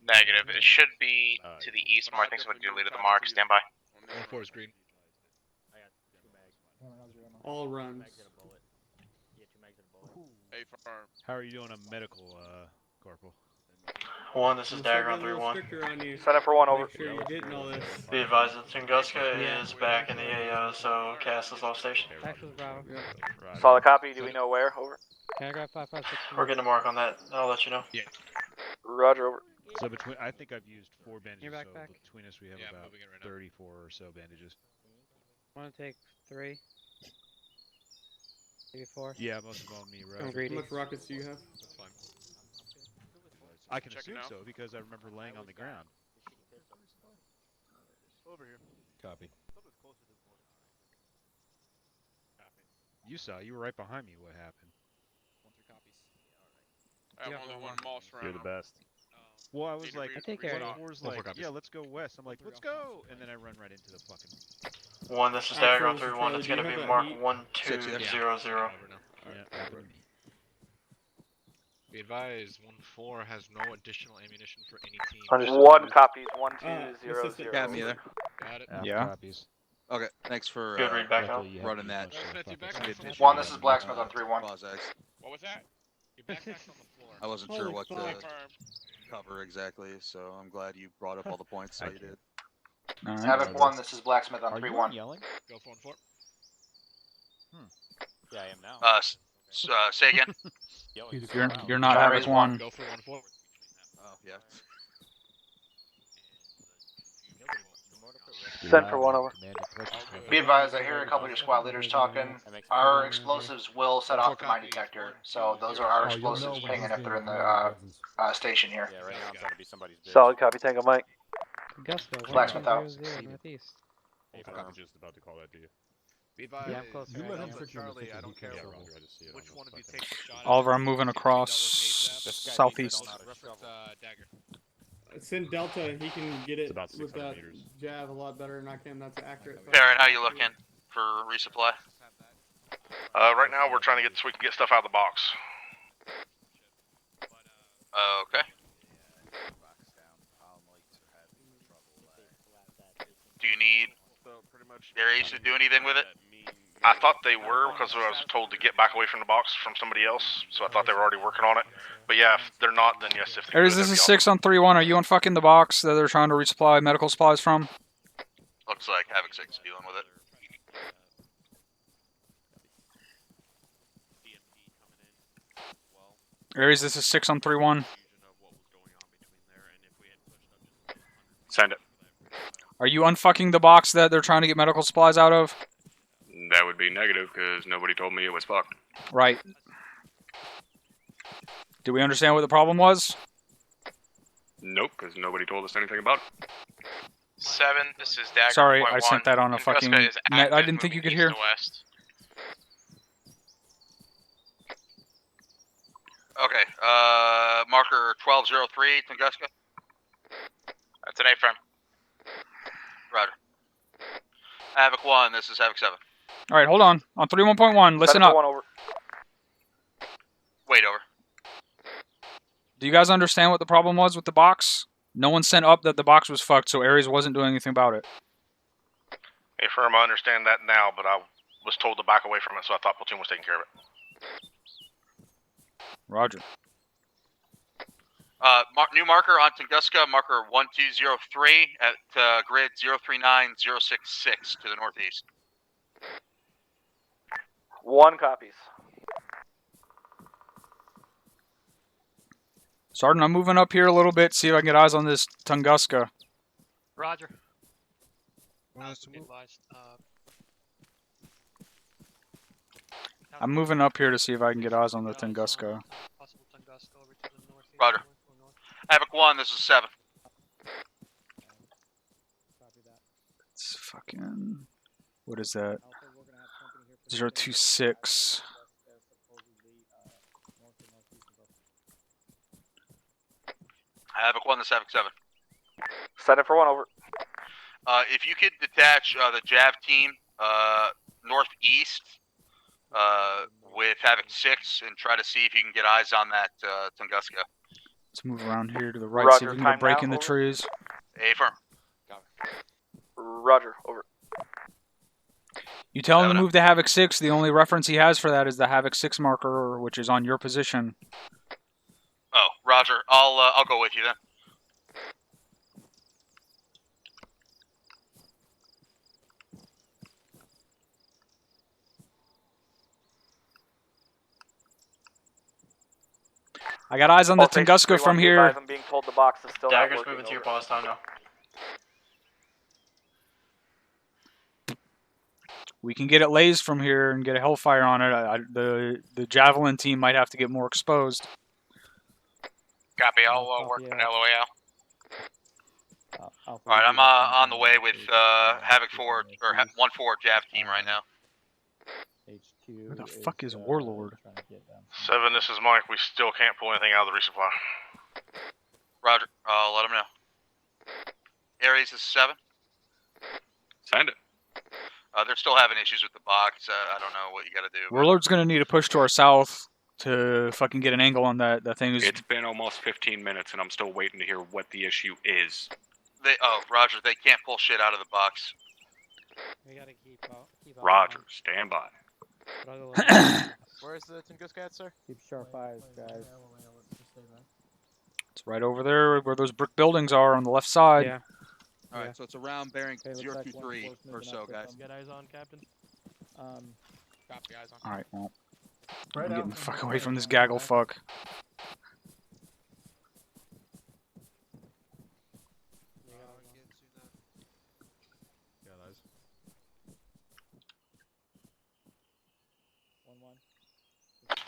Negative. It should be to the east more. I think somebody deleted the mark. Stand by.
1-4 is green.
All runs.
Hey, farm.
How are you doing on medical, Corporal?
1, this is Dagger on 3-1.
Send it for 1 over.
Sure you didn't know this.
Be advised that Tunguska is back in the AO, so Cass is off station.
Actually, Bravo.
Solid copy. Do we know where? Over.
Paragraph 556.
We're getting a mark on that. I'll let you know.
Yeah.
Roger, over.
So between, I think I've used 4 bandages.
Your
So
backpack?
between us, we have about 34 or so bandages.
Want to take 3? Maybe 4?
Yeah, most of them on me, right?
I'm greedy. How much rockets do you have?
That's fine. I can assume so because I remember laying on the ground.
Over here.
Copy. You saw. You were right behind me. What happened?
1-3 copies. I have only one moss round.
You're the best.
Well, I was like,
I take care of you.
Four's like, yeah, let's go west. I'm like, let's go, and then I run right into the fucking.
1, this is Dagger on 3-1. It's going to be mark 1200.
Yeah.
Be advised, 1-4 has no additional ammunition for any team.
1 copies. 1200.
Got me there.
Got it.
Yeah.
Copies.
Okay, thanks for
Good read back out.
running that.
1, this is Blacksmith on 3-1.
What was that? Your backpack's on the floor.
I wasn't sure what to cover exactly, so I'm glad you brought up all the points, so you did.
Alright.
Havoc 1, this is Blacksmith on 3-1.
Yelling?
Go for 1-4.
Yeah, I am now.
Say again.
You're not Havoc 1.
Go for 1-4.
Oh, yeah.
Send for 1 over.
Be advised, I hear a couple of your squad leaders talking. Our explosives will set off the mine detector, so those are our explosives pinging if they're in the station here.
Yeah, right now I'm trying to be somebody's bitch.
Solid copy. Tango Mike.
Augusta,
Blacksmith out.
northeast.
I'm just about to call that to you.
Be advised,
Yeah, I'm close.
You let him
Delta
trick you into
Charlie,
thinking
I
he
don't care
can't
Yeah,
roll.
Roger, I just see it.
which
on
one
the
of you
fucking-
takes the shot.
Oliver, I'm moving across southeast.
Reference, Dagger.
Send Delta, he can get it
It's about
with
600
that
meters.
jab a lot better than I can. That's accurate.
Baron, how you looking for resupply?
Right now we're trying to get so we can get stuff out of the box.
Okay. Do you need areas to do anything with it?
I thought they were because I was told to get back away from the box from somebody else, so I thought they were already working on it. But yeah, if they're not, then yes. If they
Aries,
could,
this
that'd
is
be
6 on 3-1. Are you on fucking the box that they're trying to resupply medical supplies from?
Looks like Havoc 6 is dealing with it.
Aries, this is 6 on 3-1.
Send it.
Are you unfucking the box that they're trying to get medical supplies out of?
That would be negative because nobody told me it was fucked.
Right. Do we understand what the problem was?
Nope, because nobody told us anything about it.
7, this is Dagger.
Sorry,
point
I sent
1.
that on a
Tunguska
fucking
is
net. I
active,
didn't think you
moving
could
east
hear.
to west.
Okay, marker 1203, Tunguska.
That's an A-frame.
Roger. Havoc 1, this is Havoc 7.
Alright, hold on. On 3-1.1, listen
Send it for
up.
1 over.
Wait over.
Do you guys understand what the problem was with the box? No one sent up that the box was fucked, so Ares wasn't doing anything about it.
Hey, firm, I understand that now, but I was told to back away from it, so I thought platoon was taking care of it.
Roger.
New marker on Tunguska, marker 1203 at grid 039066 to the northeast.
1 copies.
Sergeant, I'm moving up here a little bit, see if I can get eyes on this Tunguska.
Roger.
I'm moving up here to see if I can get eyes on the Tunguska.
Roger. Havoc 1, this is 7.
It's fucking... What is that? 026.
Havoc 1, this is Havoc 7.
Set it for 1, over.
If you could detach the Jav team northeast with Havoc 6 and try to see if you can get eyes on that Tunguska.
Let's move around here to the right,
Roger,
see if we can get a break in the trees.
Affirm.
Roger, over.
You tell him to move to Havoc 6, the only reference he has for that is the Havoc 6 marker, which is on your position.
Oh, Roger. I'll go with you then.
I got eyes on the Tunguska from here.
I'm being told the box is still
Dagger's
not working,
moving to your
over.
pause time now.
We can get it lased from here and get a Hellfire on it. The Javelin team might have to get more exposed.
Copy, I'll work an LOA out.
Alright, I'm on the way with Havoc 4, or 1-4 Jav team right now.
Where the fuck is Warlord?
7, this is Mike. We still can't pull anything out of the resupply.
Roger, I'll let him know. Ares, this is 7.
Send it.
They're still having issues with the box. I don't know what you gotta do.
Warlord's gonna need to push to our south to fucking get an angle on that thing.
It's been almost 15 minutes and I'm still waiting to hear what the issue is.
Roger, they can't pull shit out of the box.
We gotta keep
Roger, stand by.
Where's the Tunguska at, sir?
Keep sharp eyes, guys.
It's right over there where those brick buildings are on the left side.
Yeah. Alright, so it's around bearing 023 or so, guys.
Get eyes on, Captain.
Copy, eyes on.
Alright, well. I'm getting the fuck away from this gaggle fuck.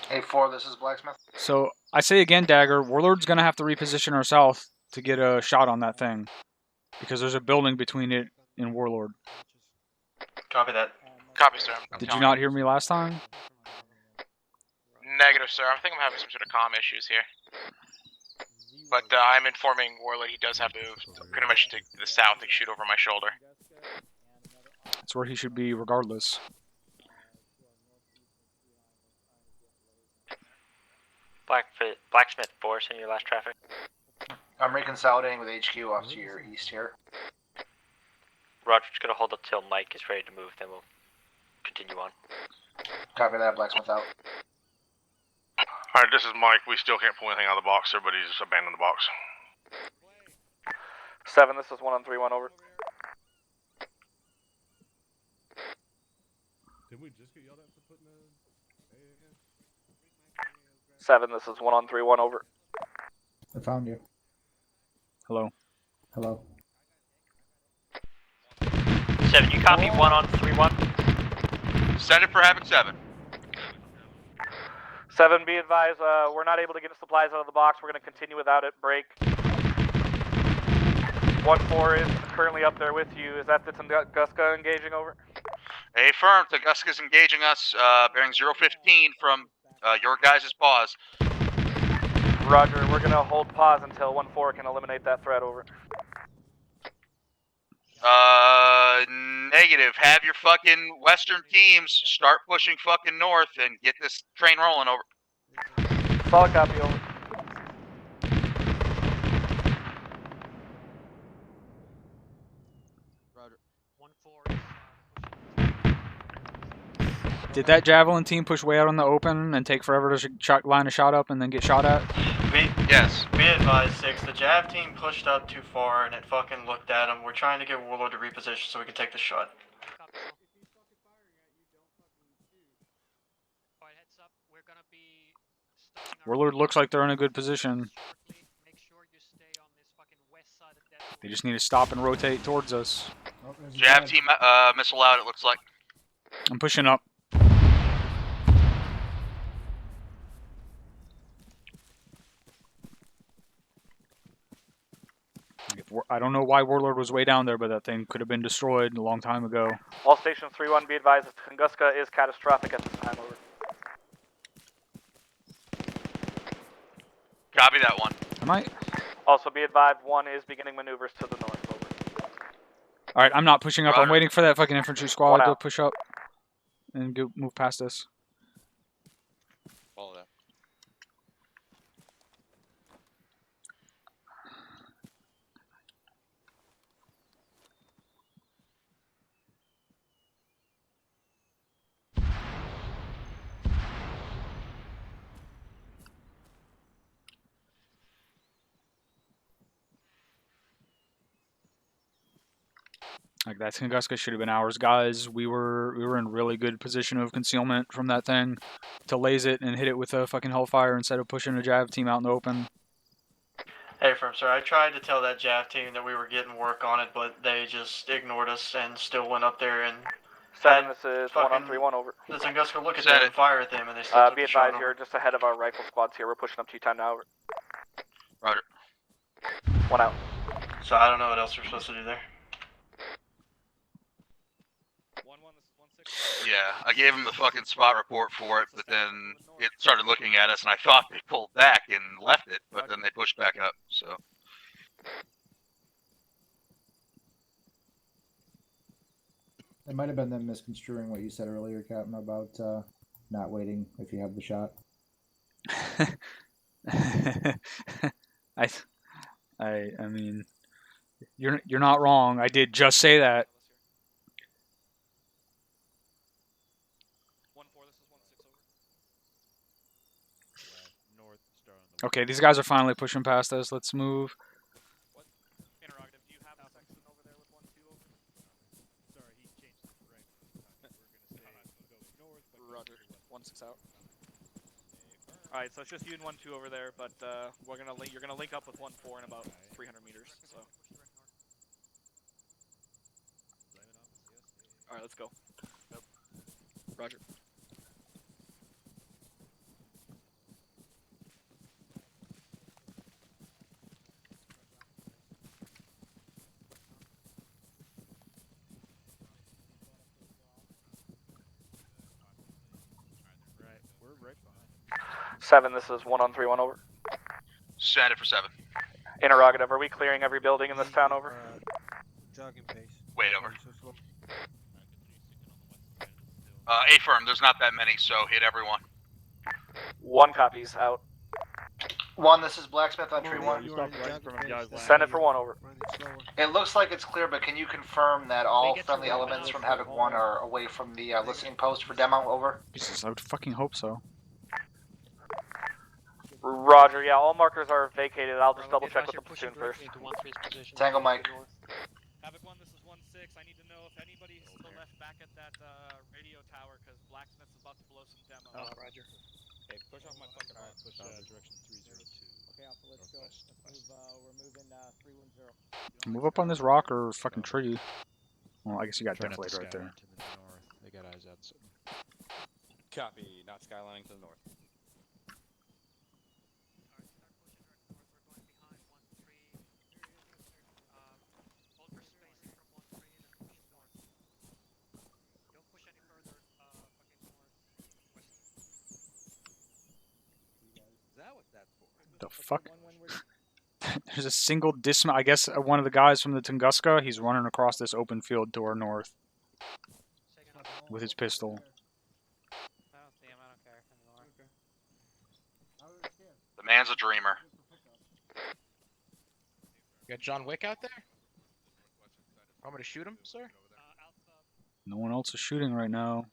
A4, this is Blacksmith.
So, I say again, Dagger, Warlord's gonna have to reposition our south to get a shot on that thing. Because there's a building between it and Warlord.
Copy that.
Copy, sir.
Did you not hear me last time?
Negative, sir. I think I'm having some sort of comm issues here. But I'm informing Warlord he does have to move pretty much to the south and shoot over my shoulder.
That's where he should be regardless.
Blacksmith 4, send your last traffic.
I'm reconsolidating with HQ off to your east here.
Roger, just gonna hold up till Mike is ready to move, then we'll continue on.
Copy that, Blacksmith out.
Alright, this is Mike. We still can't pull anything out of the box. Everybody's abandoned the box.
7, this is 1-on-3-1, over.
Did we just get yelled at for putting a...
7, this is 1-on-3-1, over.
I found you.
Hello.
Hello.
7, you copy 1-on-3-1?
Send it for Havoc 7.
7, be advised, we're not able to get the supplies out of the box. We're going to continue without it. Break. 1-4 is currently up there with you. Is that the Tunguska engaging, over?
Affirm, Tunguska's engaging us, bearing 015 from your guys' pause.
Roger, we're going to hold pause until 1-4 can eliminate that threat, over.
Negative. Have your fucking western teams start pushing fucking north and get this train rolling, over.
Solid copy, over.
Did that javelin team push way out on the open and take forever to line a shot up and then get shot at?
Yes.
Be advised, 6. The Jav team pushed up too far and it fucking looked at them. We're trying to get Warlord to reposition so we can take the shot.
Warlord looks like they're in a good position. They just need to stop and rotate towards us.
Jav team missile out, it looks like.
I'm pushing up. I don't know why Warlord was way down there, but that thing could have been destroyed a long time ago.
All stations 3-1, be advised, Tunguska is catastrophic at this time, over.
Copy that one.
Am I?
Also be advised, 1 is beginning maneuvers to the north, over.
Alright, I'm not pushing up.
Roger.
I'm waiting for that fucking infantry squad
One
to
out.
push up and move past us.
Follow that.
Like that Tunguska should have been ours, guys. We were in really good position of concealment from that thing to laze it and hit it with a fucking hellfire instead of pushing a Jav team out in the open.
Hey, firm sir, I tried to tell that Jav team that we were getting work on it, but they just ignored us and still went up there and...
7, this is 1 on 3-1, over.
The Tunguska look at them and fire at them, and they still took
Be
the shot
advised,
on
you're just ahead of our rifle squads here. We're pushing up to you, time now, over.
Roger.
1 out.
So I don't know what else we're supposed to do there.
Yeah, I gave him the fucking spot report for it, but then it started looking at us, and I thought they pulled back and left it, but then they pushed back up, so.
It might have been them misconstruing what you said earlier, Captain, about not waiting if you have the shot.
I mean, you're not wrong. I did just say that. Okay, these guys are finally pushing past us. Let's move.
Interrogative, do you have a section over there with 1-2, over?
Sorry, he changed it right. We're gonna go north, but
Roger, 1-6 out. Alright, so it's just you and 1-2 over there, but you're gonna link up with 1-4 in about 300 meters, so. Alright, let's go. Roger.
Right, we're right behind.
7, this is 1 on 3-1, over.
Send it for 7.
Interrogative, are we clearing every building in this town, over?
Jogging pace.
Wait, over. A firm, there's not that many, so hit everyone.
1 copies, out.
1, this is Blacksmith on tree 1.
Send it for 1, over.
It looks like it's clear, but can you confirm that all friendly elements from Havoc 1 are away from the listening post for demo? Over.
Jesus, I would fucking hope so.
Roger, yeah, all markers are vacated. I'll just double check with the platoon first.
Tango Mike.
Havoc 1, this is 1-6. I need to know if anybody's still left back at that radio tower, because Blacksmith's about to blow some demo.
Oh, Roger. Okay, push off my fucking arm. Push direction 302. Okay, Alpha, let's go. Let's move, we're moving 310.
Move up on this rock or fucking tree. Well, I guess you got deflate right there.
To the north. They got eyes out. So.
Copy, not skylining to the north.
The fuck? There's a single dismount. I guess one of the guys from the Tunguska, he's running across this open field to our north with his pistol.
The man's a dreamer.
You got John Wick out there? Want me to shoot him, sir?
No one else is shooting right now.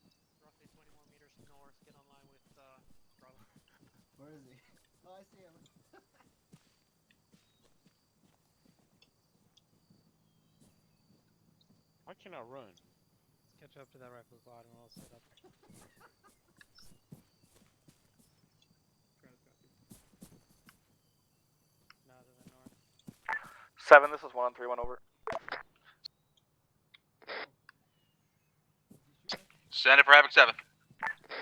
Why can't I run?
Catch up to that rifle squad and we'll set up. Now to the north.
7, this is 1 on 3, 1 over.
Send it for Havoc 7.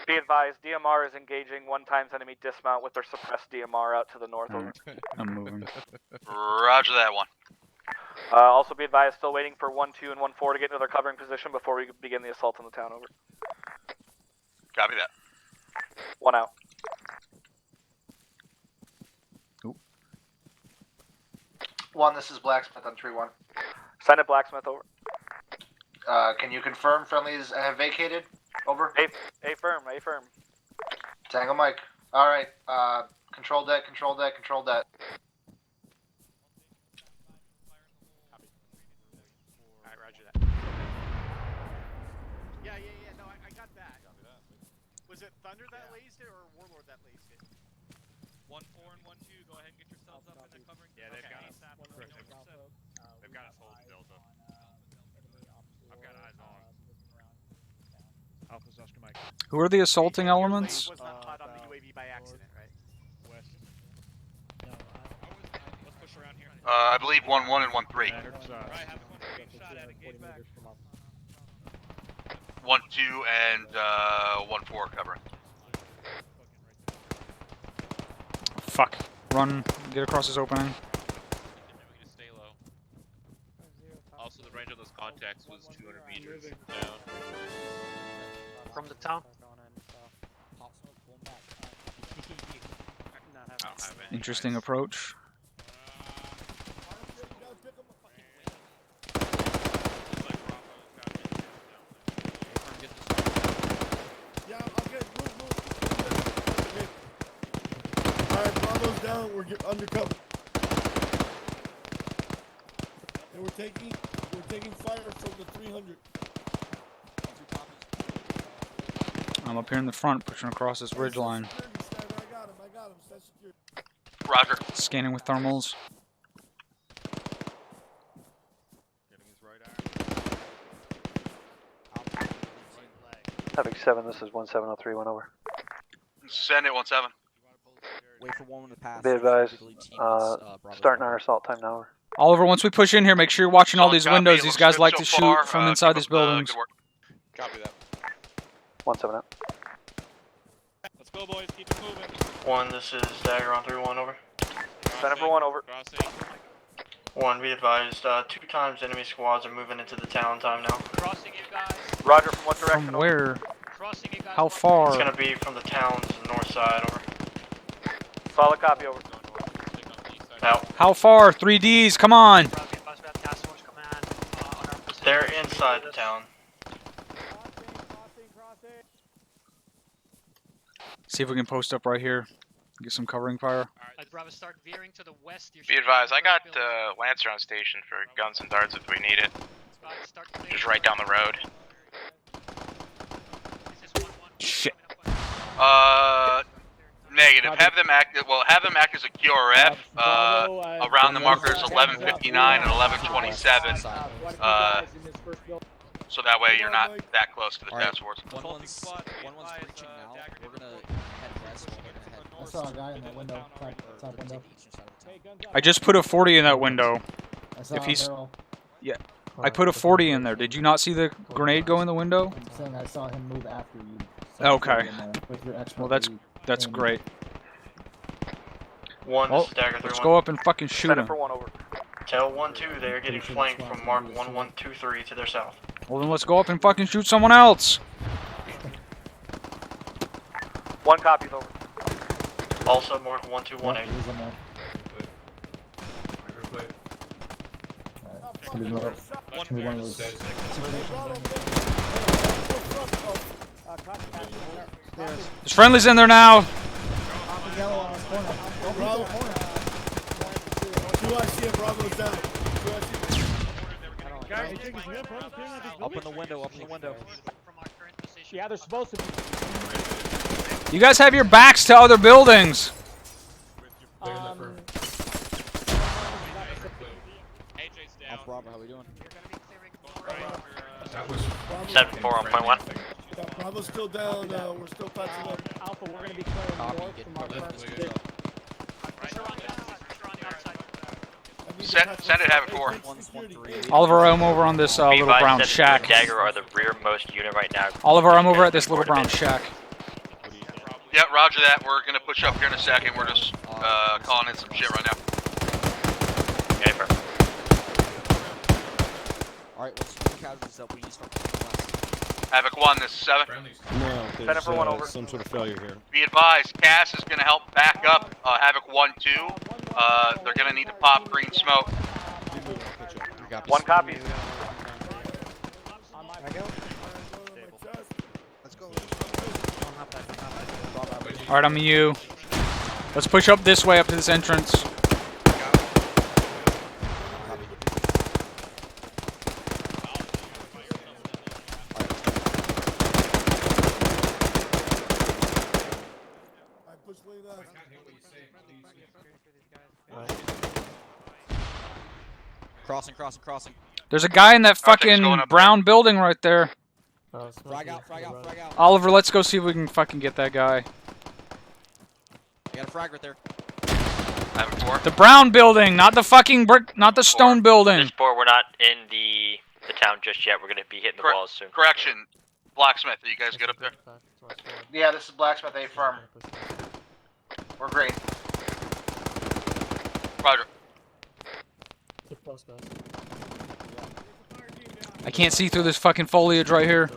Be advised, DMR is engaging 1 times enemy dismount with their suppressed DMR out to the north. Over.
I'm moving.
Roger that one.
Also be advised, still waiting for 1-2 and 1-4 to get into their covering position before we begin the assault on the town. Over.
Copy that.
1 out.
Oop.
1, this is Blacksmith on 3-1.
Send it Blacksmith. Over.
Can you confirm friendlies have vacated? Over.
A firm.
Tango Mike. All right. Control that.
Alright, roger that. Yeah, no, I got that. Was it Thunder that lazed it or Warlord that lazed it?
1-4 and 1-2, go ahead and get yourselves up in the covering.
Yeah, they've got us.
They've got us holding Delta. I've got eyes on. Alpha's Oscar Mike.
Who are the assaulting elements?
Was not caught on the UAV by accident, right?
West. Let's push around here.
I believe 1-1 and 1-3.
Right, have fun getting shot at and get back.
1-2 and 1-4 covering.
Fuck. Run. Get across this opening.
Stay low. Also, the range of those contacts was 200 meters down.
From the town.
Interesting approach.
Yeah, okay, move. Alright, Bravo's down, we're undercover. And we're taking fire from the 300.
I'm up here in the front, pushing across this ridge line.
I got him, set secure.
Roger.
Scanning with thermals.
Havoc 7, this is 1703, 1 over.
Send it 1-7.
Wait for 1 to pass.
Be advised, starting our assault time now. Over.
Oliver, once we push in here, make sure you're watching all these windows. These guys like to shoot from inside these buildings.
Copy that.
1-7 out.
Let's go, boys. Keep it moving.
1, this is Dagger on 3-1, over.
Send it for 1 over.
Crossing.
1, be advised, 2 times enemy squads are moving into the town time now.
Crossing you guys.
Roger, from what direction?
From where?
Crossing you guys.
How far?
It's gonna be from the town's north side, over.
Solid copy, over.
Out.
How far? 3Ds, come on!
They're inside the town.
See if we can post up right here. Get some covering fire.
Bravo, start veering to the west.
Be advised, I got Lancer on station for guns and darts if we need it. Just right down the road.
Shit.
Negative. Have them act as a QRF around the markers 11:59 and 11:27. So that way you're not that close to the task force.
1-1's breaching now. We're gonna head west.
I saw a guy in that window. Top window.
I just put a 40 in that window.
I saw
If he's...
barrel.
Yeah. I put a 40 in there. Did you not see the grenade go in the window?
I'm saying I saw him move after you.
Okay.
With your
Well, that's great.
1,
Well,
this is Dagger 3-1.
let's go up and fucking shoot
Send it
him.
for 1 over. Tell 1-2 they are getting flanked from Mark 1123 to their south.
Well, then let's go up and fucking shoot someone else.
1 copy, over.
Also Mark 1218.
There's friendlies in there now.
Bravo. 2 IC, Bravo's down.
Up in the window,
Yeah, they're supposed to be.
You guys have your backs to other buildings.
Bravo, how we doing?
7-4 on point 1.
Yeah, Bravo's still down. We're still patching up.
Alpha, we're going to be clearing north from our first.
Send it, Havoc 4.
Oliver, I'm over on this little brown shack.
Dagger are the rearmost unit right now.
Oliver, I'm over at this little brown shack.
Yeah, roger that. We're gonna push up here in a second. We're just calling in some shit right now.
Okay, perfect.
Alright, let's put the casualties up. We need to start pushing west.
Havoc 1, this is 7.
No, there's some sort of failure here.
Be advised, Cass is gonna help back up Havoc 1-2. They're gonna need to pop green smoke.
1 copy.
Alright, I'm you. Let's push up this way, up to this entrance.
Crossing.
There's a guy in that fucking brown building right there.
Frag out.
Oliver, let's go see if we can fucking get that guy.
I got a frag right there.
The brown building, not the fucking brick, not the stone building.
This 4, we're not in the town just yet. We're going to be hitting the walls soon.
Correction, Blacksmith, are you guys good up there?
Yeah, this is Blacksmith A firm. We're green.
Roger.
I can't see through this fucking foliage right here.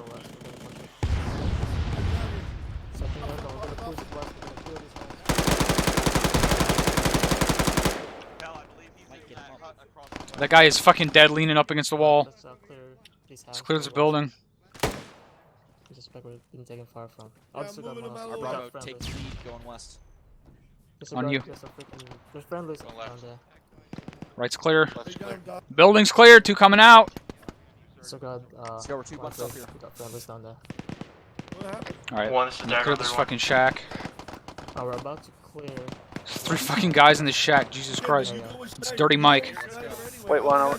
That guy is fucking dead, leaning up against the wall. Let's clear this building.
I suspect we've been taken far from.
Yeah, moving them out.
Bravo, take the lead, going west.
On you.
There's friendlies down there.
Right's clear. Building's clear, 2 coming out.
So got,
let's go, we're 2 bunched up here.
We got friendlies down there.
Alright, let's clear this fucking shack.
Oh, we're about to clear.
There's 3 fucking guys in this shack, Jesus Christ. It's Dirty Mike.
Wait, 1 hour.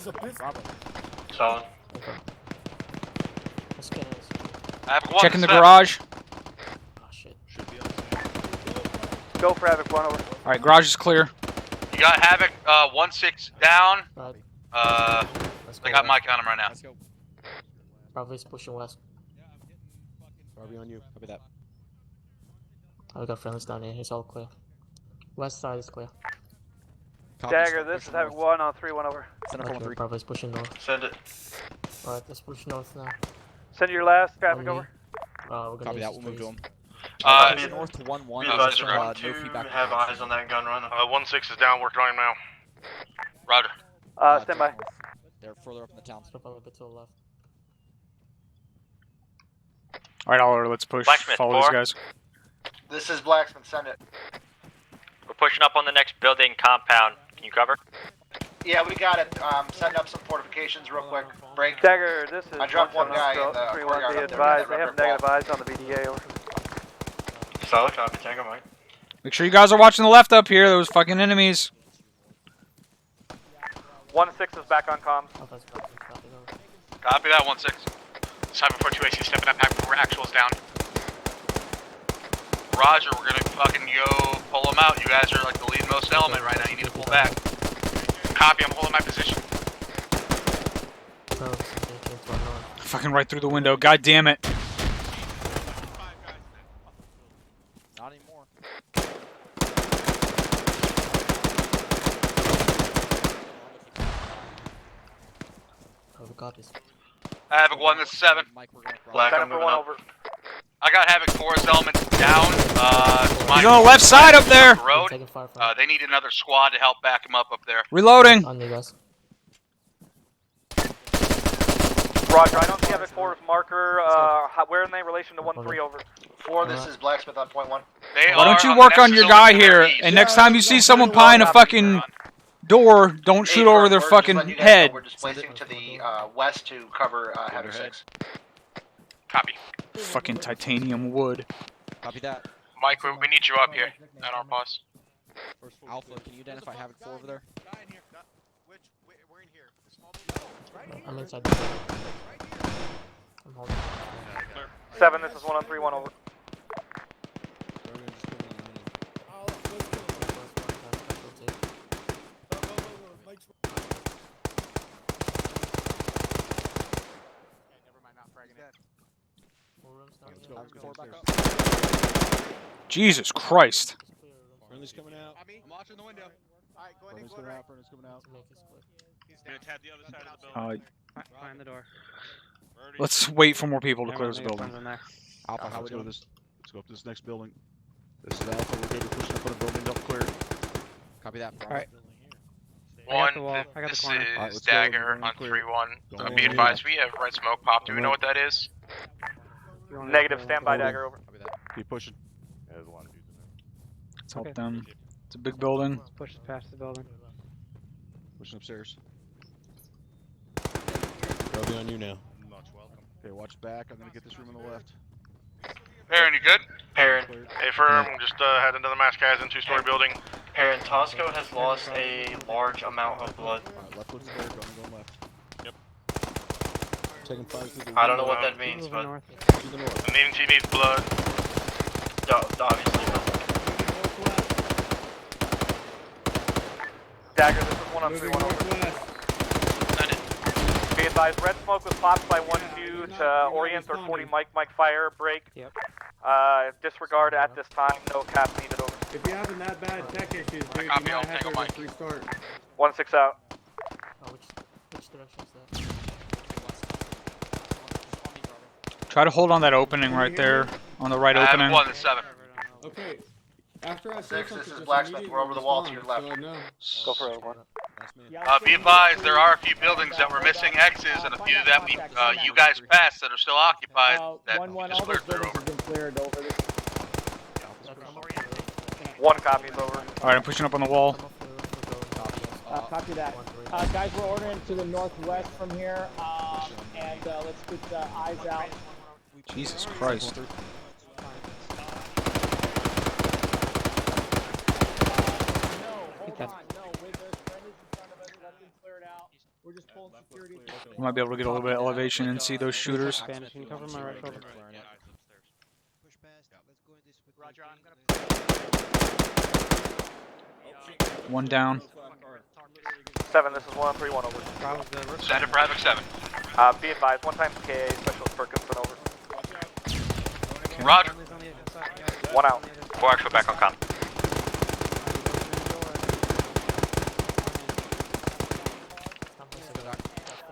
Solid.
Okay. Let's get it.
Checking the garage.
Oh shit.
Go for Havoc 1 over.
Alright, garage is clear.
You got Havoc 1-6 down.
They
got Mike on him right now.
Bravo's pushing west.
Barbie on you. Copy that.
We got friendlies down here. It's all clear. West side is clear.
Dagger, this is Havoc 1 on 3-1 over.
Okay, Bravo's pushing north.
Send it.
Alright, let's push north now.
Send your last traffic over.
We're gonna
Copy that, we'll move to him.
North
to 1-1.
Be advised, you're going to have eyes on that gun run.
1-6 is down, working on him now.
Roger.
Stand by.
They're further up in the town.
Step a little bit to the left.
Alright, Oliver, let's push.
Blacksmith,
Follow these
4.
guys.
This is Blacksmith, send it.
We're pushing up on the next building compound. Can you cover?
Yeah, we got it. Send up some fortifications real quick. Break.
Dagger, this is
I dropped one guy in the
3-1.
courtyard
Be
up there.
advised, they have negative eyes on the VDA over.
Solid copy, Tango Mike.
Make sure you guys are watching the left up here. Those fucking enemies.
1-6 is back on comms.
Copy that 1-6.
742 AC stepping up, we're actuals down.
Roger, we're gonna fucking go pull them out. You guys are like the lead most element right now. You need to pull back.
Copy, I'm holding my position.
Fucking right through the window. God damn it.
Not anymore.
Oh, we got this.
Havoc 1, this is 7.
Black, I'm moving up.
I got Havoc 4's elements down.
He's on the left side up there.
Road. They need another squad to help back him up there.
Reloading.
On you guys.
Roger, I don't see Havoc 4's marker. Where in they relation to 1-3 over?
4, this is Blacksmith on point 1.
Why don't you work on your guy here, and next time you see someone pieing a fucking door, don't shoot over their fucking head.
We're displacing to the west to cover Havoc 6.
Copy.
Fucking titanium wood.
Copy that.
Mike, we need you up here at our boss.
Alpha, can you identify Havoc 4 over there?
I'm inside the building. I'm holding.
7, this is 1 on 3, 1 over.
Jesus Christ.
Friendly's coming out.
I'm watching the window.
Alright, go ahead and coming out. Friendly's coming out.
Gonna tab the other side of the building.
Find the door.
Let's wait for more people to clear this building.
Alpha, let's go to this. Let's go up to this next building. This is Alpha. We're good. We're pushing up on a building. Up clear.
Copy that.
Alright.
I got the wall. I got
This
the corner.
is Dagger on 3-1. Be advised, we have red smoke pop. Do we know what that is?
Negative, standby Dagger over.
Keep pushing.
Yeah, there's a lot of dudes in there.
Let's help them. It's a big building.
Let's push past the building.
Pushing upstairs.
They'll be on you now.
Much welcome.
Okay, watch back. I'm gonna get this room on the left.
Perrin, you good?
Perrin.
Hey, firm. Just heading to the mass guys in 2-story building.
Perrin, Tosco has lost a large amount of blood.
Alright, left foot's clear. Going left.
Yep.
Taking fire through the
I don't know what that means, but
to the north.
The main team needs blood.
Obviously.
Dagger, this is 1 on 3, 1 over. Be advised, red smoke was popped by 1-2 to orient or 40 Mike fire break.
Yep.
Disregard at this time, no cap needed over.
If you're having that bad tech issues, dude, you
copy,
might
I'll
have
take a
to
mic.
just restart.
1-6 out.
Which direction is that?
Try to hold on that opening right there. On the right
I have
opening.
1 and 7.
Okay. After I say something,
This is
just
Blacksmith. We're over the wall to your left.
So I know.
Go for it,
Be advised, there are a few buildings that were missing X's and a few that we, you guys passed that are still occupied that we just cleared through over.
Cleared over.
1 copy is over.
Alright, I'm pushing up on the wall.
Copy that. Guys, we're ordering to the northwest from here, and let's get eyes out.
Jesus Christ. We might be able to get a little bit of elevation and see those shooters.
Can you cover my right shoulder?
One down.
7, this is 1 on 3, 1 over.
Send it for Havoc 7.
Be advised, 1 times KA, specialist Perkinson over.
Roger.
1 out.
4 actual back on com.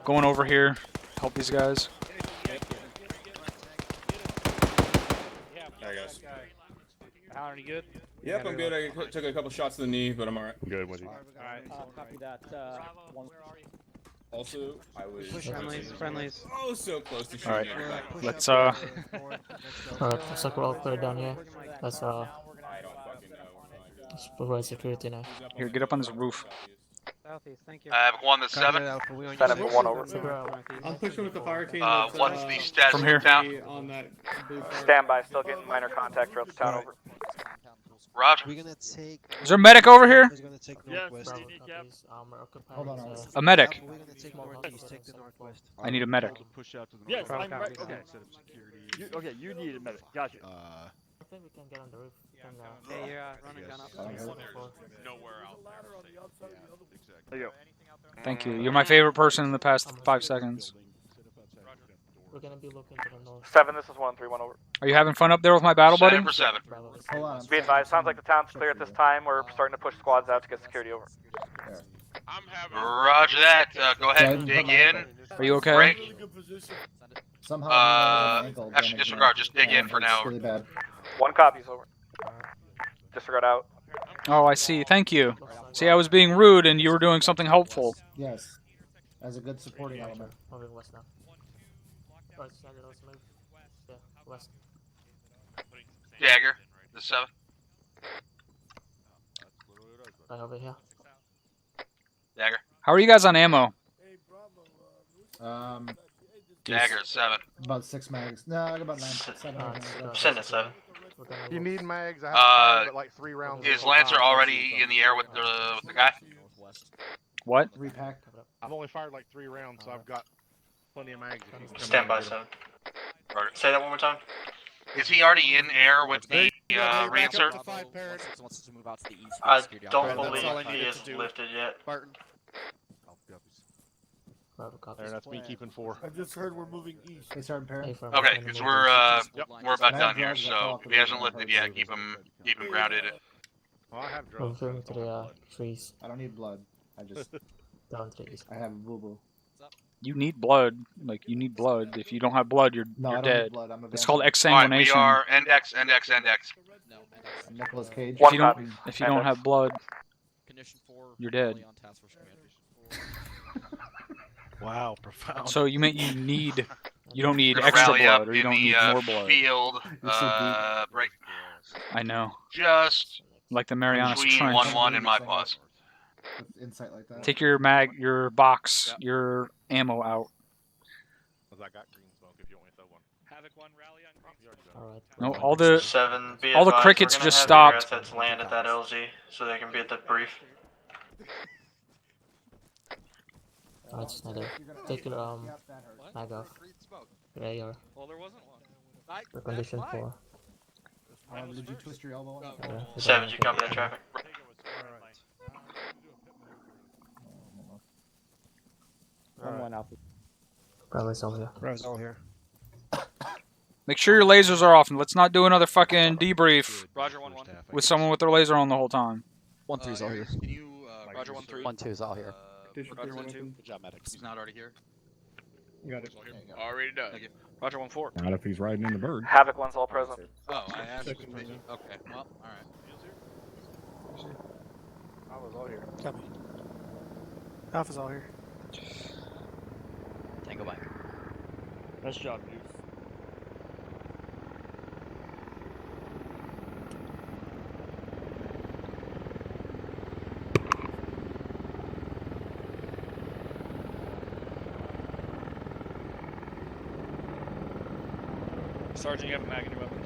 Going over here. Help these guys.
Alright, guys.
Are you good?
Yep, I'm good. I took a couple shots to the knee, but I'm alright.
Good, what you?
Alright, copy that.
Also, I was
Friendlies.
oh so close to shooting.
Alright,
Back.
let's
Alright, looks like we're all clear down here. Let's
I don't fucking know.
let's provide security now.
here, get up on this roof.
Southeast, thank you.
Havoc 1 to 7.
Send it for 1 over.
I'm pushing with the fire team.
What's the status
From
of
here.
the town?
On that blue car.
Standby, still getting minor contact throughout the town over.
Roger.
We're gonna take.
Is there a medic over here?
We're gonna take northwest.
We're occupying,
Hold on.
A medic.
We're gonna take northeast. Take the northwest.
I need a medic.
Push out to the
Yes,
north.
I'm right. Okay.
Set up security.
Okay, you need a medic. Gotcha.
I think we can get on the roof.
Hey, you're running gun up.
Nowhere out there.
There you go.
Thank you. You're my favorite person in the past 5 seconds.
We're gonna be looking to the north.
7, this is 1 on 3, 1 over.
Are you having fun up there with my battle buddy?
Send it for 7.
Hold on.
Be advised, sounds like the town's clear at this time. We're starting to push squads out to get security over.
I'm having.
Roger that. Go ahead and dig in.
Are you okay?
Break.
Somehow.
Actually, disregard. Just dig in for now.
It's really bad.
1 copy's over. Disregard out.
Oh, I see. Thank you. See, I was being rude and you were doing something helpful.
Yes. As a good supporting element.
Moving west now. Right, Dagger, let's move. Yeah, west.
Dagger. The 7.
Right over here.
Dagger.
How are you guys on ammo?
Dagger 7.
About 6 mags. No, I got about 9. 7.
Send it 7.
You need mags. I have like 3 rounds.
Is Lancer already in the air with the guy?
What?
Repack.
I've only fired like 3 rounds, so I've got Plenty of mags.
Stand by, 7. Say that one more time.
Is he already in air with the reinsert?
Wants to move out to the east.
I don't believe he is lifted yet.
Barton.
There,
that's me keeping 4.
I just heard we're moving east.
Hey, Sergeant Perrin.
Okay, because we're about done here. So if he hasn't lifted yet, keep him grounded.
Oh, I have drugs.
Moving to the trees.
I don't need blood. I just
Down to the east.
I have boo boo.
You need blood. Like, you need blood. If you don't have blood, you're
No, I don't
dead.
need blood. I'm a
It's called
vampire.
Alright, we
exsanguination.
are NX.
Nicolas Cage.
If you don't have blood, you're dead.
Wow, profound.
So you need you don't need
We're gonna
extra
rally up
blood, or you
in
don't
the
need more blood.
field. Right.
I know.
Just
Like the Marianas
between
Trench.
1-1 and my pause.
With insight like that.
Take your box, your ammo out.
I got green smoke if you want me to throw one.
Havoc 1, rally on green.
Alright.
No, all the
7, be
all the
advised,
crickets
we're gonna
just
have
stopped.
the assets land at that LZ so they can be at the brief.
Alright, Snyder. Take your mag off. Your AR.
Well, there wasn't one.
For condition 4.
Did you twist your elbow?
Yeah,
7, you copy that traffic?
One alpha.
Bravo's all here.
Bravo's all here.
Make sure your lasers are off, and let's not do another fucking debrief
Roger 1-1.
with someone with their laser on the whole time.
1-3's all here.
Can you,
Roger 1-3.
1-2's all here.
Roger 1-2.
Good job, medics.
He's not already here.
You got it.
Already done.
Thank you.
Roger 1-4.
Not if he's riding in the bird.
Havoc 1's all present.
Oh, I asked. Okay, well, alright.
Alpha's all here.
Copy. Alpha's all here.
Tango back.
Nice job, dude.
Sergeant, you have a mag in your weapon.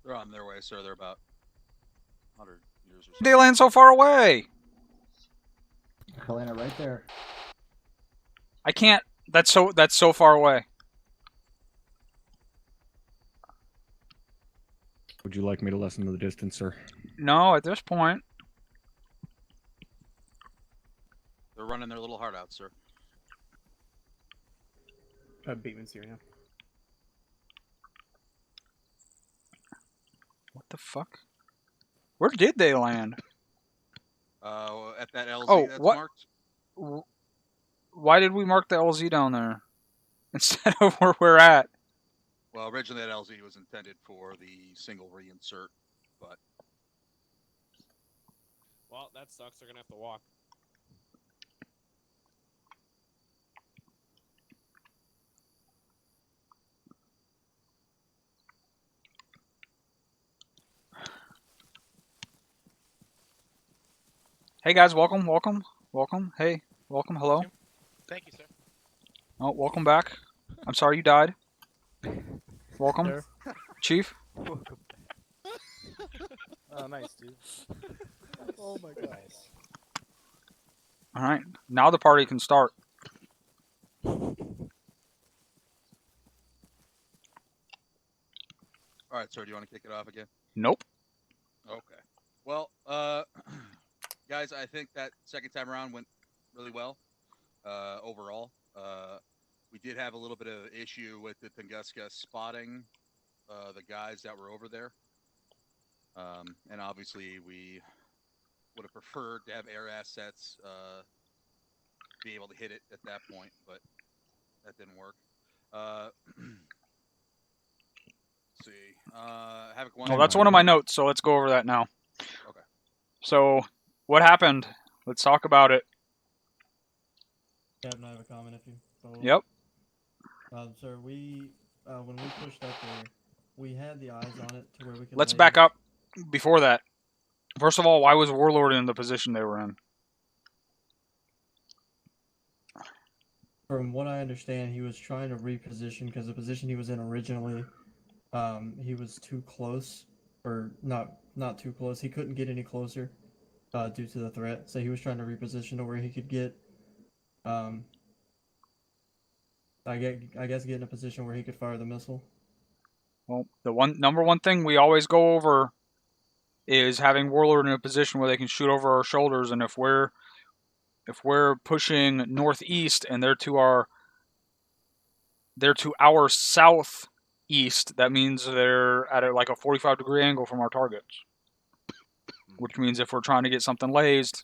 They're on their way, sir. They're about 100 years or so.
They land so far away.
Helena, right there.
I can't. That's so far away.
Would you like me to lessen the distance, sir?
No, at this point.
They're running their little heart out, sir.
Bateman's here now.
What the fuck? Where did they land?
At that LZ
Oh,
that's
what?
marked.
Why did we mark the LZ down there instead of where we're at?
Well, originally that LZ was intended for the single reinsert, but
Well, that sucks. They're gonna have to walk.
Hey guys, welcome. Hey, welcome. Hello.
Thank you, sir.
Oh, welcome back. I'm sorry you died. Welcome,
Sir.
Chief.
Oh, nice, dude.
Oh my god.
All right, now the party can start.
All right, sir. Do you want to kick it off again?
Nope.
Okay. Well, guys, I think that second time around went really well. Overall, we did have a little bit of issue with the Tunguska spotting the guys that were over there, and obviously we would have preferred to have air assets be able to hit it at that point, but that didn't work. Let's see. Havoc 1.
Well, that's one of my notes, so let's go over that now.
Okay.
So, what happened? Let's talk about it.
Captain, I have a comment if you follow.
Yep.
Sir, we when we pushed up there, we had the eyes on it to where we could.
Let's back up before that. First of all, why was Warlord in the position they were in?
From what I understand, he was trying to reposition because the position he was in originally, he was too close, or not too close. He couldn't get any closer due to the threat. So he was trying to reposition to where he could get, I guess, get in a position where he could fire the missile.
Well, the number one thing we always go over is having Warlord in a position where they can shoot over our shoulders, and if we're pushing northeast and they're to our southeast, that means they're at like a 45-degree angle from our targets. Which means if we're trying to get something lased,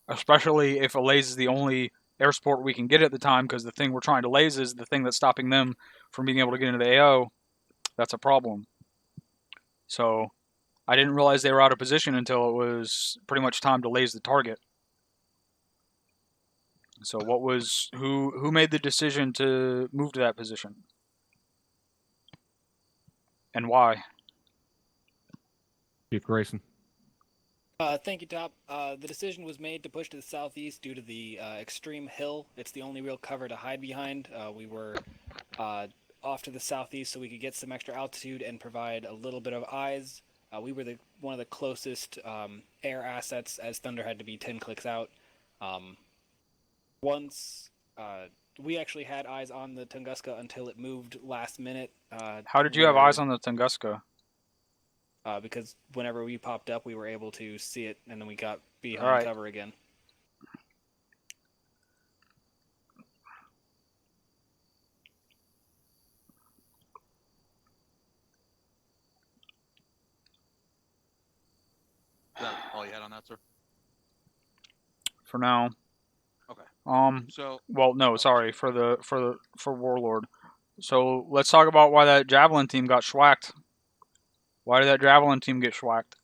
especially if a laze is the only air support we can get at the time, because the thing we're trying to laze is the thing that's stopping them from being able to get into the AO, that's a problem. So I didn't realize they were out of position until it was pretty much time to laze the target. So who made the decision to move to that position? And why?
Chief Grayson.
Thank you, Top. The decision was made to push to the southeast due to the extreme hill. It's the only real cover to hide behind. We were off to the southeast so we could get some extra altitude and provide a little bit of eyes. We were one of the closest air assets, as Thunder had to be 10 clicks out. Once we actually had eyes on the Tunguska until it moved last minute.
How did you have eyes on the Tunguska?
Because whenever we popped up, we were able to see it, and then we got behind cover again.
Is that all you had on that, sir?
For now.
Okay. So.
Well, no, sorry, for Warlord. So let's talk about why that Javelin team got schwacked. Why did that Javelin team get schwacked?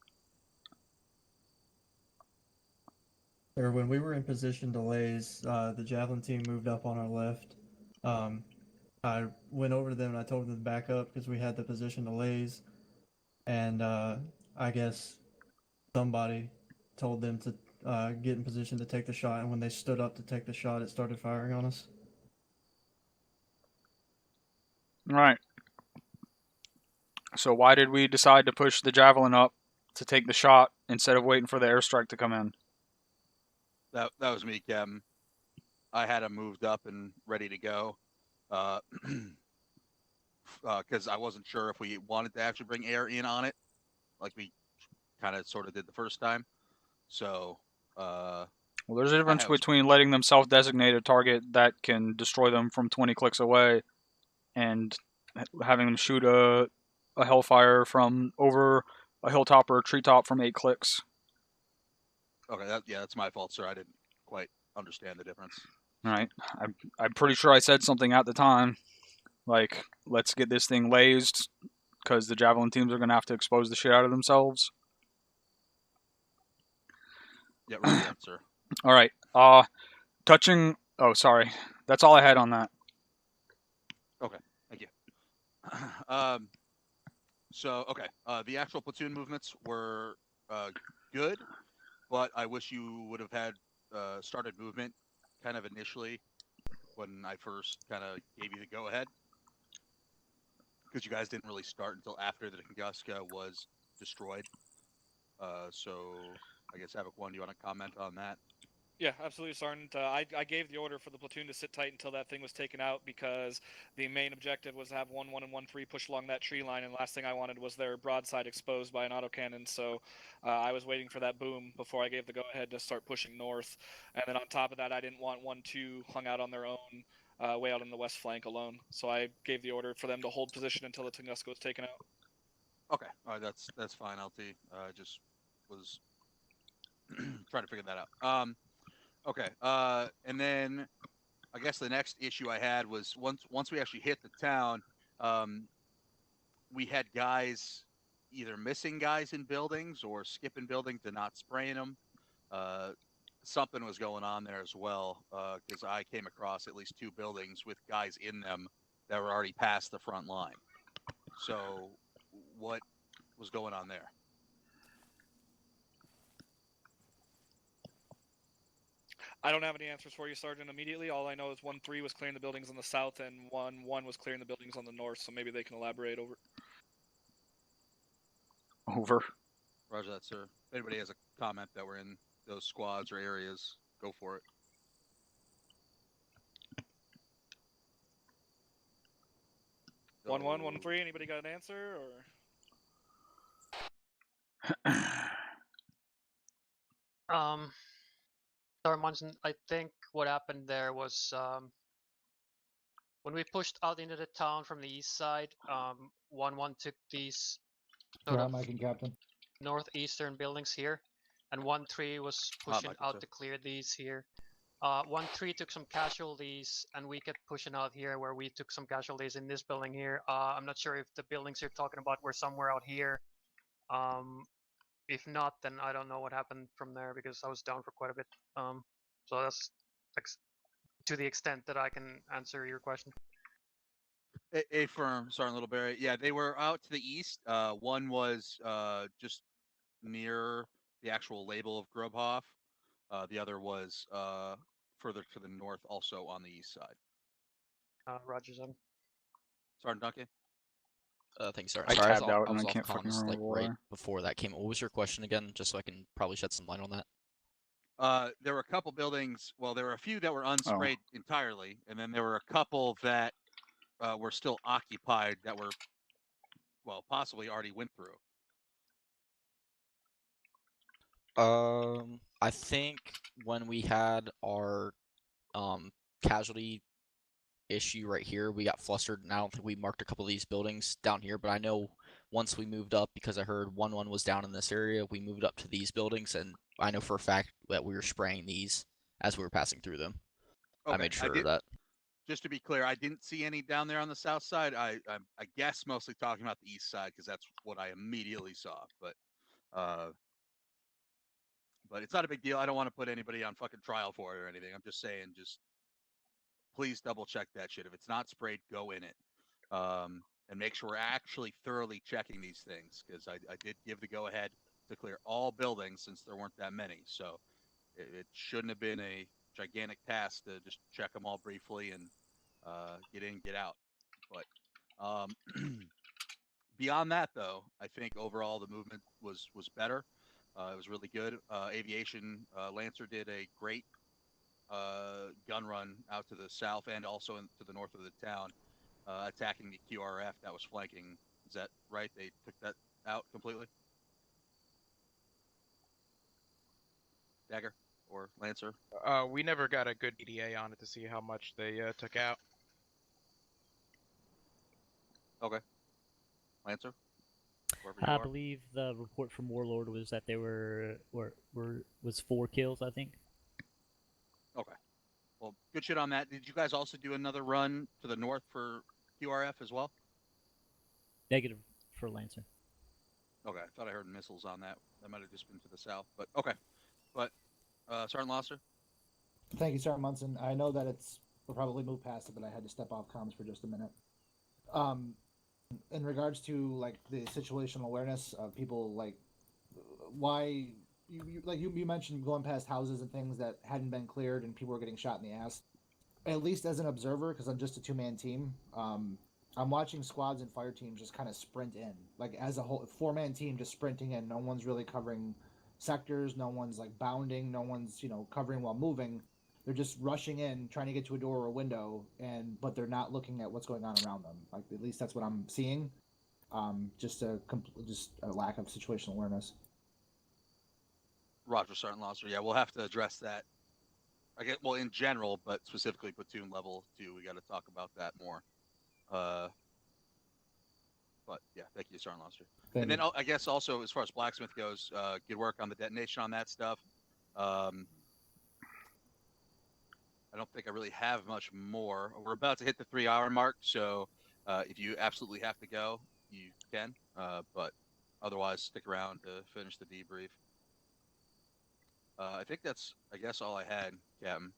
Or when we were in position to laze, the Javelin team moved up on our left. I went over to them and I told them to back up because we had the position to laze. And I guess somebody told them to get in position to take the shot. And when they stood up to take the shot, it started firing on us.
All right. So why did we decide to push the Javelin up to take the shot instead of waiting for the airstrike to come in?
That was me, Kevin. I had him moved up and ready to go. Because I wasn't sure if we wanted to actually bring air in on it, like we kind of sort of did the first time. So,
well, there's a difference between letting them self-designate a target that can destroy them from 20 clicks away and having them shoot a Hellfire from over a hilltop or a treetop from 8 clicks.
Okay, that's my fault, sir. I didn't quite understand the difference.
All right, I'm pretty sure I said something at the time, like, let's get this thing lased, because the Javelin teams are going to have to expose the shit out of themselves.
Yeah, right, sir.
All right, touching... Oh, sorry. That's all I had on that.
Okay, thank you. So, okay, the actual platoon movements were good, but I wish you would have had started movement kind of initially when I first kind of gave you the go-ahead, because you guys didn't really start until after the Tunguska was destroyed. So I guess Havoc 1, do you want to comment on that?
Yeah, absolutely, Sergeant. I gave the order for the platoon to sit tight until that thing was taken out because the main objective was to have 1-1 and 1-3 push along that tree line, and the last thing I wanted was their broadside exposed by an autocannon, so I was waiting for that boom before I gave the go-ahead to start pushing north. And then on top of that, I didn't want 1-2 hung out on their own way out on the west flank alone, so I gave the order for them to hold position until the Tunguska was taken out.
Okay, all right, that's fine, LT. Just was trying to figure that out. Okay, and then I guess the next issue I had was once we actually hit the town, we had guys either missing guys in buildings or skipping buildings and not spraying them. Something was going on there as well, because I came across at least 2 buildings with guys in them that were already past the front line. So what was going on there?
I don't have any answers for you, Sergeant, immediately. All I know is 1-3 was clearing the buildings on the south, and 1-1 was clearing the buildings on the north, so maybe they can elaborate over.
Over.
Roger that, sir. If anybody has a comment that we're in those squads or areas, go for it. So...
1-1, 1-3, anybody got an answer, or...?
Sorry, Munson, I think what happened there was when we pushed out into the town from the east side, 1-1 took these sort
Yeah,
of
Mike and Captain.
northeastern buildings here, and 1-3 was pushing out to clear these here. 1-3 took some casualties, and we kept pushing out here where we took some casualties in this building here. I'm not sure if the buildings you're talking about were somewhere out here. If not, then I don't know what happened from there because I was down for quite a bit. So that's to the extent that I can answer your question.
A firm, Sergeant Littleberry. Yeah, they were out to the east. One was just near the actual label of Grubhoff. The other was further to the north, also on the east side.
Roger, Sergeant.
Sergeant Duncan?
Thanks, Sergeant.
I
Sorry,
tabbed out
I
and
was
I
off
can't fucking
comms like
remember
right
why.
before that came. What was your question again? Just so I can probably shed some light on that.
There were a couple buildings. Well, there were a few that were unsprayed entirely, and then there were a couple that were still occupied that were, well, possibly already went through.
I think when we had our casualty issue right here, we got flustered, and I don't think we marked a couple of these buildings down here, but I know once we moved up, because I heard 1-1 was down in this area, we moved up to these buildings, and I know for a fact that we were spraying these as we were passing through them.
Okay,
I made sure of that.
Just to be clear, I didn't see any down there on the south side. I guess mostly talking about the east side because that's what I immediately saw. But it's not a big deal. I don't want to put anybody on fucking trial for it or anything. I'm just saying, just please double check that shit. If it's not sprayed, go in it. And make sure we're actually thoroughly checking these things because I did give the go ahead to clear all buildings since there weren't that many. So it shouldn't have been a gigantic task to just check them all briefly and get in, get out. But beyond that, though, I think overall the movement was better. It was really good. Aviation Lancer did a great gun run out to the south and also to the north of the town, attacking the QRF that was flanking. Is that right? They took that out completely? Dagger or Lancer?
We never got a good EDA on it to see how much they took out.
Okay. Lancer?
I believe the report from Warlord was that there was 4 kills, I think.
Okay. Well, good shit on that. Did you guys also do another run to the north for QRF as well?
Negative for Lancer.
Okay, I thought I heard missiles on that. That might have just been to the south, but okay. But Sergeant Losser?
Thank you, Sergeant Munson. I know that we'll probably move past it, but I had to step off comms for just a minute. In regards to like the situational awareness of people, like why you mentioned going past houses and things that hadn't been cleared and people were getting shot in the ass. At least as an observer, because I'm just a 2-man team, I'm watching squads and fire teams just kind of sprint in, like as a whole 4-man team just sprinting in. No one's really covering sectors. No one's like bounding. No one's covering while moving. They're just rushing in, trying to get to a door or a window, but they're not looking at what's going on around them. Like at least that's what I'm seeing. Just a lack of situational awareness.
Roger, Sergeant Lobster. Yeah, we'll have to address that. I guess, well, in general, but specifically platoon level too. We got to talk about that more. But yeah, thank you, Sergeant Lobster.
Thank
And then
you.
I guess also as far as blacksmith goes, good work on the detonation on that stuff. I don't think I really have much more. We're about to hit the 3-hour mark, so if you absolutely have to go, you can. But otherwise, stick around to finish the debrief. I think that's, I guess, all I had, Captain.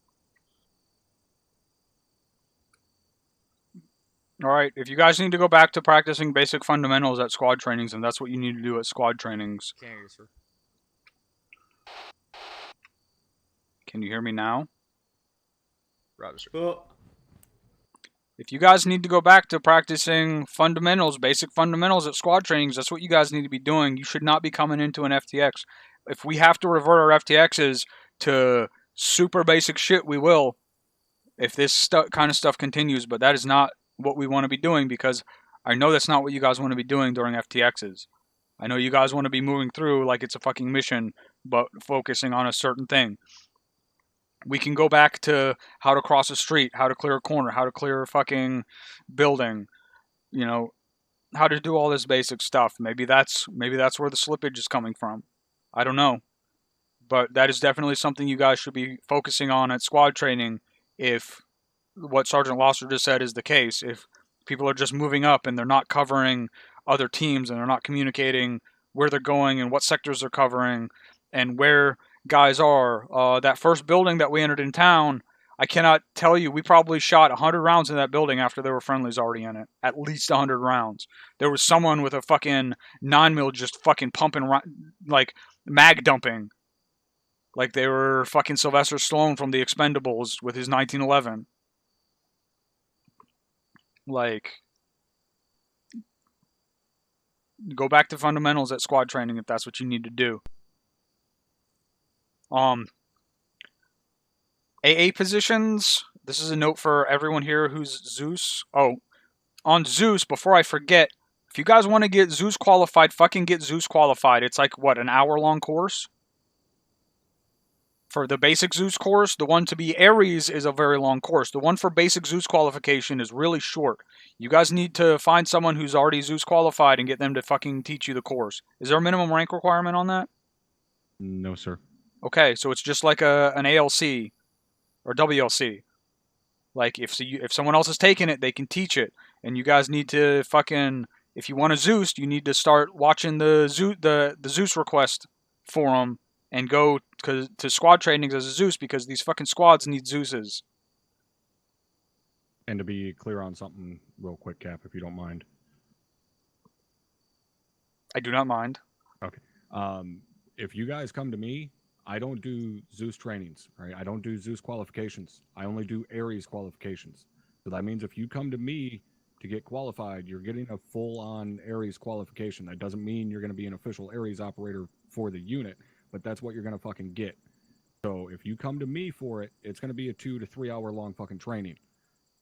All right, if you guys need to go back to practicing basic fundamentals at squad trainings, then that's what you need to do at squad trainings.
Can't hear you, sir.
Can you hear me now?
Roger, sir.
Well,
If you guys need to go back to practicing fundamentals, basic fundamentals at squad trainings, that's what you guys need to be doing. You should not be coming into an FTX. If we have to revert our FTXs to super basic shit, we will. If this kind of stuff continues, but that is not what we want to be doing, because I know that's not what you guys want to be doing during FTXs. I know you guys want to be moving through like it's a fucking mission, but focusing on a certain thing. We can go back to how to cross a street, how to clear a corner, how to clear a fucking building, how to do all this basic stuff. Maybe that's where the slippage is coming from. I don't know. But that is definitely something you guys should be focusing on at squad training if what Sergeant Losser just said is the case. If people are just moving up and they're not covering other teams and they're not communicating where they're going and what sectors they're covering and where guys are. That first building that we entered in town, I cannot tell you, we probably shot 100 rounds in that building after there were friendlies already in it. At least 100 rounds. There was someone with a fucking 9mm just fucking pumping, like, mag dumping. Like they were fucking Sylvester Stallone from The Expendables with his 1911. Like, go back to fundamentals at squad training if that's what you need to do. AA positions. This is a note for everyone here who's Zeus. Oh, on Zeus, before I forget, if you guys want to get Zeus qualified, fucking get Zeus qualified. It's like, what, an hour-long course? For the basic Zeus course, the one to be Ares is a very long course. The one for basic Zeus qualification is really short. You guys need to find someone who's already Zeus qualified and get them to fucking teach you the course. Is there a minimum rank requirement on that?
No, sir.
Okay, so it's just like an ALC or WLC. Like, if someone else is taking it, they can teach it. And you guys need to fucking, if you want a Zeus, you need to start watching the Zeus request forum and go to squad trainings as a Zeus, because these fucking squads need Zeuses.
And to be clear on something real quick, Cap, if you don't mind.
I do not mind.
Okay. If you guys come to me, I don't do Zeus trainings, right? I don't do Zeus qualifications. I only do Ares qualifications. So that means if you come to me to get qualified, you're getting a full-on Ares qualification. That doesn't mean you're going to be an official Ares operator for the unit, but that's what you're going to fucking get. So if you come to me for it, it's going to be a 2 to 3 hour long fucking training.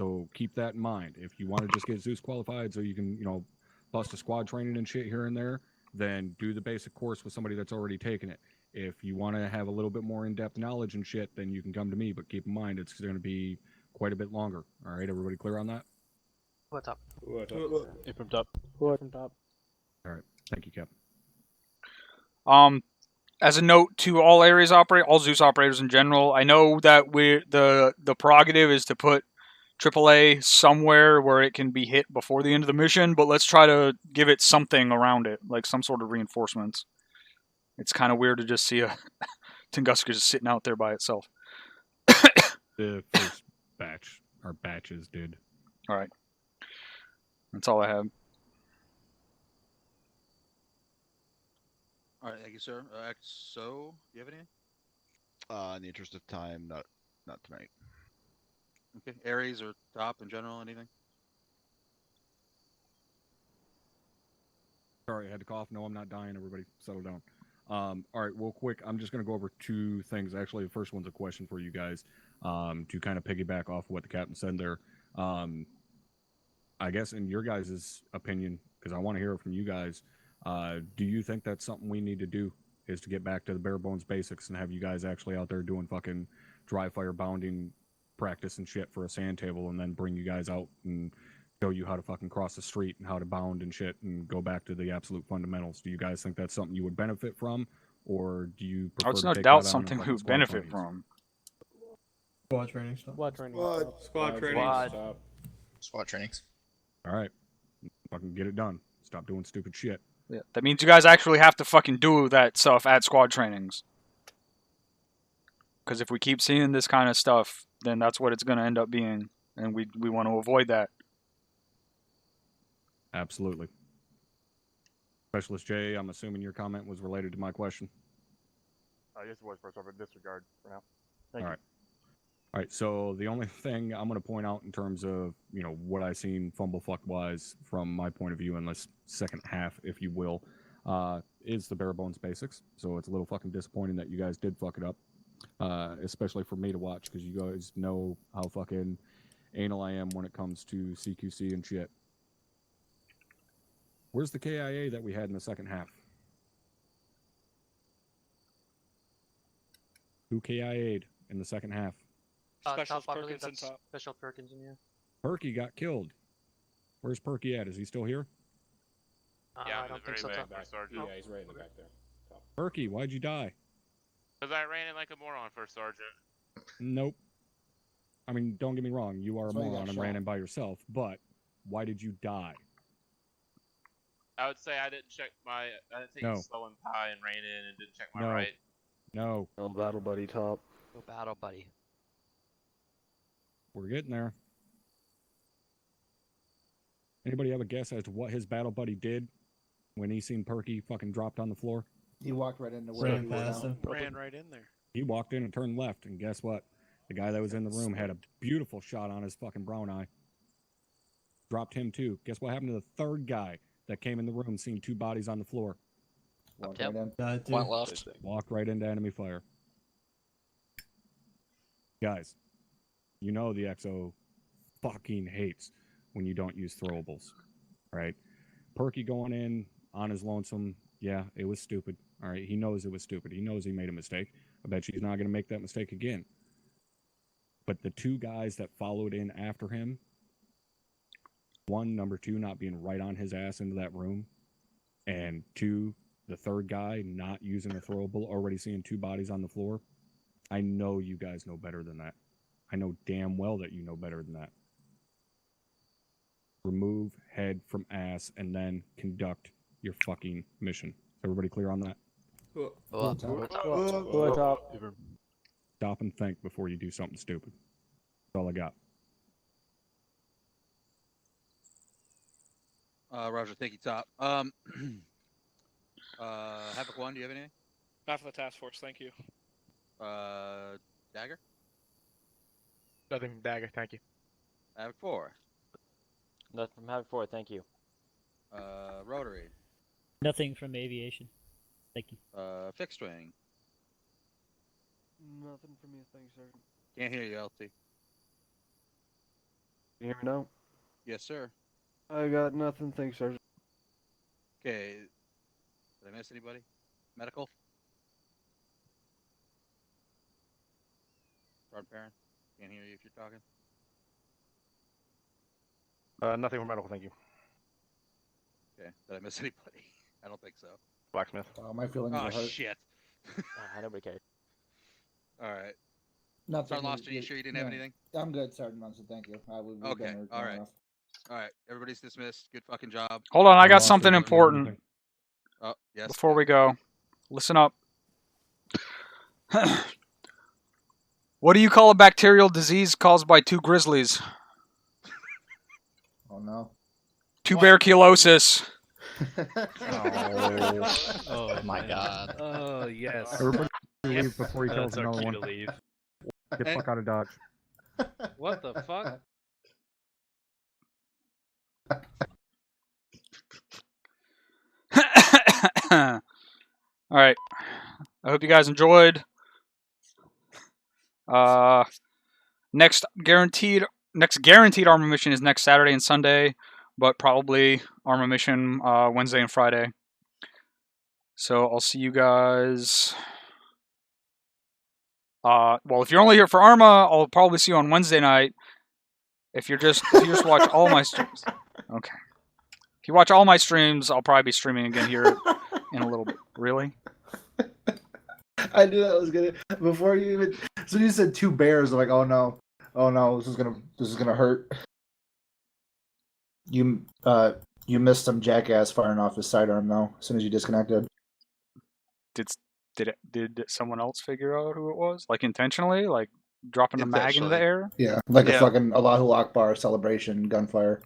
So keep that in mind. If you want to just get Zeus qualified so you can, bust a squad training and shit here and there, then do the basic course with somebody that's already taken it. If you want to have a little bit more in-depth knowledge and shit, then you can come to me. But keep in mind, it's going to be quite a bit longer. All right, everybody clear on that?
What's up?
Improved up.
From top.
All right, thank you, Cap.
As a note to all all Zeus operators in general, I know that the prerogative is to put AAA somewhere where it can be hit before the end of the mission, but let's try to give it something around it, like some sort of reinforcements. It's kind of weird to just see a Tunguska just sitting out there by itself.
The first batch, or batches, did.
All right. That's all I have.
All right, thank you, sir. XO, do you have any?
In the interest of time, not tonight.
Okay, Ares or top in general, anything?
Sorry, I had to cough. No, I'm not dying. Everybody settle down. All right, well, quick, I'm just going to go over two things. Actually, the first one's a question for you guys to kind of piggyback off what the captain said there. I guess in your guys' opinion, because I want to hear it from you guys, do you think that's something we need to do, is to get back to the bare bones basics and have you guys actually out there doing fucking dry fire bounding practice and shit for a sand table, and then bring you guys out and show you how to fucking cross the street and how to bound and shit and go back to the absolute fundamentals? Do you guys think that's something you would benefit from, or do you prefer
It's
to
no
take
doubt
that on
something
in
we
fucking
would
squad
benefit
trainings?
from.
Squad training stuff.
Squad training.
Squad training.
SWAT trainings.
All right, fucking get it done. Stop doing stupid shit.
Yeah, that means you guys actually have to fucking do that stuff at squad trainings. Because if we keep seeing this kind of stuff, then that's what it's going to end up being, and we want to avoid that.
Absolutely. Specialist J, I'm assuming your comment was related to my question.
Yes, it was first off, but disregard for now.
All right. All right, so the only thing I'm going to point out in terms of, you know, what I've seen fumblefuck-wise from my point of view in this second half, if you will, is the bare bones basics. So it's a little fucking disappointing that you guys did fuck it up, especially for me to watch, because you guys know how fucking anal I am when it comes to CQC and shit. Where's the KIA that we had in the second half? Who KIA'd in the second half?
Special
Top, I believe
Perkins and
that's
top. Special Perkins in here.
Perky got killed. Where's Perky at? Is he still here?
Yeah,
I don't think so.
back,
Top.
Sergeant.
Oh.
Yeah, he's right in the back there.
Perky, why'd you die?
Because I ran it like a moron, First Sergeant.
Nope. I mean, don't get me wrong. You are a
That's why you
moron
got
and ran
shot.
in by yourself. But why did you die?
I would say I didn't take
No.
it slow and high and ran in and didn't check my
No.
right.
No.
No battle buddy top.
No battle buddy.
We're getting there. Anybody have a guess as to what his battle buddy did when he seen Perky fucking dropped on the floor?
He walked right into where
Ran
he was
past
down.
him.
Ran right in there.
He walked in and turned left, and guess what? The guy that was in the room had a beautiful shot on his fucking brown eye. Dropped him too. Guess what happened to the third guy that came in the room, seen two bodies on the floor?
Walked
Yep.
right in.
Died too.
Went left.
Walked right into enemy fire. Guys, you know the XO fucking hates when you don't use throwables, right? Perky going in on his lonesome, yeah, it was stupid. All right, he knows it was stupid. He knows he made a mistake. I bet you he's not going to make that mistake again. But the two guys that followed in after him, one, number two, not being right on his ass into that room, and two, the third guy not using a throwable, already seeing two bodies on the floor. I know you guys know better than that. I know damn well that you know better than that. Remove head from ass and then conduct your fucking mission. Is everybody clear on that?
Top.
Stop and think before you do something stupid. That's all I got.
Roger, thank you, Top. Havoc 1, do you have anything?
Not for the task force, thank you.
Dagger?
Nothing from Dagger, thank you.
Havoc 4.
Nothing from Havoc 4, thank you.
Rotary.
Nothing from aviation. Thank you.
Fixed wing.
Nothing from me, thanks, Sergeant.
Can't hear you, LT.
Can you hear me now?
Yes, sir.
I got nothing, thanks, Sergeant.
Okay. Did I miss anybody? Medical? Sergeant Perrin? Can't hear you if you're talking.
Nothing from medical, thank you.
Okay. Did I miss anybody? I don't think so.
Blacksmith.
My feelings
Oh,
are hurt.
shit.
Nobody cared.
Alright.
Nothing.
Sergeant Loster, you sure you didn't have anything?
I'm good, Sergeant Munson. Thank you. We've
Okay,
been
all right.
enough.
Alright, everybody's dismissed. Good fucking job.
Hold on, I got something important
Oh, yes.
before we go. Listen up. What do you call a bacterial disease caused by two grizzlies?
Oh no.
Tuberculosis.
Oh my god.
Oh, yes.
Everybody leave before he tells
That's our
another
cue
one.
to leave.
Get the fuck out of Dodge.
What the fuck?
All right. I hope you guys enjoyed. Next guaranteed ArmA mission is next Saturday and Sunday, but probably ArmA mission Wednesday and Friday. So I'll see you guys. Well, if you're only here for ArmA, I'll probably see you on Wednesday night. If you just watch all my streams, okay. If you watch all my streams, I'll probably be streaming again here in a little bit. Really?
I knew that was gonna. Before you even, so you said 2 bears. I'm like, oh no, this is gonna hurt. You missed some jackass firing off his sidearm though. As soon as you disconnected.
Did someone else figure out who it was? Like intentionally, like dropping a mag into the air?
Yeah, like a fucking Allahu Akbar celebration gunfire.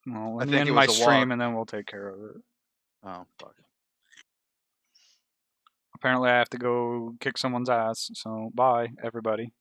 Well,
I
let me
think
end
it
my
was a
stream
walk.
and then we'll take care of it.
Oh, fuck.
Apparently, I have to go kick someone's ass. So bye, everybody.